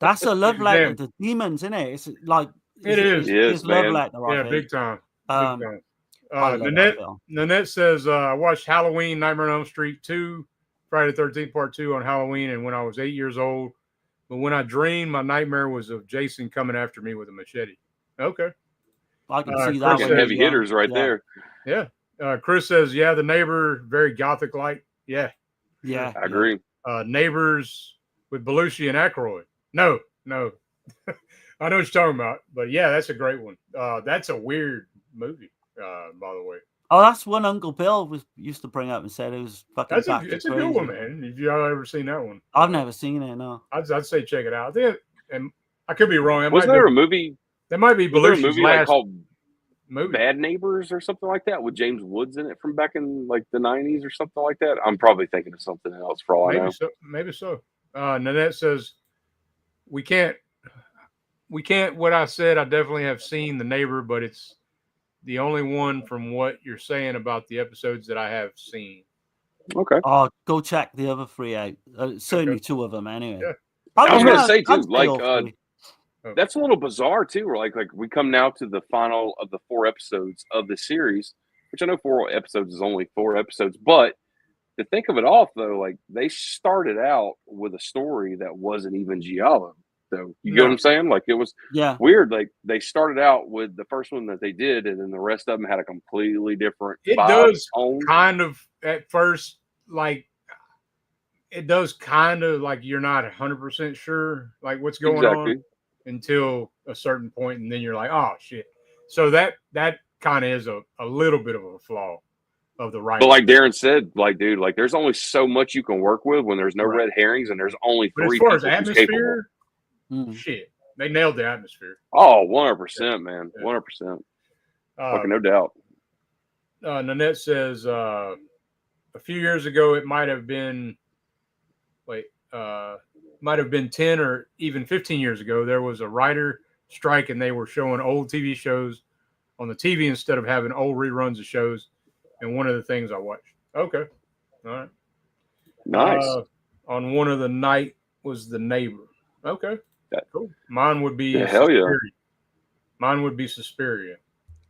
That's a love letter to demons, isn't it? It's like it's love letter. Yeah, big time. Nanette says, I watched Halloween, Nightmare on Elm Street 2, Friday the 13th Part 2 on Halloween, and when I was 8 years old, but when I dreamed, my nightmare was of Jason coming after me with a machete. Okay. I can Chris see that. said one, Heavy yeah. hitters right Yeah. there. Yeah. Chris says, yeah, the neighbor, very gothic like. Yeah. Yeah, I agree. Neighbors with Belushi and Aykroyd. No. I know what you're talking about, but yeah, that's a great one. That's a weird movie, by the way. Oh, that's one Uncle Bill used to bring up and said it was fucking. It's a good one, man. If y'all ever seen that one, I've never seen it. No, I'd say check it out. I think, and I could be wrong. Wasn't there a movie? That might be Was there a Belushi's movie last called movie. Bad Neighbors or something like that with James Woods in it from back in like the 90s or something like that? I'm probably thinking of something else for all I know. Maybe so. Nanette says we can't. What I said, I definitely have seen The Neighbor, but it's the only one from what you're saying about the episodes that I have seen. Okay. Oh, go check the other 3 out. Certainly 2 of them, anyway. Yeah. I was going to say too, I'd say all like 3. that's a little bizarre too. Like we come now to the final of the 4 episodes of the series, which I know 4 episodes is only 4 episodes, but to think of it off though, like they started out with a story that wasn't even Giallo. So you get what I'm saying? Like it was weird. Like they started out with the first one that they did, and then the rest of them had a completely different. It does kind of at first, like it does kind of like you're not 100% sure like what's going on until a certain point, and then you're like, oh shit. So that kind of is a little bit of a flaw of the writing. But like Darren said, like dude, like there's only so much you can work with when there's no red herrings and there's only 3 as far as people who's capable. Shit, they nailed the atmosphere. Oh, 100%, man. 100%. Fucking no doubt. Nanette says a few years ago, it might have been 10 or even 15 years ago, there was a writer strike and they were showing old TV shows on the TV instead of having old reruns of shows. And one of the things I watched. Okay. All right. Nice. On one of the night was The Neighbor. Okay. Cool. Mine would be hell yeah. Mine would be Suspiria.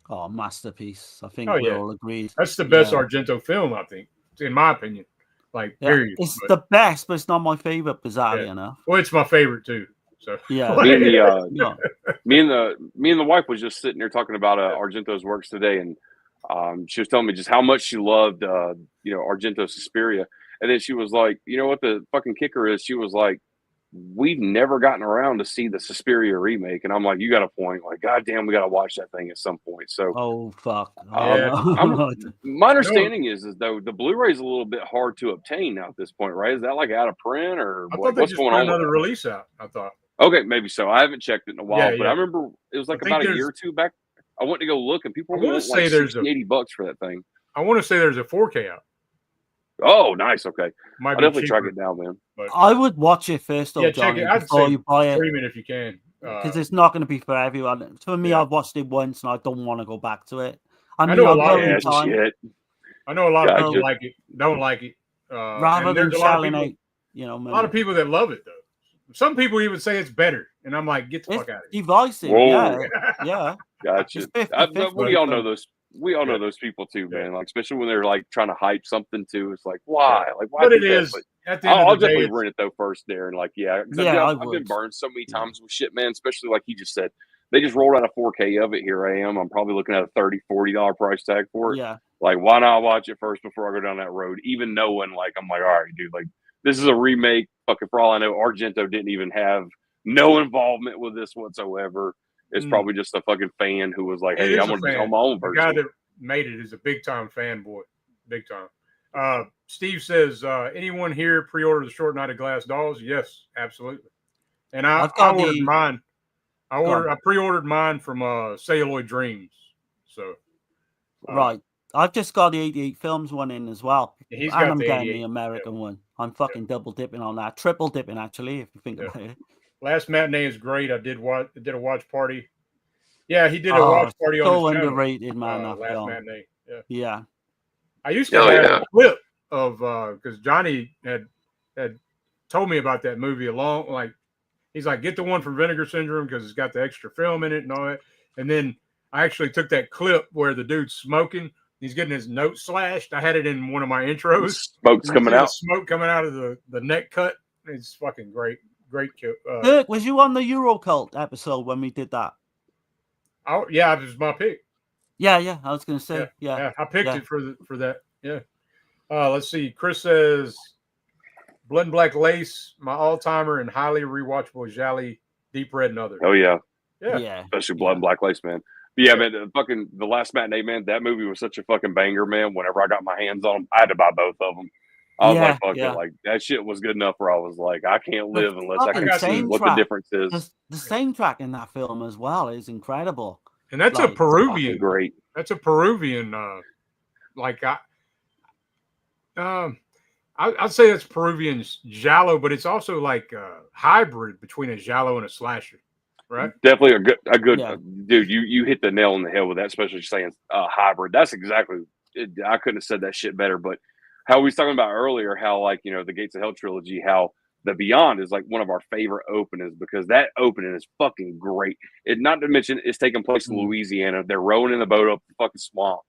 Oh, masterpiece. I think we all agreed. That's the best Argento film, I think, in my opinion. Like, period. It's the best, but it's not my favorite, bizarrely enough. Well, it's my favorite too. So yeah. Me and the wife was just sitting there talking about Argento's works today, and she was telling me just how much she loved Argento's Suspiria. And then she was like, you know what the fucking kicker is? She was like, we've never gotten around to see the Suspiria remake. And I'm like, you got a point. Like, goddamn, we got to watch that thing at some point. So, oh, fuck. My understanding is though the Blu-ray is a little bit hard to obtain now at this point, right? Is that like out of print or what's going on? Another release out, I thought. Okay, maybe so. I haven't checked it in a while, but I remember it was like about a year or 2 back. I went to go look, and people were like $60-$80 for that thing. I want to say there's a 4K out. Oh, nice. Okay. Might I'll definitely track it down, man. But I would watch it first, though, Johnny, before you buy it. Stream it if you can. Because it's not going to be for everyone. For me, I've watched it once, and I don't want to go back to it. I know a lot of people like it, don't like it. Rather than shelling out, a lot of people that love it, though. Some people even say it's better, and I'm like, get the fuck out of here. Divisive, yeah. Gotcha. We all know those. We all know those people too, man. Like, especially when they're like trying to hype something too. It's like, why? Like, why? But it is. At the end I'll of the definitely day, rent it though first, Darren. Like, I've been burned so many times with shit, man. Especially like he just said, they just rolled out a 4K of it. Here I am. I'm probably looking at a $30-$40 price tag for it. Yeah. Like, why not watch it first before I go down that road? Even knowing, like, I'm like, all right, dude. Like, this is a remake. Fucking for all I know, Argento didn't even have no involvement with this whatsoever. It's probably just a fucking fan who was like, hey, I'm going to do my own version. The guy that made it is a big time fanboy. Big time. Steve says, anyone here pre-order the Short Night of Glass Dolls? Yes, absolutely. And I ordered mine. I pre-ordered mine from Celluloid Dreams. So right. I've just got the 88 Films one in as well. He's and got I'm the getting the American one. I'm fucking double dipping on that. Triple dipping, actually, if you think about it. Last Matinee is great. I did a watch party. Yeah, he did a watch party on his channel. Underrated, man. Last Matinee. Yeah. I used to have a clip of because Johnny had told me about that movie he's like, get the one from Vinegar Syndrome because it's got the extra film in it and all that. And then I actually took that clip where the dude's smoking. He's getting his note slashed. I had it in one of my intros. Smoke's coming out. Smoke coming out of the neck cut. It's fucking great great kill. Dirk, was you on the EuroCrypt episode when we did that? Oh yeah, it was my pick. Yeah. I was going to say, yeah. I picked it for that. Yeah. Let's see. Chris says, Blood and Black Lace, my all-timer and highly rewatchable Jolly, Deep Red, and others. Oh yeah, Yeah. especially Blood and Black Lace, man. But yeah, man, the Last Matinee, man, that movie was such a fucking banger, man. Whenever I got my hands on them, I had to buy both of them. I was like, fuck it, like that shit was good enough where I was like, I can't live unless I can see what the difference is. The soundtrack in that film as well is incredible. And that's a Peruvian. Great. That's a Peruvian. I'd say it's Peruvian giallo, but it's also like a hybrid between a giallo and a slasher, right? Definitely a good dude. You hit the nail on the head with that, especially saying hybrid. That's exactly it. I couldn't have said that shit better. But how we was talking about earlier, how like the Gates of Hell trilogy, how the Beyond is like one of our favorite openings because that opening is fucking great. It not to mention it's taking place in Louisiana. They're rowing in the boat up the fucking swamp.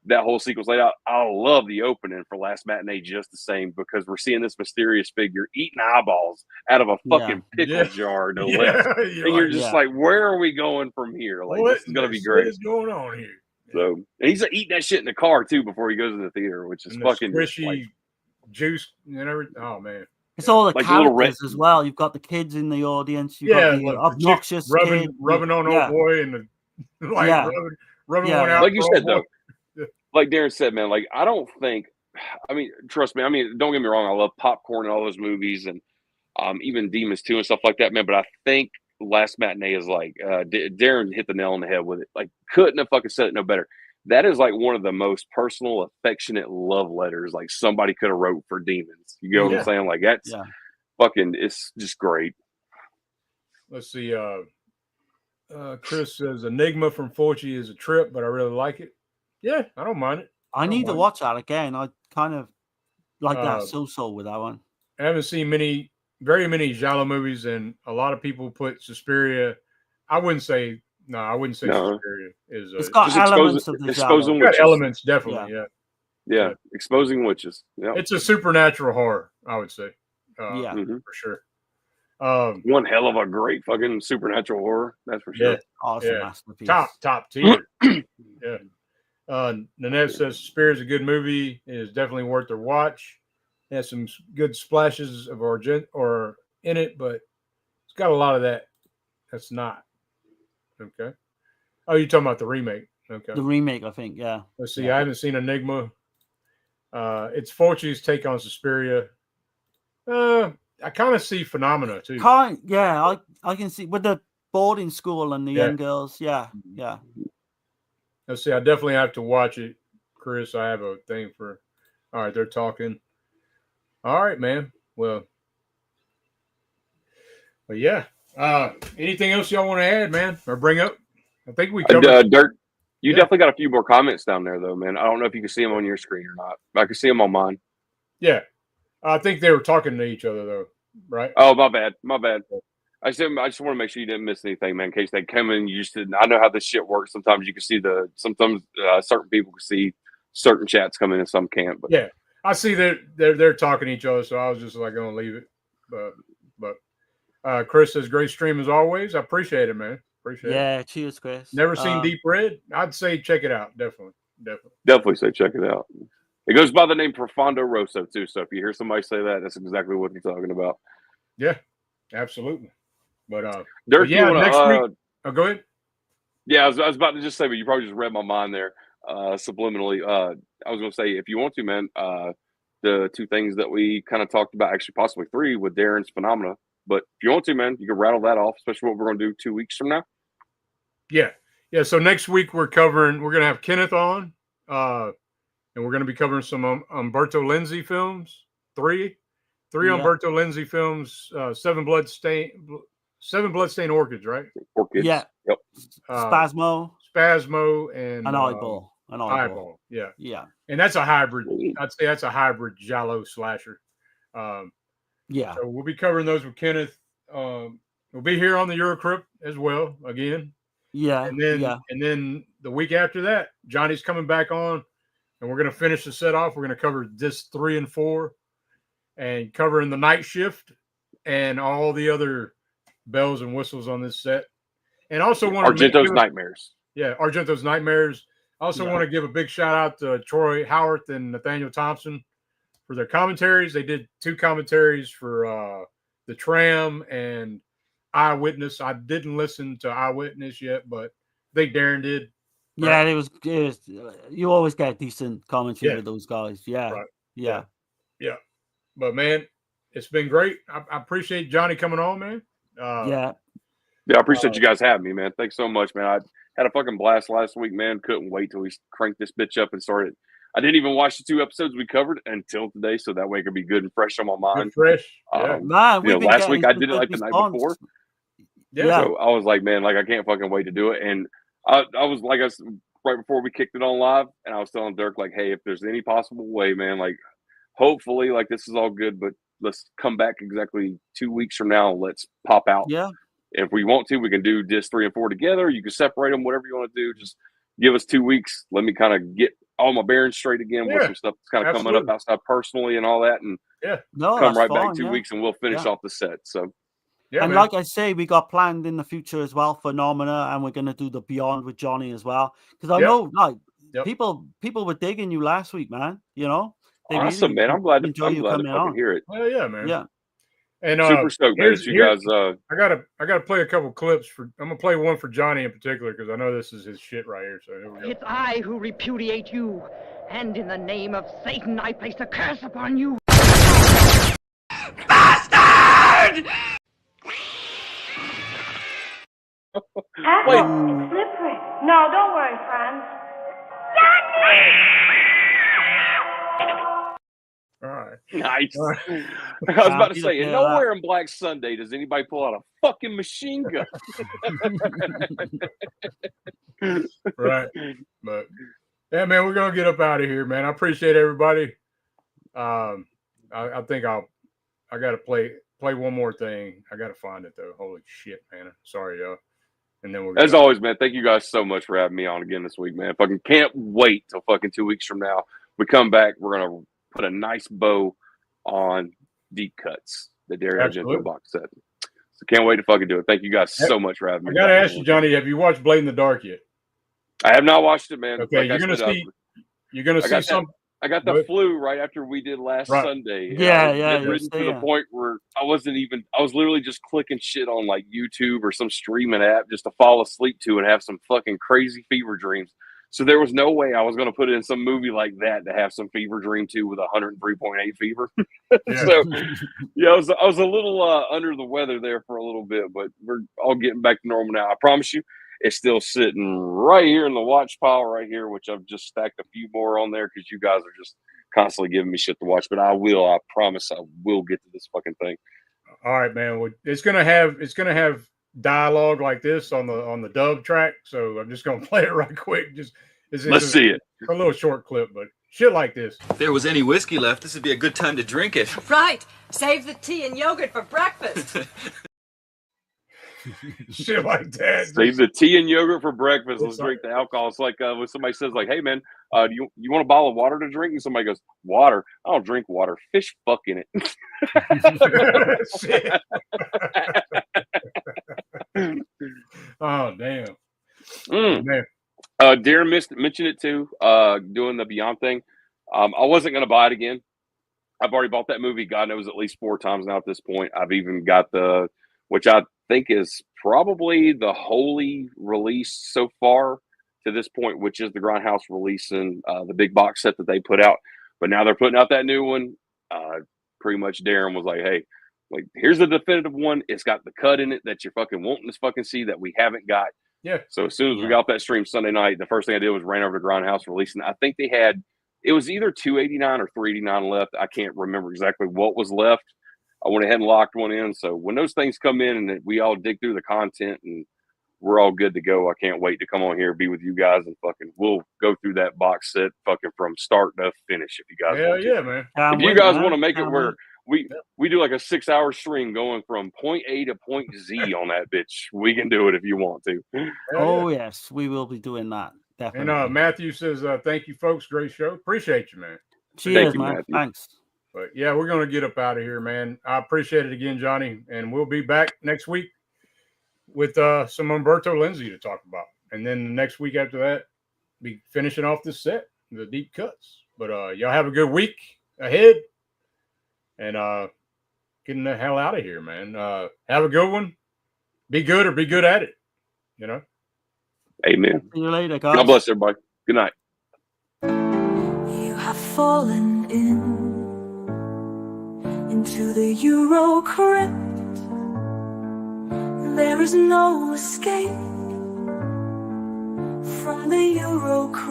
That whole sequence laid out. I love the opening for Last Matinee just the same because we're seeing this mysterious figure eating eyeballs out of a fucking pickle jar, no less. And you're just like, where are we going from here? Like, this is gonna be great. What is going on here? So, and he's eating that shit in the car too before he goes to the theater, which is fucking squishy juice and everything. Oh man. It's all the characters as well. You've got the kids in the audience. You've got the obnoxious rubbing on old boy and rubbing one out. Like you said though, like Darren said, man. Like I don't think. I mean, trust me. I mean, don't get me wrong. I love Popcorn and all those movies, and even Demons 2 and stuff like that, man. But I think Last Matinee is like Darren hit the nail on the head with it. Like couldn't have fucking said it no better. That is like one of the most personal, affectionate love letters like somebody could have wrote for Demons. You know what I'm saying? Like that's fucking, it's just great. Let's see. Chris says Enigma from Fulci is a trip, but I really like it. Yeah, I don't mind it. I need to watch that again. I kind of like that so with that one. I haven't seen very many giallo movies, and a lot of people put Suspiria. I wouldn't say Suspiria is. It's got elements of the giallo. It's got elements, definitely. Yeah. Exposing witches. Yeah, it's a supernatural horror, I would say. For sure. One hell of a great fucking supernatural horror. That's for sure. Awesome masterpiece. Top tier. Nanette says Suspiria is a good movie. It is definitely worth their watch. It has some good splashes of Argento in it, but it's got a lot of that. That's not. Okay. Oh, you're talking about the remake. Okay. The remake, I think, yeah. Let's see. I haven't seen Enigma. It's Fulci's take on Suspiria. I kind of see Phenomena too. I can see with the boarding school and the young girls. Yeah. Let's see. I definitely have to watch it, Chris. I have a thing for. All right, they're talking. All right, man. Well, yeah. Anything else y'all want to add, man, or bring up? I think we covered. Dirk, you definitely got a few more comments down there, though, man. I don't know if you can see them on your screen or not. I can see them on mine. Yeah, I think they were talking to each other, though, right? Oh, my bad. I just want to make sure you didn't miss anything, man. In case they come in, you just didn't. I know how this shit works. Sometimes you can see sometimes certain people can see certain chats come in and some can't. But yeah, I see that they're talking to each other, so I was just like going to leave it. But Chris says great stream as always. I appreciate it, man. Appreciate it. Yeah, cheers, Chris. Never seen Deep Red? I'd say check it out. Definitely say check it out. It goes by the name Profondo Rosso too. So if you hear somebody say that, that's exactly what you're talking about. Yeah, absolutely. But Dirk, next week. Oh, go ahead. Yeah, I was about to just say, but you probably just read my mind there subliminally. I was going to say, if you want to, man, the two things that we kind of talked about, actually possibly three with Darren's Phenomena. But if you want to, man, you can rattle that off, especially what we're going to do 2 weeks from now. Yeah. So next week we're going to have Kenneth on, and we're going to be covering some Umberto Lenzi films. Three Umberto Lenzi films. Seven Bloodstained Orchids, right? Orchids. Yeah. Yep. Spasmo, and an eyeball. Eyeball. Yeah. And that's a hybrid. I'd say that's a hybrid giallo slasher. So we'll be covering those with Kenneth. We'll be here on the EuroCrypt as well again. Yeah. And then the week after that, Johnny's coming back on, and we're going to finish the set off. We're going to cover disc 3 and 4, and covering the Night Shift and all the other bells and whistles on this set. And also want to Argento's Nightmares. Yeah, Argento's Nightmares. I also want to give a big shout out to Troy Howarth and Nathaniel Thompson for their commentaries. They did 2 commentaries for The Tram and Eyewitness. I didn't listen to Eyewitness yet, but they Darren did. Yeah, it was. You always get decent commentary with those guys. Yeah, right. Yeah. But man, it's been great. I appreciate Johnny coming on, man. Yeah, I appreciate you guys having me, man. Thanks so much, man. I had a fucking blast last week, man. Couldn't wait till we cranked this bitch up and started. I didn't even watch the 2 episodes we covered until today, so that way it could be good and fresh on my mind. Good fresh. Yeah. Man, last week I did it like the night before. Yeah. So I was like, man, like I can't fucking wait to do it. And I was like, right before we kicked it on live, and I was telling Dirk, like, hey, if there's any possible way, man, like, hopefully, like, this is all good, but let's come back exactly 2 weeks from now. Let's pop out. Yeah. If we want to, we can do disc 3 and 4 together. You can separate them, whatever you want to do. Just give us 2 weeks. Let me kind of get all my bearings straight again with some stuff that's kind of coming up outside personally and all that. And come right back 2 weeks and we'll finish off the set. So, and like I say, we got planned in the future as well, Phenomena, and we're going to do the Beyond with Johnny as well. Because I know, like, people were digging you last week, man. You know, they awesome, man. I'm glad to fucking hear it. Well, yeah, man. Yeah. And super stoked, man. You guys, I gotta play a couple clips for. I'm gonna play one for Johnny in particular because I know this is his shit right here. So here we go. It's I who repudiate you, and in the name of Satan, I place a curse upon you. Bastard! Wait. Slippery. No, don't worry, Franz. All right. Nice. All right. I was about to say, and nowhere in Black Sunday does anybody pull out a fucking machine gun. Right. But yeah, man, we're gonna get up out of here, man. I appreciate everybody. I think I gotta play one more thing. I gotta find it though. Holy shit, man. Sorry, y'all. And then as always, man, thank you guys so much for having me on again this week, man. Fucking can't wait till fucking 2 weeks from now. We come back, we're gonna put a nice bow on Deep Cuts, the Dario Argento box set. So can't wait to fucking do it. Thank you guys so much for having me. I gotta ask you, Johnny, have you watched Blade in the Dark yet? I have not watched it, man. Okay, you're gonna see some. I got the flu right after we did last Sunday. Yeah. Written to the point where I was literally just clicking shit on like YouTube or some streaming app just to fall asleep to and have some fucking crazy fever dreams. So there was no way I was going to put it in some movie like that to have some fever dream too with 103.8 fever. So yeah, I was a little under the weather there for a little bit, but we're all getting back to normal now. I promise you. It's still sitting right here in the watch pile right here, which I've just stacked a few more on there because you guys are just constantly giving me shit to watch. But I promise I will get to this fucking thing. All right, man. Well, it's gonna have dialogue like this on the dub track. So I'm just gonna play it right quick. Let's see it. A little short clip, but shit like this. If there was any whiskey left, this would be a good time to drink it. Right. Save the tea and yogurt for breakfast. Shit like that. Save the tea and yogurt for breakfast. Let's drink the alcohol. It's like when somebody says, like, "Hey, man, do you want a bottle of water to drink?" And somebody goes, "Water? I don't drink water. Fish fuck in it." Oh damn. Man. Darren mentioned it too. Doing the Beyond thing. I wasn't gonna buy it again. I've already bought that movie. God knows at least 4 times now at this point. I've even got which I think is probably the holy release so far to this point, which is the Grindhouse releasing the big box set that they put out. But now they're putting out that new one. Pretty much Darren was like, hey, like, here's the definitive one. It's got the cut in it that you're fucking wanting to fucking see that we haven't got. Yeah. So as soon as we got that stream Sunday night, the first thing I did was ran over to Grindhouse releasing. I think they had, it was either 289 or 389 left. I can't remember exactly what was left. I went ahead and locked one in. So when those things come in and we all dig through the content and we're all good to go, I can't wait to come on here, be with you guys, and fucking we'll go through that box set fucking from start to finish if you guys want to. Yeah, man. If you guys want to make it where we do like a 6-hour stream going from point A to point Z on that bitch, we can do it if you want to. Oh, yes, we will be doing that. Definitely. And Matthew says, thank you, folks. Great show. Appreciate you, man. Cheers, man. Matthew. Thanks. But yeah, we're going to get up out of here, man. I appreciate it again, Johnny. And we'll be back next week with some Roberto Lindsay to talk about. And then the next week after that, be finishing off this set, the deep cuts. But y'all have a good week ahead. And getting the hell out of here, man. Have a good one. Be good or be good at it. You know? Amen. See you later, guys. God bless everybody. Good night. You have fallen into the EuroCrypt. There is no escape from the EuroCrypt.